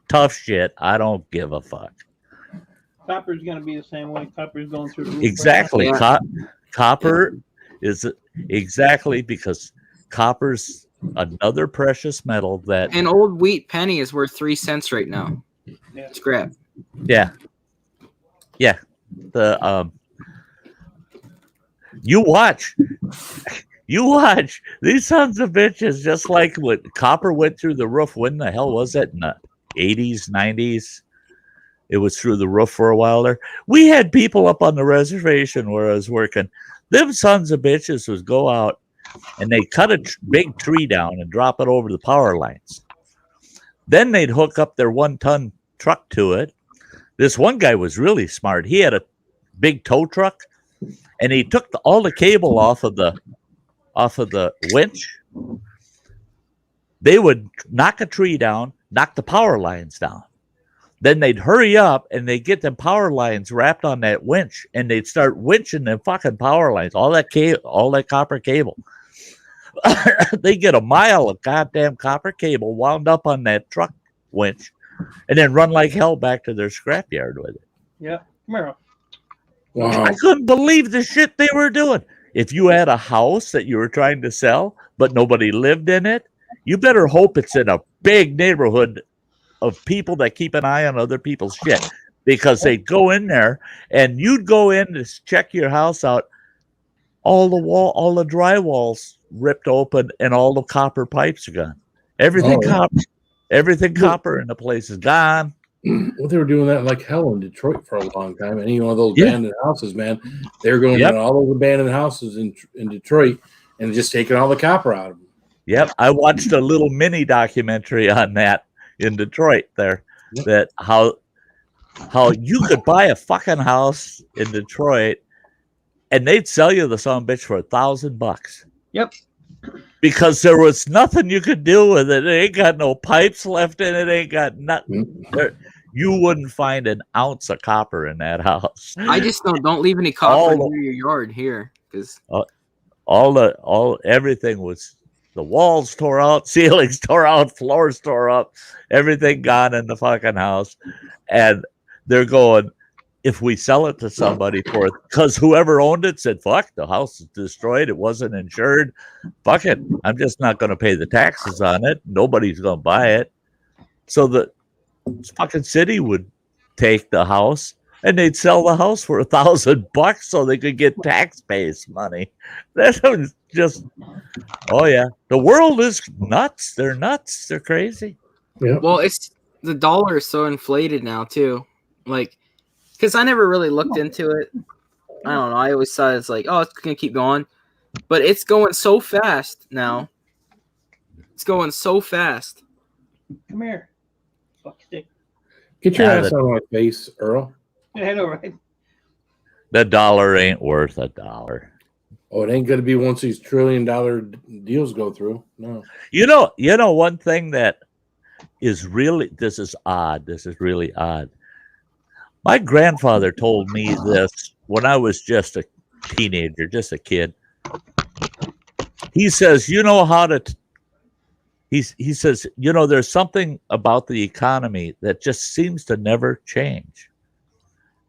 tough shit. I don't give a fuck. Copper's going to be the same way. Copper's going through the roof. Exactly. Yeah. Copper is exactly, because copper's another precious metal that An old wheat penny is worth 3 cents right now. Yeah. Scrap. yeah. The you watch these sons of bitches, just like what copper went through the roof. When the hell was it? In the 80s, 90s? It was through the roof for a while there. We had people up on the reservation where I was working. Them sons of bitches would go out and they cut a big tree down and drop it over the power lines. Then they'd hook up their 1-ton truck to it. This one guy was really smart. He had a big tow truck, and he took all the cable off of the winch. They would knock a tree down, knock the power lines down. Then they'd hurry up and they'd get them power lines wrapped on that winch, and they'd start winching them fucking power lines, all that copper cable. They get a mile of goddamn copper cable wound up on that truck winch, and then run like hell back to their scrapyard with it. Yeah. Come here. Wow. I couldn't believe the shit they were doing. If you had a house that you were trying to sell, but nobody lived in it, you better hope it's in a big neighborhood of people that keep an eye on other people's shit, because they'd go in there and you'd go in to check your house out. All the drywall's ripped open and all the copper pipes are gone. Everything copper in the place is gone. Well, they were doing that like hell in Detroit for a long time. Any one of those Yeah. abandoned houses, man, they were going Yep. in all those abandoned houses in Detroit and just taking all the copper out of them. Yep, I watched a little mini documentary on that in Detroit there. Yep. That how you could buy a fucking house in Detroit and they'd sell you the son of a bitch for $1,000. Yep. Because there was nothing you could do with it. It ain't got no pipes left in it. Ain't got nothing. You wouldn't find an ounce of copper in that house. I just don't leave any copper near your yard here, because everything was, the walls tore out, ceilings tore out, floors tore up, everything gone in the fucking house. And they're going, if we sell it to somebody for it, because whoever owned it said, fuck, the house is destroyed, it wasn't insured, fuck it, I'm just not going to pay the taxes on it, nobody's going to buy it. So the fucking city would take the house and they'd sell the house for $1,000 so they could get tax-based money. That was just, oh yeah, the world is nuts. They're nuts. They're crazy. Yeah. well, it's the dollar is so inflated now too. Like, because I never really looked into it. I don't know. I always thought it's like, oh, it's gonna keep going, but it's going so fast now. It's going so fast. Come here. Fuck stick. Get your Yeah, ass out of my face, Earl. I know, right? The dollar ain't worth $1. Oh, it ain't going to be once these $1 trillion deals go through. No. You know, one thing that is really, this is odd. This is really odd. My grandfather told me this when I was just a teenager, just a kid. He says, you know how to, he says, you know, there's something about the economy that just seems to never change.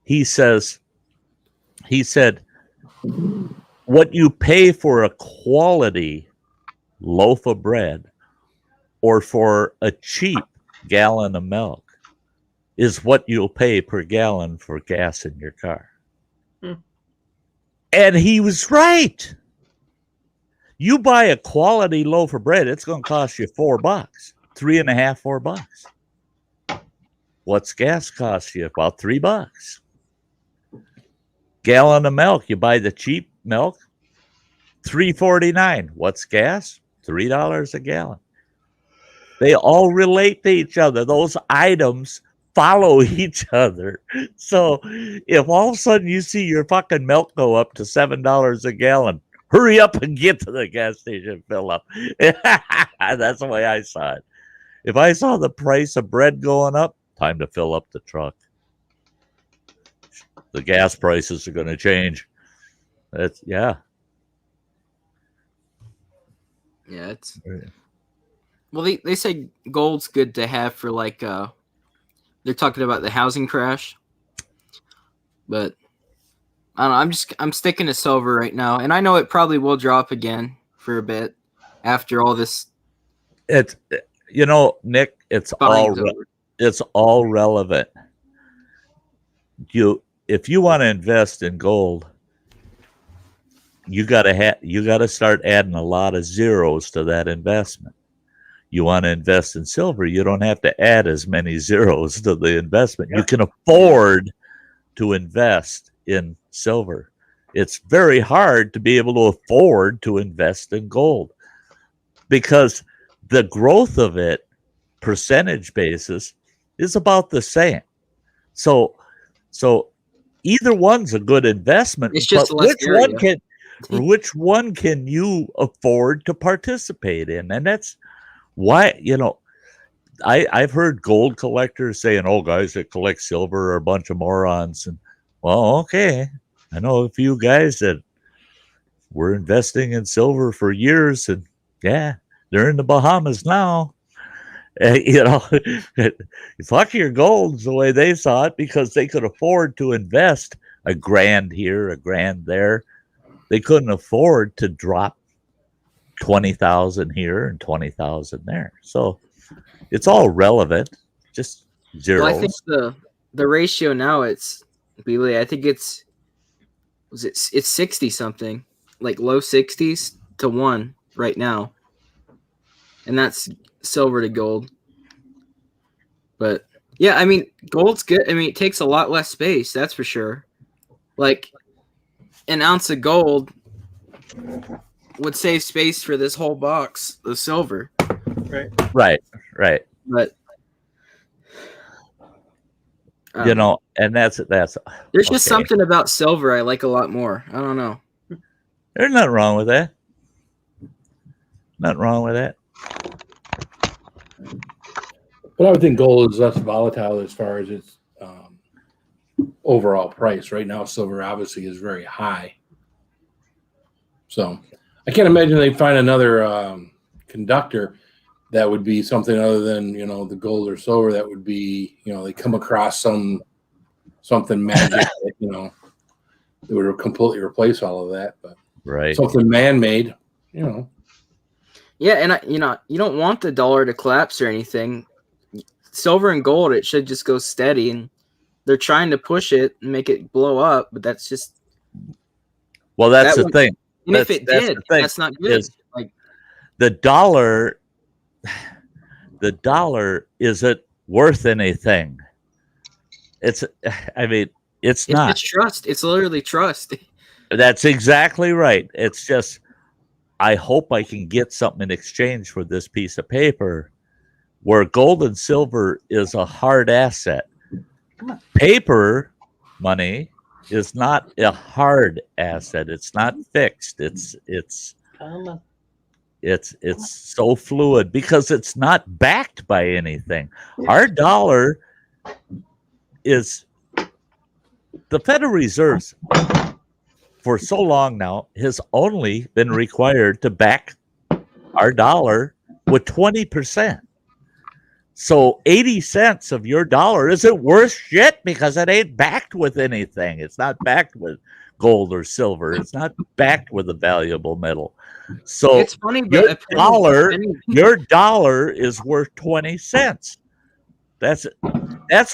He said, what you pay for a quality loaf of bread or for a cheap gallon of milk is what you'll pay per gallon for gas in your car. And he was right. You buy a quality loaf of bread, it's going to cost you $4, $3.50, $4. What's gas cost you? About $3. Gallon of milk, you buy the cheap milk, $3.49. What's gas? $3 a gallon. They all relate to each other. Those items follow each other. So if all of a sudden you see your fucking milk go up to $7 a gallon, hurry up and get to the gas station and fill up. That's the way I saw it. If I saw the price of bread going up, time to fill up the truck. The gas prices are going to change. That's, yeah. Yeah, it's well, they say gold's good to have for like they're talking about the housing crash, but I don't know. I'm sticking to silver right now, and I know it probably will drop again for a bit, after all this It's Nick, it's buying's over. all relevant. If you want to invest in gold, you gotta start adding a lot of zeros to that investment. You want to invest in silver, you don't have to add as many zeros to the investment. You can afford to invest in silver. It's very hard to be able to afford to invest in gold because the growth of it, percentage basis, is about the same. So either one's a good investment. It's just but less area. which one can you afford to participate in? And that's why, I've heard gold collectors saying, "Oh, guys that collect silver are a bunch of morons." And well, okay, I know a few guys that were investing in silver for years, and yeah, they're in the Bahamas now. Fuck your gold's the way they saw it because they could afford to invest $1,000 here, $1,000 there. They couldn't afford to drop 20,000 here and 20,000 there. So it's all relevant, just zeros. Well, I think the ratio now I think it's 60 something, like low 60s to 1 right now. And that's silver to gold. But yeah, I mean, gold's good. I mean, it takes a lot less space, that's for sure. Like an ounce of gold would save space for this whole box of silver. Right. But and that's there's just something about silver I like a lot more. I don't know. There's nothing wrong with that. Nothing wrong with that. But I would think gold is less volatile as far as its overall price. Right now, silver obviously is very high. So I can't imagine they'd find another conductor that would be something other than, the gold or silver. That would be, they come across something magic that, that would completely replace all of that. But right, something man-made, Yeah, and you don't want the dollar to collapse or anything. Silver and gold, it should just go steady, and they're trying to push it and make it blow up, but that's just that's the thing. And if it did, that's not good. Like the dollar isn't worth anything. It's not. It's trust. It's literally trust. That's exactly right. It's just, I hope I can get something in exchange for this piece of paper, where gold and silver is a hard asset. Paper money is not a hard asset. It's not fixed. It's so fluid because it's not backed by anything. Our dollar is, the Federal Reserve for so long now has only been required to back our dollar with 20%. So 80 cents of your dollar isn't worth shit because it ain't backed with anything. It's not backed with gold or silver. It's not backed with a valuable metal. So it's funny, but your dollar is worth 20 cents. That's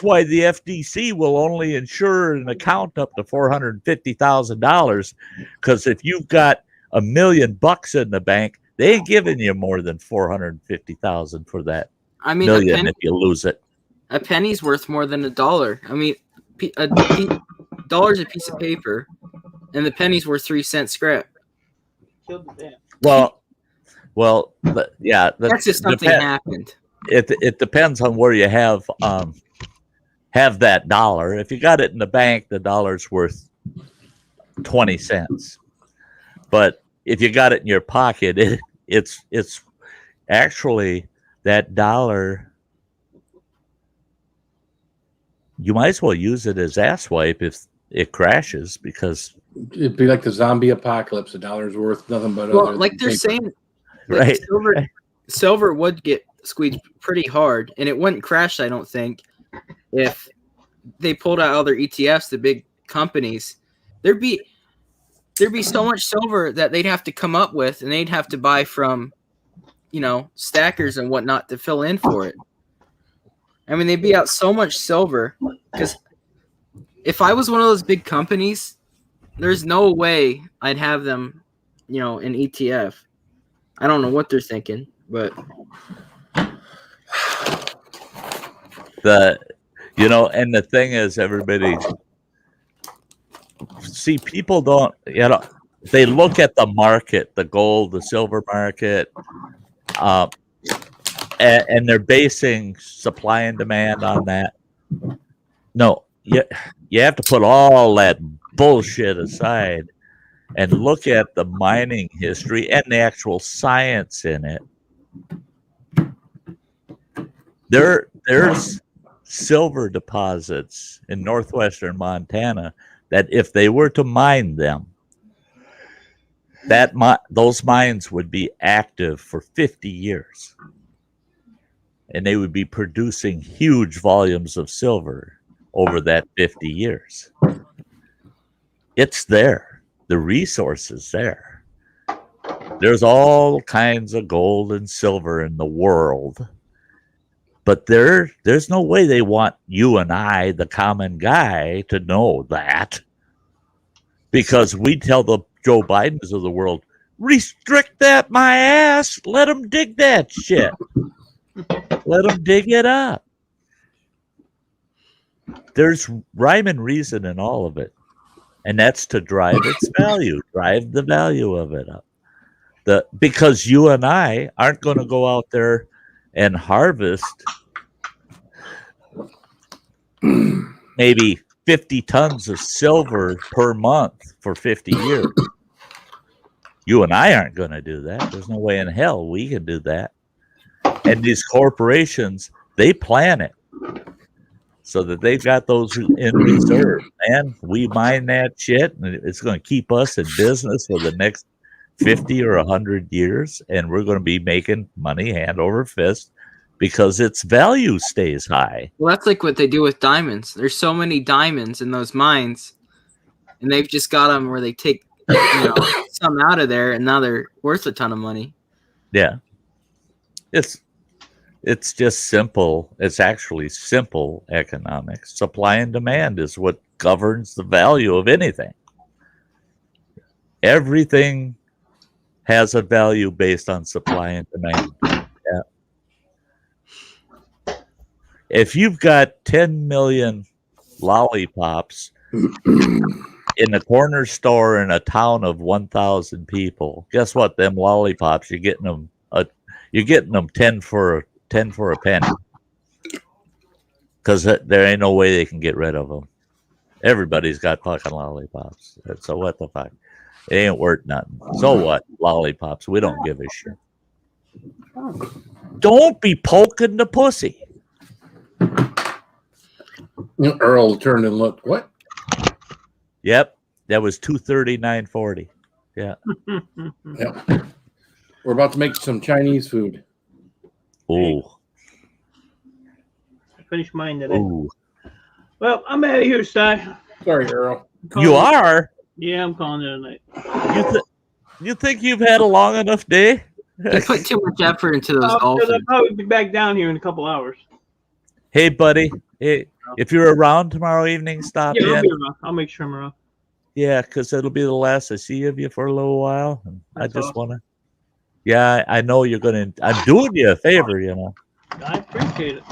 why the FDC will only insure an account up to $450,000, because if you've got $1 million in the bank, they ain't giving you more than $450,000 for that. I mean, million if you lose it. A penny's worth more than $1. I mean, a dollar's a piece of paper, and the penny's worth 3 cents scrap. Well, that's just something happened. It depends on where you have that dollar. If you got it in the bank, the dollar's worth 20 cents. But if you got it in your pocket, it's actually that dollar. You might as well use it as asswipe if it crashes, because it'd be like the zombie apocalypse. The dollar's worth nothing but like they're saying, right? Silver would get squeezed pretty hard, and it wouldn't crash, I don't think, if they pulled out all their ETFs, the big companies. There'd be so much silver that they'd have to come up with, and they'd have to buy from stackers and whatnot to fill in for it. I mean, they'd be out so much silver because if I was one of those big companies, there's no way I'd have them, in ETF. I don't know what they're thinking, but and the thing is, everybody see people don't, they look at the market, the gold, the silver market, and they're basing supply and demand on that. No, you have to put all that bullshit aside and look at the mining history and the actual science in it. There's silver deposits in northwestern Montana that if they were to mine them, those mines would be active for 50 years. And they would be producing huge volumes of silver over that 50 years. It's there. The resource is there. There's all kinds of gold and silver in the world. But there's no way they want you and I, the common guy, to know that. Because we tell the Joe Bidens of the world, restrict that my ass. Let them dig that shit. Let them dig it up. There's rhyme and reason in all of it. And that's to drive its value, drive the value of it up. Because you and I aren't going to go out there and harvest maybe 50 tons of silver per month for 50 years. You and I aren't going to do that. There's no way in hell we can do that. And these corporations, they plan it so that they've got those in reserve. And we mine that shit, and it's going to keep us in business for the next 50 or 100 years. And we're going to be making money hand over fist because its value stays high. Well, that's like what they do with diamonds. There's so many diamonds in those mines, and they've just got them where they take some out of there, and now they're worth a ton of money. Yeah. It's just simple. It's actually simple economics. Supply and demand is what governs the value of anything. Everything has a value based on supply and demand. Yeah. If you've got 10 million lollipops in a corner store in a town of 1,000 people, guess what? Them lollipops, you're getting them 10 for a penny, because there ain't no way they can get rid of them. Everybody's got fucking lollipops. So what the fuck? It ain't worth nothing. So what? Lollipops. We don't give a shit. Don't be poking the pussy. Earl turned and looked. What? Yep. That was 239.40. Yeah. Yep. We're about to make some Chinese food. Oh. I finished mine today. Ooh. Well, I'm out of here, Sty. Sorry, Earl. You are? Yeah, I'm calling it a night. You think you've had a long enough day? You put too much effort into those dolphins. I'll probably be back down here in a couple hours. Hey, buddy. Hey, if you're around tomorrow evening, stop Yeah, in. I'll make sure I'm around. Yeah, because it'll be the last I see of you for a little while. And I just awesome. want to. Yeah, I know you're going to. I'm doing you a favor, I appreciate it.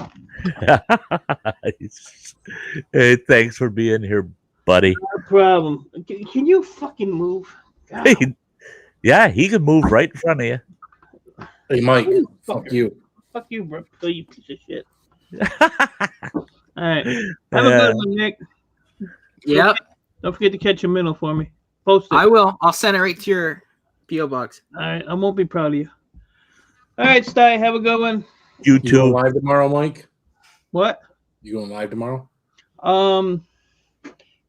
Hey, thanks for being here, buddy. No problem. Can you fucking move? God. Hey, yeah, he can move right in front of you. Hey, Mike. Fuck you. Fuck you, bro. You piece of shit. All right. Have a good one, Nick. Yep. Don't forget to catch a minnow for me. Post it. I will. I'll send it right to your P.O. box. All right. I won't be proud of you. All right, Sty. Have a good one. You You too. going live tomorrow, Mike? What? You going live tomorrow?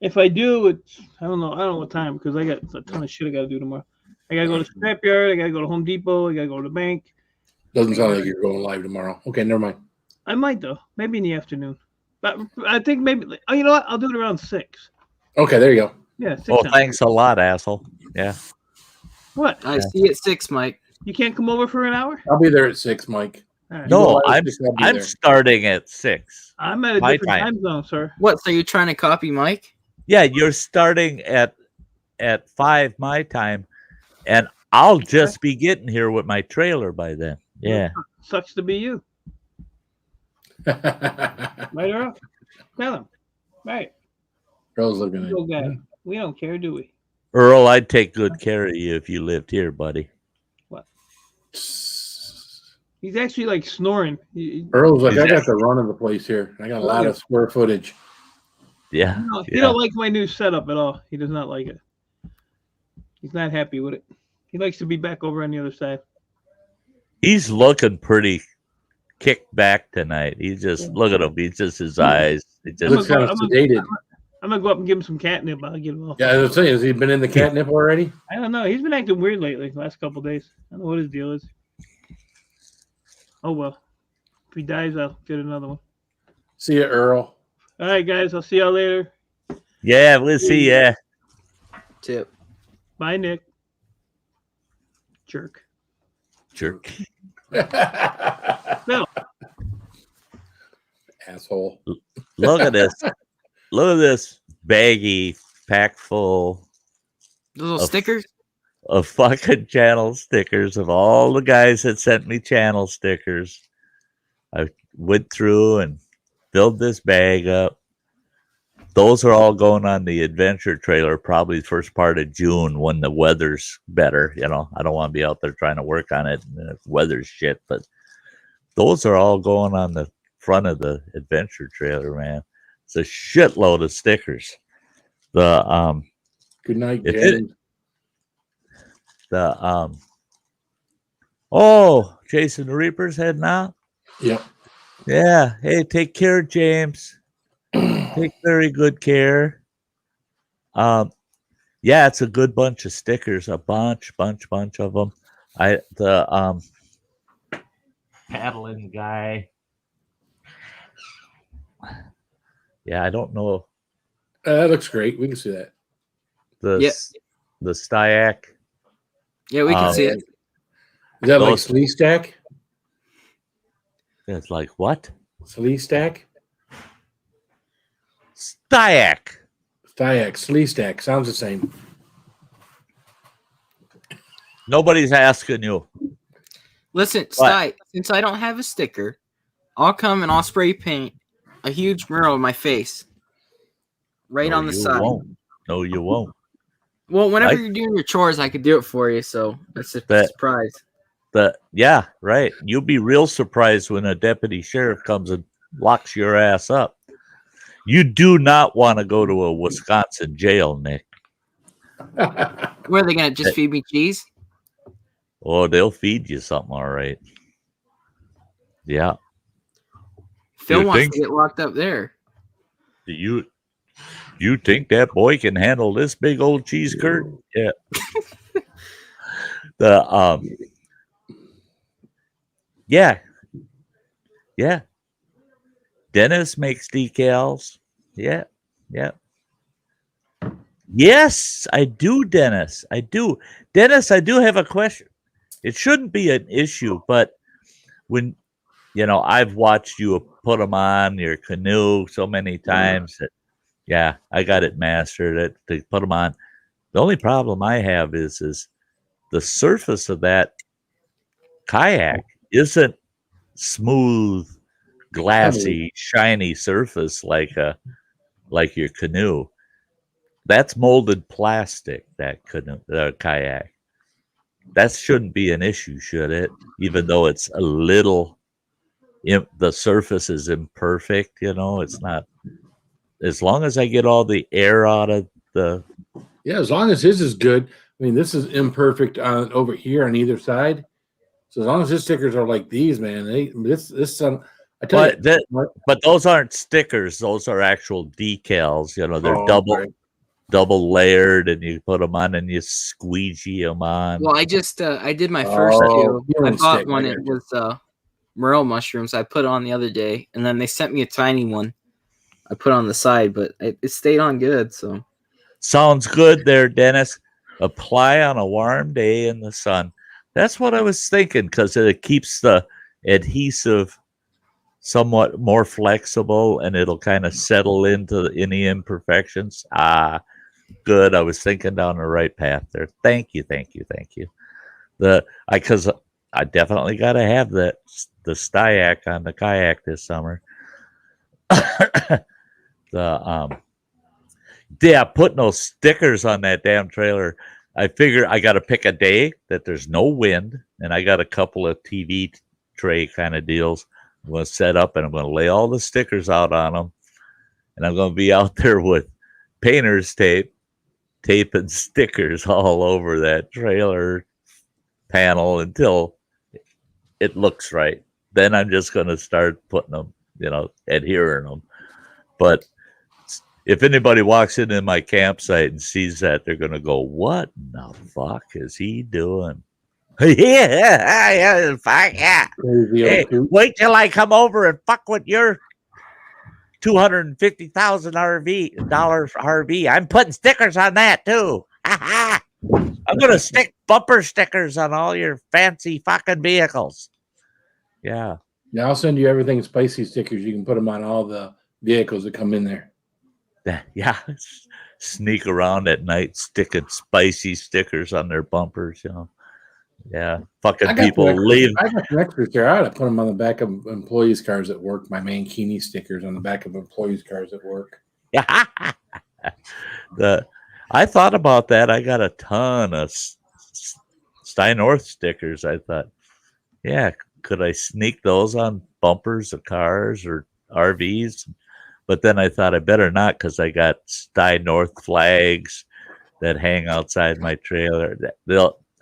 If I do, it's I don't know what time because I got a ton of shit I got to do tomorrow. I got to go to Scrapyard. I got to go to Home Depot. I got to go to the bank. Doesn't sound like you're going live tomorrow. Okay, never mind. I might though. Maybe in the afternoon. But I think maybe. Oh, you know what? I'll do it around 6. Okay, there you go. Yeah. 6 Oh, times. thanks a lot, asshole. Yeah. What? I see you at 6, Mike. You can't come over for an hour? I'll be there at 6, Mike. All right. No, I'll be I'm there. starting at 6. I'm at a My different time. time zone, sir. What? So you're trying to copy Mike? Yeah, you're starting at 5 my time, and I'll just be getting here with my trailer by then. Yeah. Sucks to be you. Right, Earl? Tell him. Right. Earl's looking at Go you. guy. We don't care, do we? Earl, I'd take good care of you if you lived here, buddy. What? He's actually like snoring. Earl's like, I got the run of the place here. I got a lot of square footage. Yeah. He don't like my new setup at all. He does not like it. He's not happy with it. He likes to be back over on the other side. He's looking pretty kicked back tonight. He's just look at him. He's just his eyes. It He looks just, kind of sedated. I'm gonna go up and give him some catnip. I'll get him off. Yeah, I was saying, has he been in the catnip already? I don't know. He's been acting weird lately. The last couple of days. I don't know what his deal is. Oh well. If he dies, I'll get another one. See ya, Earl. All right, guys. I'll see y'all later. yeah, we'll see. Yeah. Tip. Bye, Nick. Jerk. Jerk. No. Asshole. Look at this. Look at this baggie pack full Those little Of- stickers? of fucking channel stickers of all the guys that sent me channel stickers. I went through and filled this bag up. Those are all going on the adventure trailer probably the first part of June when the weather's better. You know, I don't want to be out there trying to work on it and the weather's shit, but those are all going on the front of the adventure trailer, man. It's a shitload of stickers. The Good night, If James. oh, Jason the Reaper's heading out. Yep. Yeah. Hey, take care, James. Take very good care. Yeah, it's a good bunch of stickers, a bunch of them. The paddling guy. Yeah, I don't know That looks great. We can see that. the Yep. the Styack. Yeah, we can see it. Is that like Those- Slee Stack? It's like what? Slee Stack? Styack. Styack. Slee Stack. Sounds the same. Nobody's asking you. Listen, Sty, since I don't have a sticker, I'll come and I'll spray paint a huge mural of my face right No, on the you side. won't. No, you won't. Well, whenever I- you're doing your chores, I could do it for you. So that's a That- surprise. Yeah, right. You'll be real surprised when a deputy sheriff comes and locks your ass up. You do not want to go to a Wisconsin jail, Nick. Where are they gonna just feed me cheese? Oh, they'll feed you something, all right. Yeah. Phil You wants think- to get locked up there. Do you think that boy can handle this big old cheese curd? Yeah. Yeah. Dennis makes decals. Yeah. Yes, I do, Dennis. I do. Dennis, I do have a question. It shouldn't be an issue, but when I've watched you put them on your canoe so many times that I got it mastered to put them on. The only problem I have is the surface of that kayak isn't smooth, glassy, shiny surface like your canoe. That's molded plastic, that canoe, kayak. That shouldn't be an issue, should it? Even though it's a little, the surface is imperfect, it's not. As long as I get all the air out of the. Yeah, as long as his is good. I mean, this is imperfect on over here on either side. So as long as his stickers are like these, man, I tell you, But those aren't stickers; those are actual decals. They're double layered, and you put them on and you squeegee them on. Well, I just I did my first Oh, two. you I don't bought stick, one. I It got was morel mushrooms. I put it on the other day, and then they sent me a tiny one. I put on the side, but it stayed on good. So Sounds good there, Dennis. Apply on a warm day in the sun. That's what I was thinking because it keeps the adhesive somewhat more flexible and it'll kind of settle into any imperfections. Good. I was thinking down the right path there. Thank you. Because I definitely got to have the Styack on the kayak this summer. Putting those stickers on that damn trailer. I figure I got to pick a day that there's no wind, and I got a couple of TV tray kind of deals. I'm going to set up and I'm going to lay all the stickers out on them, and I'm going to be out there with painter's tape, taping stickers all over that trailer panel until it looks right. Then I'm just going to start putting them, adhering them. But if anybody walks into my campsite and sees that, they're going to go, what in the fuck is he doing? Yeah, fuck yeah. Hey, wait till I come over and fuck with your $250,000 RV. I'm putting stickers on that too. I'm going to stick bumper stickers on all your fancy fucking vehicles. Yeah. Yeah, I'll send you everything spicy stickers. You can put them on all the vehicles that come in there. Yeah, sneak around at night sticking spicy stickers on their bumpers, Yeah, fucking people leave. I got some extras there. I ought to put them on the back of employees' cars at work. My Mankini stickers on the back of employees' cars at work. Yeah, I thought about that. I got a ton of Sty North stickers. I thought, yeah, could I sneak those on bumpers of cars or RVs? But then I thought I better not because I got Sty North flags that hang outside my trailer.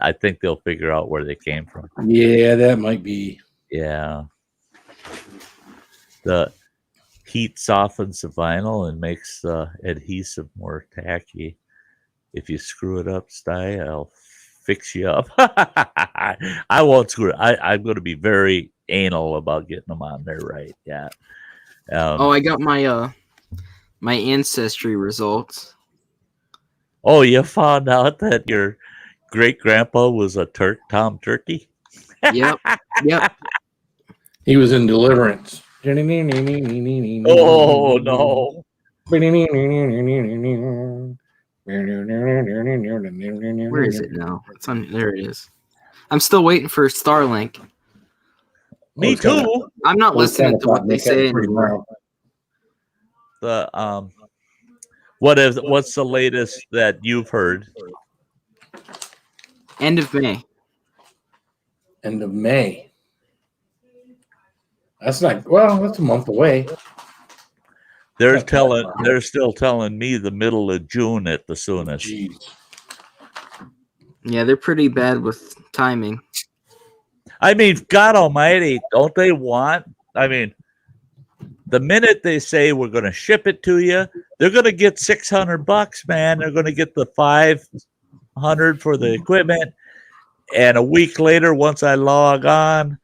I think they'll figure out where they came from. Yeah, that might be. Yeah. The heat softens the vinyl and makes the adhesive more tacky. If you screw it up, Sty, I'll fix you up. I won't screw it. I'm going to be very anal about getting them on there right. Yeah. I got my my ancestry results. Oh, you found out that your great grandpa was a Tom Turkey? Yep. He was in Deliverance. Oh no. Where is it now? There it is. I'm still waiting for Starlink. Me too. I'm not listening to what they say anymore. What's the latest that you've heard? End of May. End of May. That's not that's a month away. They're still telling me the middle of June at the soonest. Jeez. Yeah, they're pretty bad with timing. I mean, God Almighty, don't they want? I mean, the minute they say we're going to ship it to you, they're going to get $600, man. They're going to get the $500 for the equipment, and a week later, once I log on,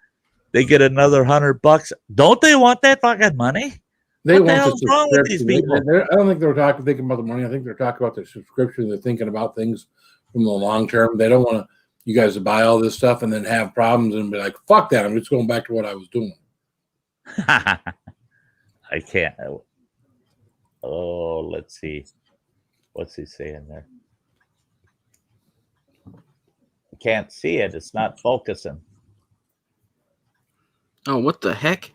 they get another $100. Don't they want that fucking money? They what the want hell's wrong with these people? I don't think they're thinking about the money. I think they're talking about their subscription. They're thinking about things from the long term. They don't want you guys to buy all this stuff and then have problems and be like, fuck that. I'm just going back to what I was doing. I can't. Oh, let's see. What's he saying there? I can't see it. It's not focusing. Oh, what the heck?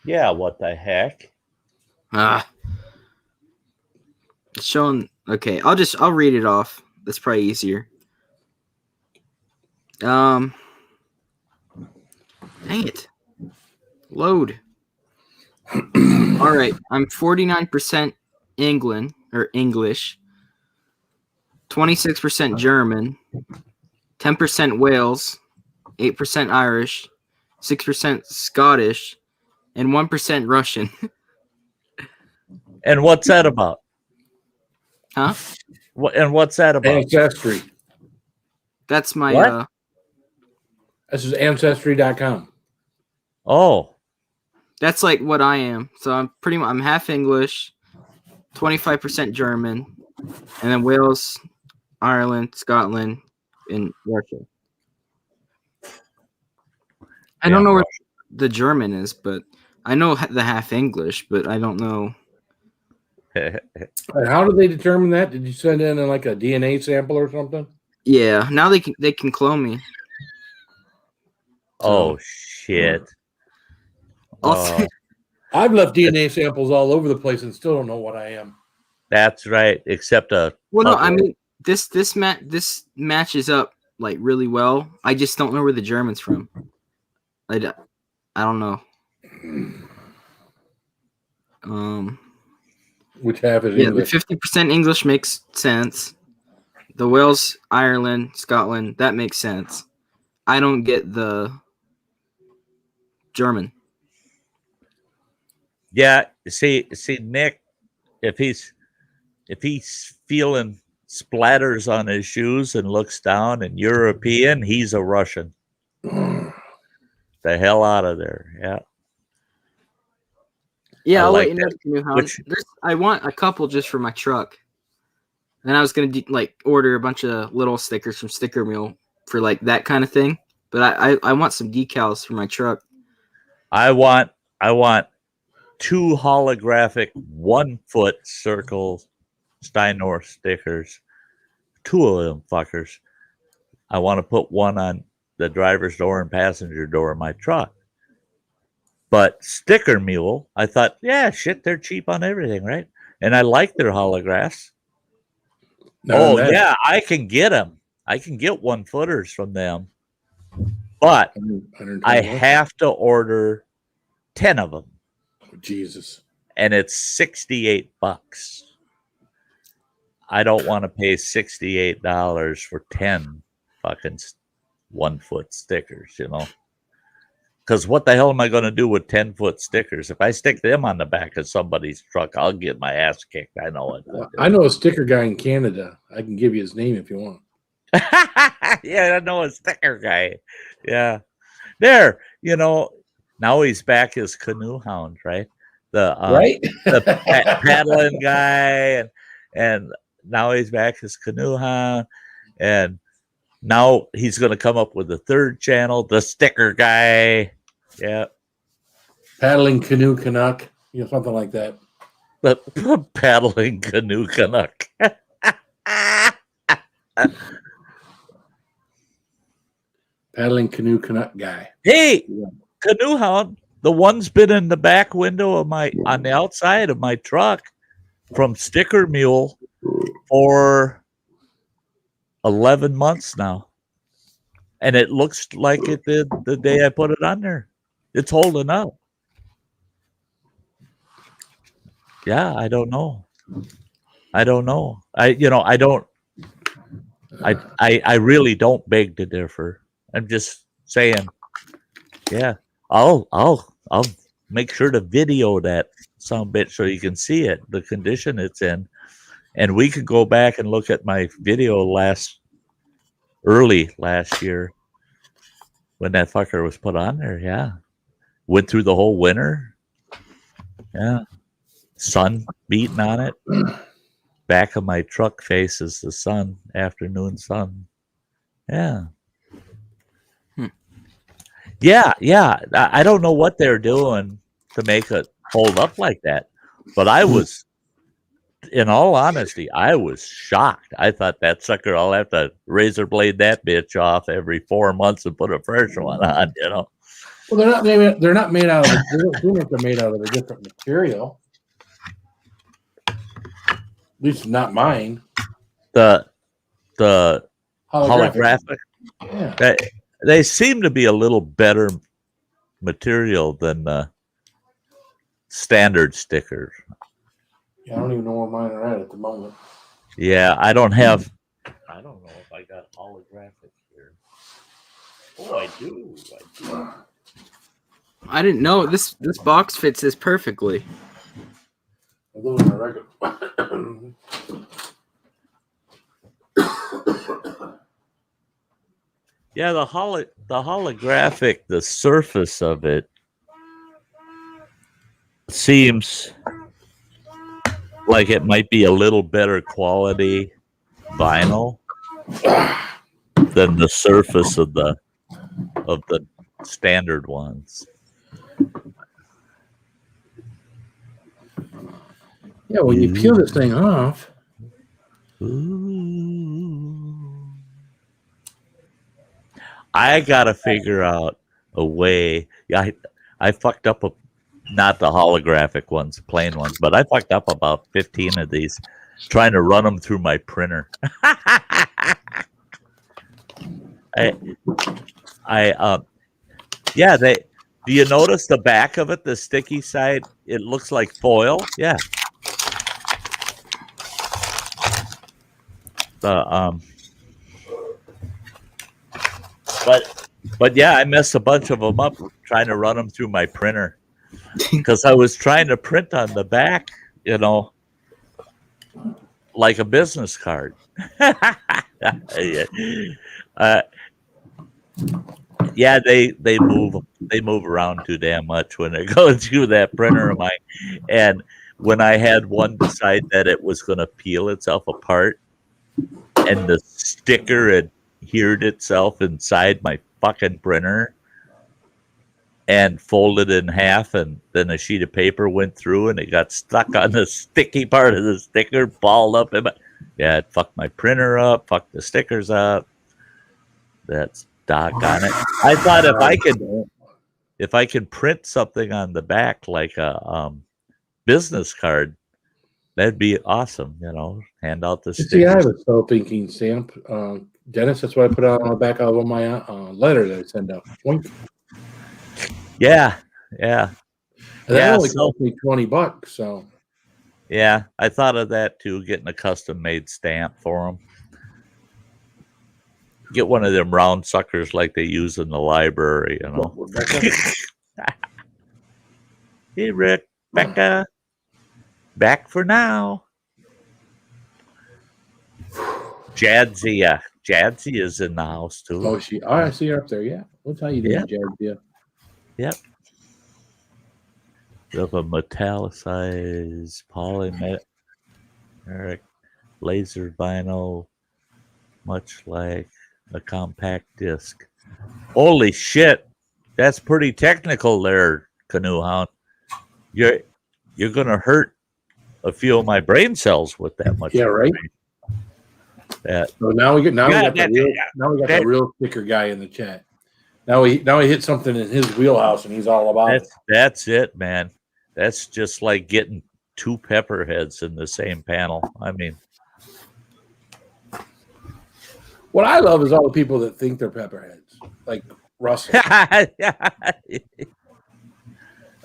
Yeah, what the heck? It's showing. Okay, I'll read it off. That's probably easier. Dang it. Load. All right, I'm 49% English, 26% German, 10% Wales, 8% Irish, 6% Scottish, and 1% Russian. And what's that about? Huh? What's that about? Ancestry. That's my What? This is Ancestry.com. Oh. That's like what I am. So I'm half English, 25% German, and then Wales, Ireland, Scotland, and Russia. I don't know where the German is, but I know the half English, but I don't know. And how did they determine that? Did you send in like a DNA sample or something? Yeah, now they can clone me. Oh shit! Also, I've left DNA samples all over the place and still don't know what I am. That's right. Except a well, no, I mean this matches up like really well. I just don't know where the German's from. I don't know. Which half is yeah, English? the 50% English makes sense. The Wales, Ireland, Scotland, that makes sense. I don't get the German. Yeah, see, Nick, if he's feeling splatters on his shoes and looks down and European, he's a Russian. The hell out of there. Yeah. Yeah, I'll like let you know. Canoe Hound. I want a couple just for my truck. And I was gonna order a bunch of little stickers from Sticker Mule for like that kind of thing. But I want some decals for my truck. I want 2 holographic 1-foot circle Sty North stickers. 2 of them fuckers. I want to put one on the driver's door and passenger door of my truck. But Sticker Mule, I thought, yeah, shit, they're cheap on everything, right? And I like their holographs. Yeah, I can get them. I can get 1-footers from them. But I have to order 10 of them. Oh, Jesus. And it's $68. I don't want to pay $68 for 10 fucking 1-foot stickers, you know? Because what the hell am I going to do with 10-foot stickers? If I stick them on the back of somebody's truck, I'll get my ass kicked. I know it. I know a sticker guy in Canada. I can give you his name if you want. Yeah, I know a sticker guy. Yeah. There, you know, now he's back as Canoe Hound, right? The paddling guy, and now he's back as Canoe Hound, and now he's going to come up with a 3rd channel, the sticker guy. Yeah. Paddling Canoe Canuck, something like that. The paddling Canoe Canuck. Paddling Canoe Canuck guy. Hey, Canoe Hound, the one's been in the back window of on the outside of my truck from Sticker Mule for 11 months now. And it looks like it did the day I put it on there. It's holding up. Yeah, I don't know. I really don't beg to differ. I'm just saying, yeah, I'll make sure to video that some bit so you can see it, the condition it's in. And we could go back and look at my video early last year when that fucker was put on there. Yeah. Went through the whole winter. Yeah. Sun beating on it. Back of my truck faces the sun, afternoon sun. Yeah. Yeah. I don't know what they're doing to make it hold up like that. But I was, in all honesty, I was shocked. I thought that sucker, I'll have to razor blade that bitch off every 4 months and put a fresh one on, you know. Well, they're not made out of they're made out of a different material. At least not mine. The holographic. Yeah. They seem to be a little better material than the standard stickers. Yeah, I don't even know where mine are at the moment. Yeah, I don't know if I got holographic here. Oh, I do. I didn't know this box fits this perfectly. Those are regular. Yeah, the holographic, the surface of it seems like it might be a little better quality vinyl than the surface of the standard ones. Yeah, when you peel this thing off. Ooh. I gotta figure out a way. Yeah, I fucked up not the holographic ones, plain ones, but I fucked up about 15 of these trying to run them through my printer. Yeah, do you notice the back of it, the sticky side? It looks like foil. Yeah. But yeah, I messed a bunch of them up trying to run them through my printer because I was trying to print on the back, like a business card. Yeah, they move around too damn much when they're going through that printer of mine. And when I had one decide that it was going to peel itself apart, and the sticker had heared itself inside my fucking printer and folded in half, and then a sheet of paper went through and it got stuck on the sticky part of the sticker, balled up in my, yeah, it fucked my printer up, fucked the stickers up. That's doggone it. I thought if I could print something on the back like a business card, that'd be awesome. Hand out the stickers. See, I have a self-inking stamp, Dennis. That's what I put on the back of all my letter that I send out. Boink. Yeah. And that only cost me $20. So. Yeah, I thought of that too. Getting a custom-made stamp for them. Get one of them round suckers like they use in the library, Hey, Rick, Becca, back for now. Jadzia is in the house too. Oh, I see her up there. Yeah, what's how you doing, Jadzia? Yep. Of a metallicized polymeric laser vinyl, much like a compact disc. Holy shit, that's pretty technical there, Canoe Hound. You're gonna hurt a few of my brain cells with that much. Yeah, right. So now we got the real sticker guy in the chat. Now he hit something in his wheelhouse and he's all about it. That's it, man. That's just like getting two pepper heads in the same panel. I mean, what I love is all the people that think they're pepperheads, like Russell. I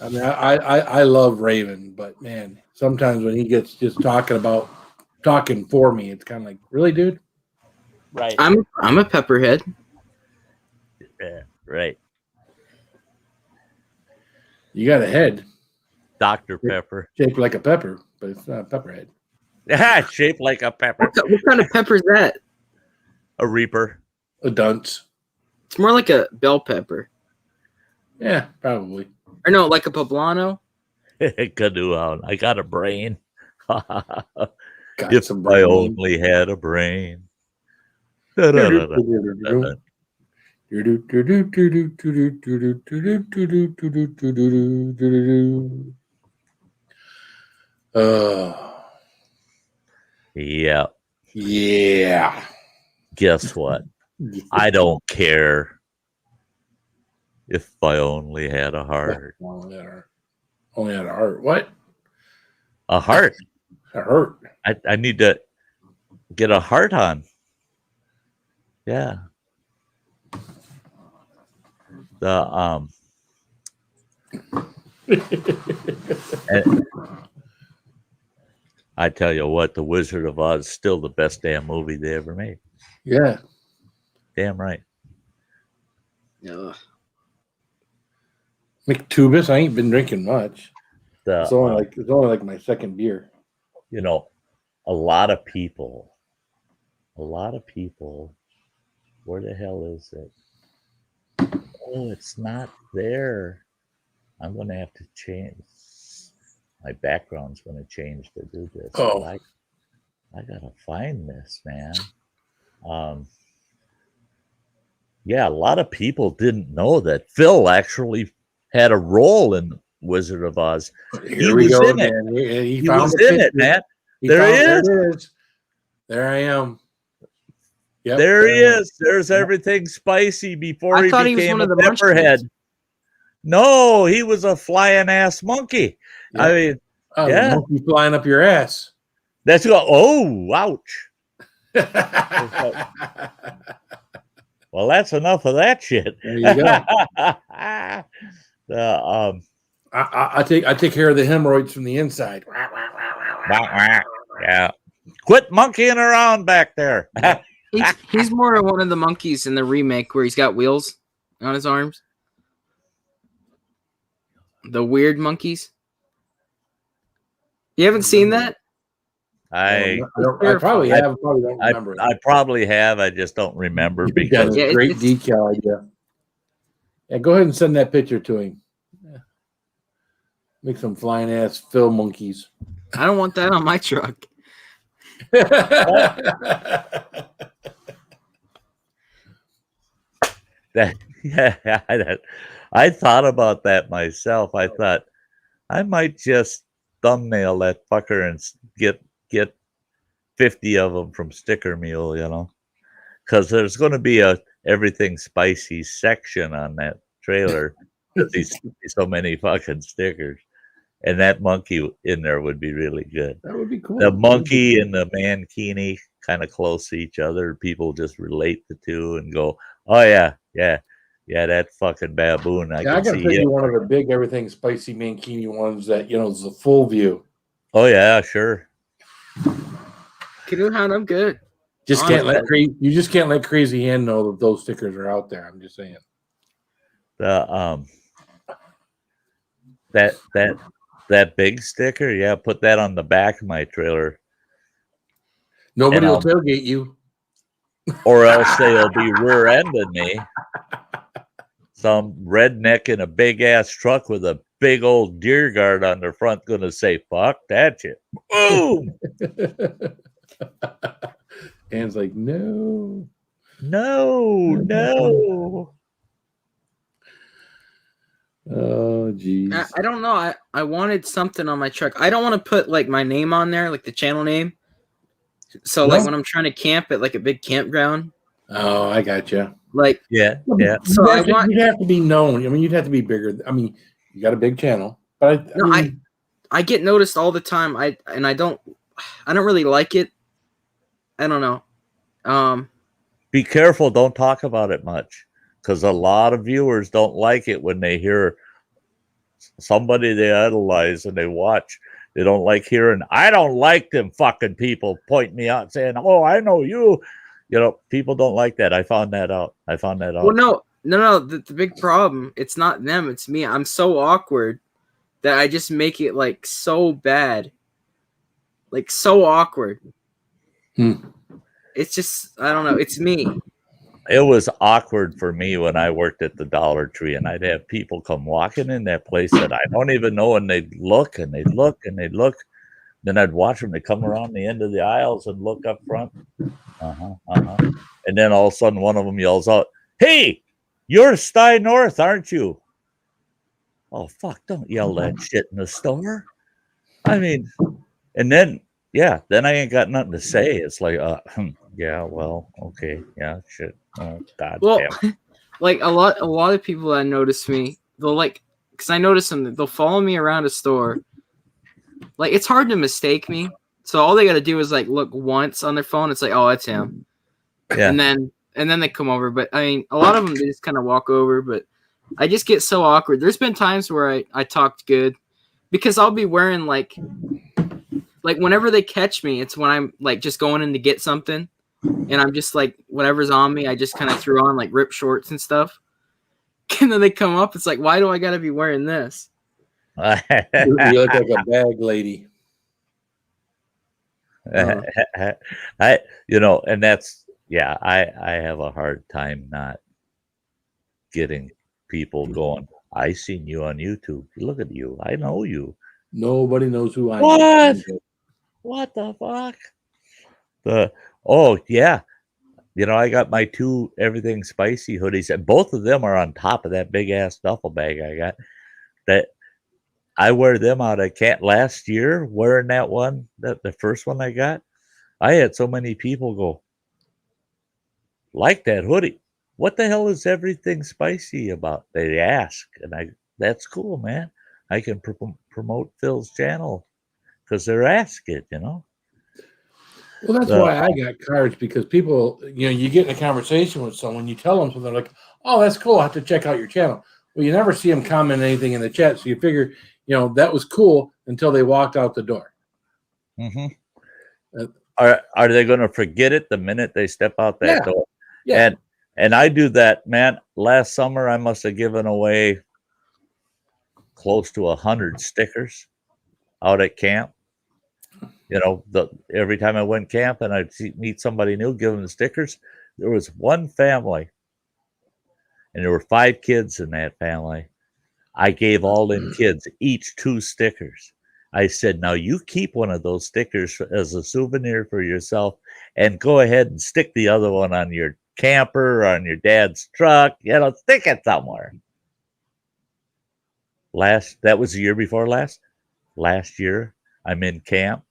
mean, I love Raven, but man, sometimes when he gets just talking for me, it's kind of like, really, dude? Right. I'm a pepperhead. Yeah, right. You got a head, Dr. Pepper, shaped like a pepper, but it's not a pepperhead. Yeah, shaped like a pepper. What kind of pepper is that? A Reaper. A dunce. It's more like a bell pepper. Yeah, probably. Or no, like a poblano. Canoe Hound. I got a brain. If I only had a brain. Yeah. Yeah. Guess what? I don't care if I only had a heart. Only had a heart. What? A heart. A heart. I need to get a heart on. Yeah. And I tell you what, The Wizard of Oz is still the best damn movie they ever made. Yeah. Damn right. Yeah. McTubis, I ain't been drinking much. It's only like my second beer. A lot of people, where the hell is it? Oh, it's not there. I'm going to have to change. My background's going to change to do this. Oh. I got to find this, man. yeah, a lot of people didn't know that Phil actually had a role in Wizard of Oz. Here we was go in it. again. He He found was the in it, picture. man. He There he found- is. There it is. There I am. Yep, There he I am. is. There's Yep. everything spicy before I he thought he was became one a of the pepperhead. No, he was a flying ass monkey. Yep. I mean, Oh, yeah. the monkey flying up your ass. that's go. Oh, ouch. Well, that's enough of that shit. There you go. I take care of the hemorrhoids from the inside. Yeah. Quit monkeying around back there. He's more of one of the monkeys in the remake where he's got wheels on his arms. The weird monkeys. You haven't seen that? I probably have. Probably don't remember. I probably have. I just don't remember because Yeah, great decal idea. Yeah, go ahead and send that picture to him. Yeah. Make some flying ass Phil monkeys. I don't want that on my truck. I thought about that myself. I thought I might just thumbnail that fucker and get 50 of them from Sticker Mule, you know, because there's going to be a everything spicy section on that trailer. These so many fucking stickers, and that monkey in there would be really good. That would be cool. The monkey and the mankini kind of close to each other. People just relate the two and go, "Oh yeah, that fucking baboon." I gotta see tell it. you one of the big everything spicy mankini ones that is the full view. Oh yeah, sure. Canoe Hound, I'm good. You just can't let Crazy Hand know that those stickers are out there. I'm just saying. That big sticker, yeah, put that on the back of my trailer. Nobody will tailgate you. Or else they'll be rear-ending me. Some redneck in a big-ass truck with a big old deer guard on their front gonna say, fuck that shit. Boom! Dan's like, no. Oh, geez. I don't know. I wanted something on my truck. I don't want to put like my name on there, like the channel name. So like when I'm trying to camp at like a big campground. Oh, I got you. Like yeah. So you'd have to be known. I mean, you'd have to be bigger. I mean, you got a big channel, but I get noticed all the time. I don't really like it. I don't know. Be careful. Don't talk about it much. Because a lot of viewers don't like it when they hear somebody they idolize and they watch. They don't like hearing, I don't like them fucking people point me out saying, oh, I know you. You know, people don't like that. I found that out. Well, no. The big problem, it's not them, it's me. I'm so awkward that I just make it like so bad. Like so awkward. It's just, I don't know. It's me. It was awkward for me when I worked at the Dollar Tree, and I'd have people come walking in that place that I don't even know, and they'd look and they'd look and they'd look. Then I'd watch them. They come around the end of the aisles and look up front. And then all of a sudden, one of them yells out, "Hey, you're Sty North, aren't you?" Oh, fuck, don't yell that shit in the store. I mean, and then, yeah, then I ain't got nothing to say. It's like, yeah, well, okay, yeah, shit. Oh, God damn. Like a lot of people that notice me, they'll like, because I notice them, they'll follow me around a store. Like, it's hard to mistake me. So all they got to do is like look once on their phone. It's like, oh, that's him. Yeah. And then they come over. But I mean, a lot of them, they just kind of walk over. But I just get so awkward. There's been times where I talked good because I'll be wearing like whenever they catch me, it's when I'm like just going in to get something. And I'm just like, whatever's on me, I just kind of threw on like ripped shorts and stuff. And then they come up. It's like, why do I got to be wearing this? You look like a bag lady. And that's, yeah, I have a hard time not getting people going, I seen you on YouTube. Look at you. I know you. Nobody knows who I am. What? What the fuck? Oh, yeah. I got my 2 everything spicy hoodies, and both of them are on top of that big ass duffel bag I got. That I wear them out at camp. Last year, wearing that one, the first one I got, I had so many people go, like that hoodie. What the hell is everything spicy about? They ask, and that's cool, man. I can promote Phil's channel because they're asking, Well, that's why I got cards, because people, you get in a conversation with someone, you tell them something, they're like, oh, that's cool, I have to check out your channel. Well, you never see them comment anything in the chat, so you figure, that was cool until they walked out the door. Mm-hmm. Are they going to forget it the minute they step out that door? Yeah. And I do that, man. Last summer, I must have given away close to 100 stickers out at camp. Every time I went camp and I'd meet somebody new, give them the stickers. There was one family, and there were 5 kids in that family. I gave all them kids each 2 stickers. I said, now you keep one of those stickers as a souvenir for yourself, and go ahead and stick the other one on your camper or on your dad's truck. Stick it somewhere. That was the year before last. Last year, I'm in camp.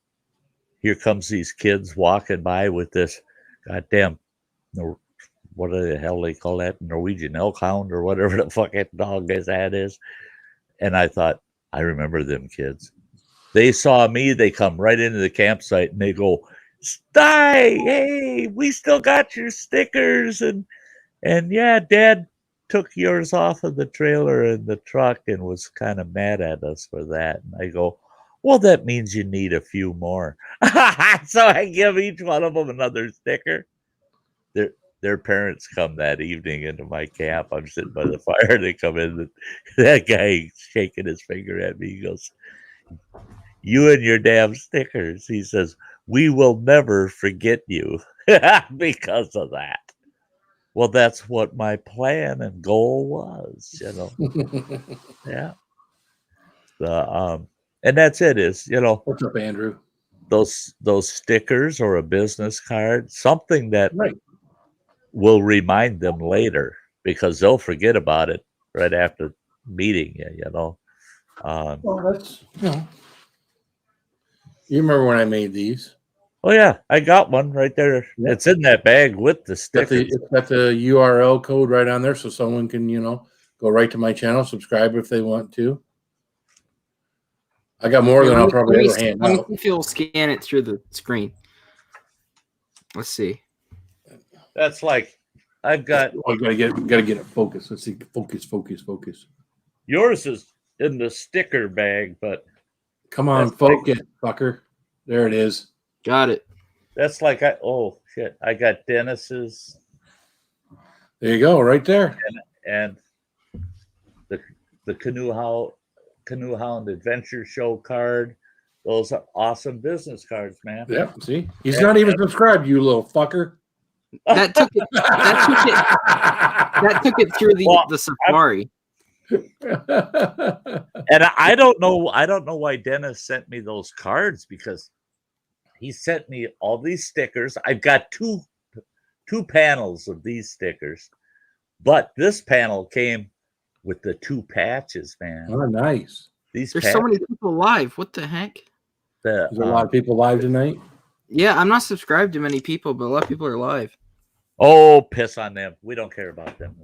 Here comes these kids walking by with this goddamn, what the hell they call that? Norwegian elk hound or whatever the fucking dog that is. And I thought, I remember them kids. They saw me, they come right into the campsite and they go, Sty, hey, we still got your stickers. And yeah, Dad took yours off of the trailer in the truck and was kind of mad at us for that. And I go, well, that means you need a few more. So I give each one of them another sticker. Their parents come that evening into my camp. I'm sitting by the fire. They come in. That guy shaking his finger at me. He goes, you and your damn stickers. He says, we will never forget you because of that. Well, that's what my plan and goal was, Yeah. And that's it is, What's up, Andrew? Those stickers or a business card, something that will remind them later, because they'll forget about it right after meeting you, Well, that's, you remember when I made these? Oh yeah, I got one right there. Yep. It's in that bag with the stickers. It's got the URL code right on there, so someone can, go right to my channel, subscribe if they want to. I got more than I'll probably ever hand out. Let me see if you'll scan it through the screen. Let's see. That's like I've got. Oh, gotta get it focused. Let's see. Focus. Yours is in the sticker bag, but come on, focus, fucker. There it is. Got it. That's like oh shit! I got Dennis's. There you go, right there. And the Canoe Hound Adventure Show card. Those are awesome business cards, man. Yeah, see, he's not even subscribed, you little fucker. That took it through the Safari. And I don't know why Dennis sent me those cards, because he sent me all these stickers. I've got two panels of these stickers, but this panel came with the 2 patches, man. Oh, nice. There's so many people live. What the heck? There's a lot of people live tonight. Yeah, I'm not subscribed to many people, but a lot of people are live. Oh, piss on them. We don't care about them.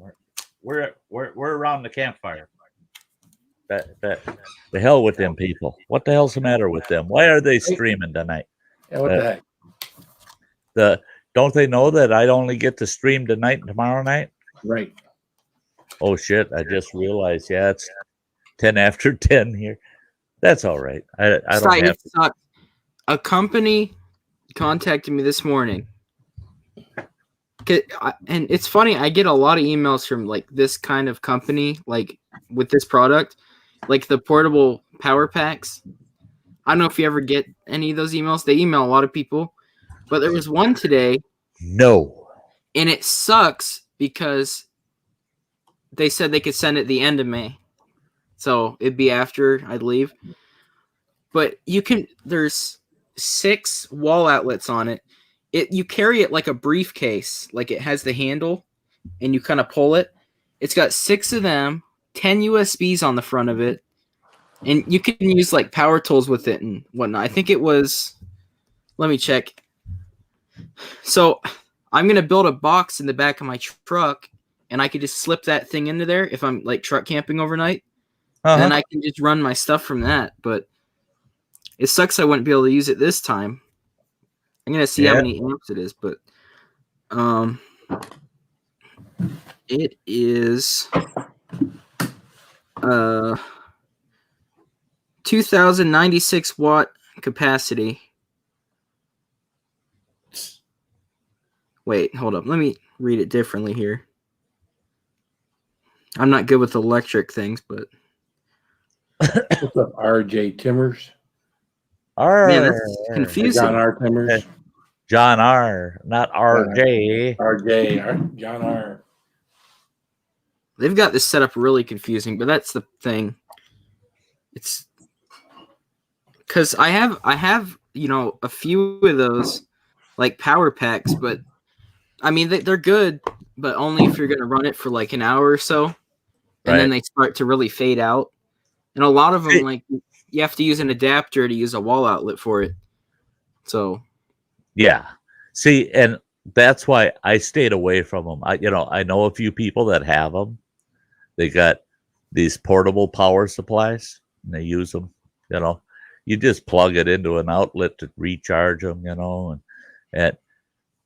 We're around the campfire. The hell with them people. What the hell's the matter with them? Why are they streaming tonight? Yeah, what the heck? Don't they know that I only get to stream tonight and tomorrow night? Right. Oh shit! I just realized. Yeah, it's 10 after 10 here. That's all right. I don't have to. A company contacted me this morning. And it's funny, I get a lot of emails from like this kind of company, like with this product, like the portable power packs. I don't know if you ever get any of those emails. They email a lot of people, but there was one today. No. And it sucks because they said they could send it the end of May. So it'd be after I'd leave. But there's 6 wall outlets on it. you carry it like a briefcase, like it has the handle, and you kind of pull it. It's got 6 of them, 10 USBs on the front of it, and you can use like power tools with it and whatnot. I think it was. Let me check. So I'm gonna build a box in the back of my truck, and I could just slip that thing into there if I'm like truck camping overnight, and then I can just run my stuff from that. But it sucks I wouldn't be able to use it this time. I'm gonna see how many amps it is, but it is 2096 watt capacity. Wait, hold up. Let me read it differently here. I'm not good with electric things, but What's up, RJ Timmers? man, that's confusing. John R. Timmers. John R, not RJ. John R. They've got this set up really confusing, but that's the thing. It's because I have a few of those like power packs, but I mean they're good, but only if you're gonna run it for like an hour or so, and then they start to really fade out. And a lot of them, like you have to use an adapter to use a wall outlet for it. So yeah, see, and that's why I stayed away from them. I know a few people that have them. They got these portable power supplies, and they use them. You just plug it into an outlet to recharge them.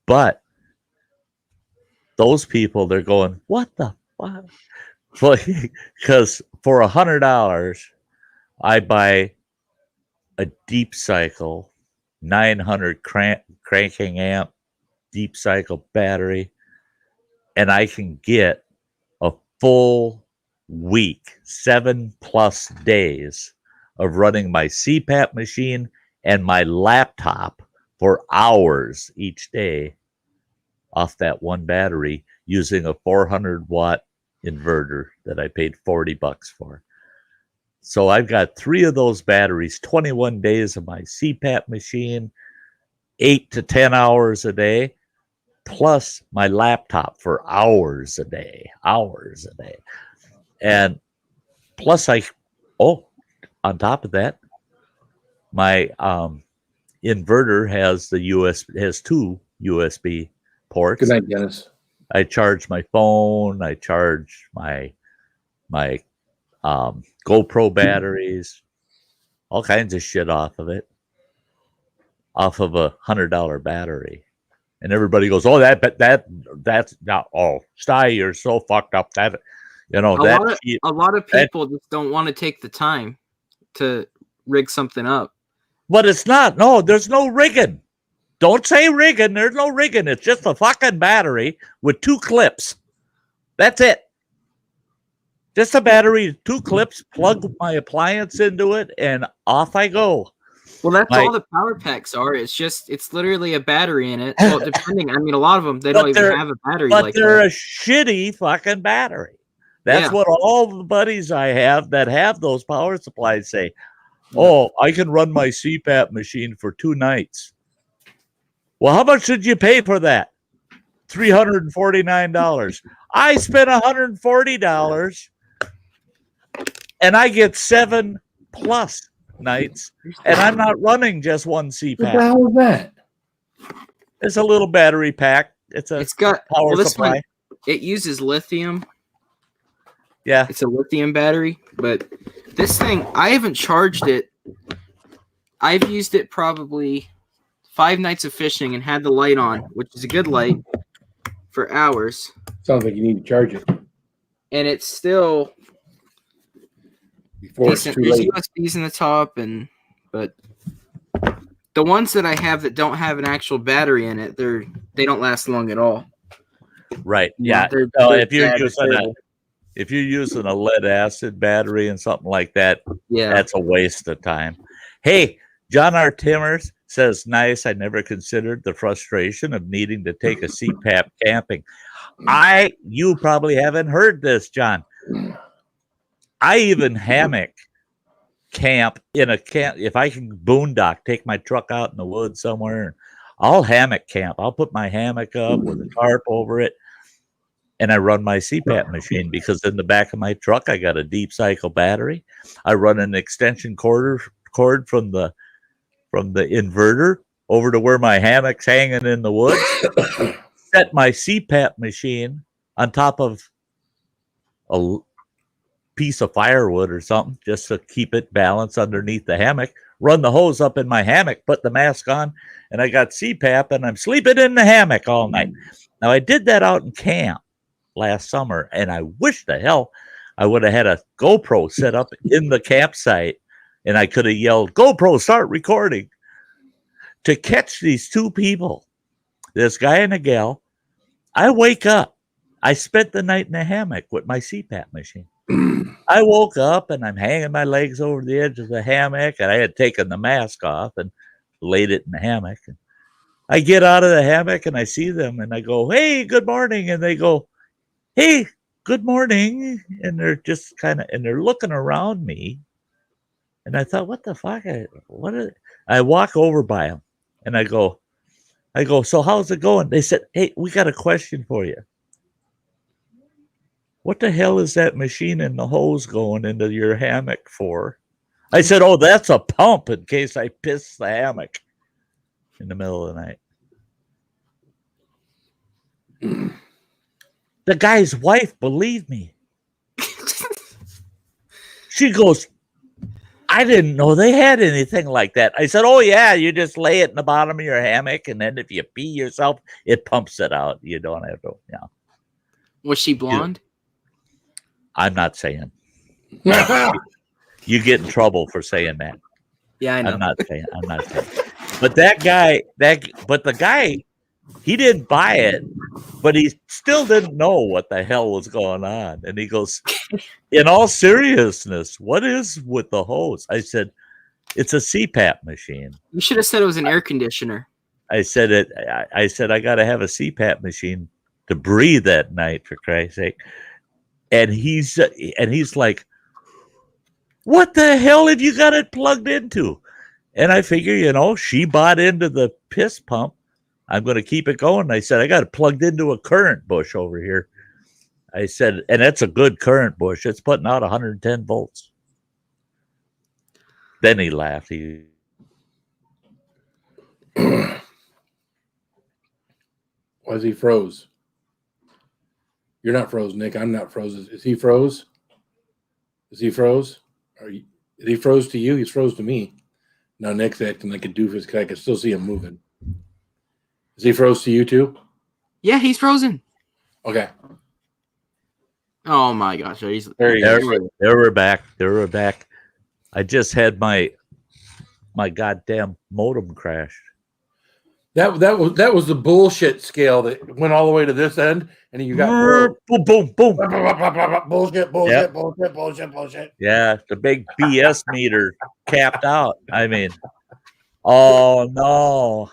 But those people, they're going, what the fuck? Because for $100, I buy a deep cycle 900 cranking amp deep cycle battery, and I can get a full week, 7+ days of running my CPAP machine and my laptop for hours each day off that one battery using a 400-watt inverter that I paid $40 for. So I've got 3 of those batteries, 21 days of my CPAP machine, 8 to 10 hours a day, plus my laptop for hours a day. And plus on top of that, my inverter has has 2 USB ports. Good night, Dennis. I charge my phone. I charge my GoPro batteries, all kinds of shit off of it, off of a $100 battery. And everybody goes, "Oh, that's not. Oh, Sty, you're so fucked up." That a lot of people just don't want to take the time to rig something up. But it's not. No, there's no rigging. Don't say rigging. There's no rigging. It's just a fucking battery with 2 clips. That's it. Just a battery, 2 clips, plug my appliance into it, and off I go. Well, that's all the power packs are. It's literally a battery in it. Well, depending, I mean, a lot of them, they don't even have a battery like that. But they're a shitty fucking battery. That's what all the buddies I have that have those power supplies say. Oh, I can run my CPAP machine for 2 nights. Well, how much did you pay for that? $349. I spent $140, and I get 7+ nights, and I'm not running just one CPAP. What the hell is that? It's a little battery pack. It's got power supply. One, it uses lithium. Yeah, it's a lithium battery, but this thing, I haven't charged it. I've used it probably 5 nights of fishing and had the light on, which is a good light, for hours. Sounds like you need to charge it. And it's still decent. There's USBs in the top, but the ones that I have that don't have an actual battery in it, they don't last long at all. Right. Yeah. If you're using a lead acid battery and something like that, that's a waste of time. Hey, John R. Timmers says, nice. I never considered the frustration of needing to take a CPAP camping. You probably haven't heard this, John. I even hammock camp in a camp. If I can boondock, take my truck out in the woods somewhere, I'll hammock camp. I'll put my hammock up with a tarp over it, and I run my CPAP machine because in the back of my truck I got a deep cycle battery. I run an extension cord from the inverter over to where my hammock's hanging in the woods. Set my CPAP machine on top of a piece of firewood or something just to keep it balanced underneath the hammock. Run the hose up in my hammock, put the mask on, and I got CPAP, and I'm sleeping in the hammock all night. Now, I did that out in camp last summer, and I wish the hell I would have had a GoPro set up in the campsite, and I could have yelled, GoPro, start recording, to catch these two people, this guy and a gal. I wake up. I spent the night in the hammock with my CPAP machine. I woke up and I'm hanging my legs over the edge of the hammock, and I had taken the mask off and laid it in the hammock. And I get out of the hammock and I see them and I go, hey, good morning. And they go, hey, good morning. And they're just and they're looking around me. And I thought, what the fuck? I walk over by them and I go, so how's it going? They said, hey, we got a question for you. What the hell is that machine and the hose going into your hammock for? I said, oh, that's a pump in case I piss the hammock in the middle of the night. The guy's wife believed me. She goes, I didn't know they had anything like that. I said, oh, yeah, you just lay it in the bottom of your hammock, and then if you pee yourself, it pumps it out. You don't have to, Was she blonde? I'm not saying. You get in trouble for saying that. Yeah, I know. I'm not saying. But the guy, he didn't buy it, but he still didn't know what the hell was going on. And he goes, in all seriousness, what is with the hose? I said, it's a CPAP machine. You should have said it was an air conditioner. I said, I got to have a CPAP machine to breathe at night, for Christ's sake. And he's like, what the hell have you got it plugged into? And I figure, she bought into the piss pump. I'm going to keep it going. I said, I got it plugged into a current bush over here. I said, and that's a good current bush. It's putting out 110 volts. Then he laughed. Was he froze? You're not froze, Nick. I'm not froze. Is he froze? Is he froze? Is he froze to you? He's froze to me. Now Nick's acting like a doofus because I can still see him moving. Is he froze to you too? Yeah, he's frozen. Okay. Oh my gosh. There we're back. There we're back. I just had my goddamn modem crash. That was the bullshit scale that went all the way to this end, and you got boom, boom, boom. bullshit. Yeah, the big BS meter capped out. I mean, oh no,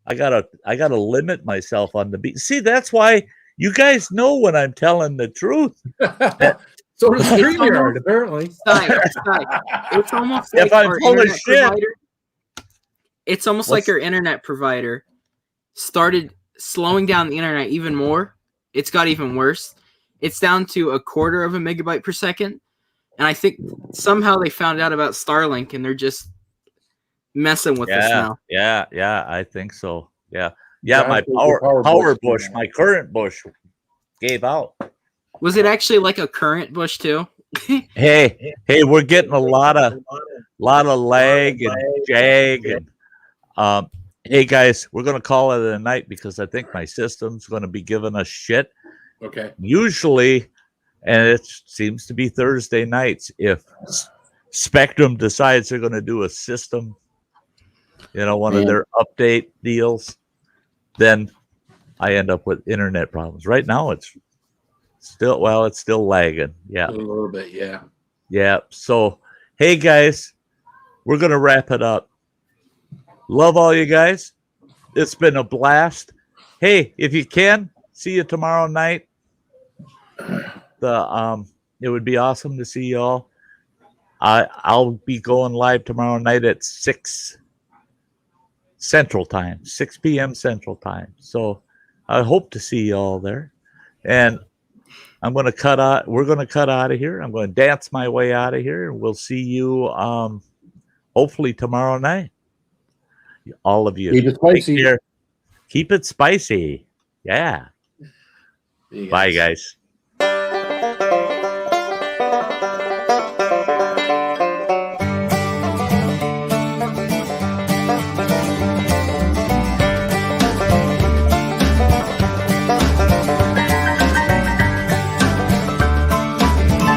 I gotta limit myself on the beat. See, that's why you guys know when I'm telling the truth. So does StreamYard, apparently. Sty, it's almost like if I'm our full of internet shit. provider. It's almost like our internet provider started slowing down the internet even more. It's got even worse. It's down to 1/4 of a megabyte per second. And I think somehow they found out about Starlink and they're just messing with us now. Yeah, I think so. Yeah, my power bush, my current bush gave out. Was it actually like a current bush too? Hey, we're getting a lot of lag and jag and hey guys, we're gonna call it a night because I think my system's gonna be giving us shit. Okay. Usually, and it seems to be Thursday nights, if Spectrum decides they're gonna do a system, one of their update deals, then I end up with internet problems. Right now it's still lagging. Yeah. A little bit, yeah. Yeah. So hey guys, we're gonna wrap it up. Love all you guys. It's been a blast. Hey, if you can, see you tomorrow night. It would be awesome to see you all. I'll be going live tomorrow night at 6 Central Time, 6 p.m. Central Time. So I hope to see you all there. And I'm going to cut out. We're going to cut out of here. I'm going to dance my way out of here, and we'll see you hopefully tomorrow night. All of you. Keep it spicy. Keep it spicy. Yeah. Bye, guys.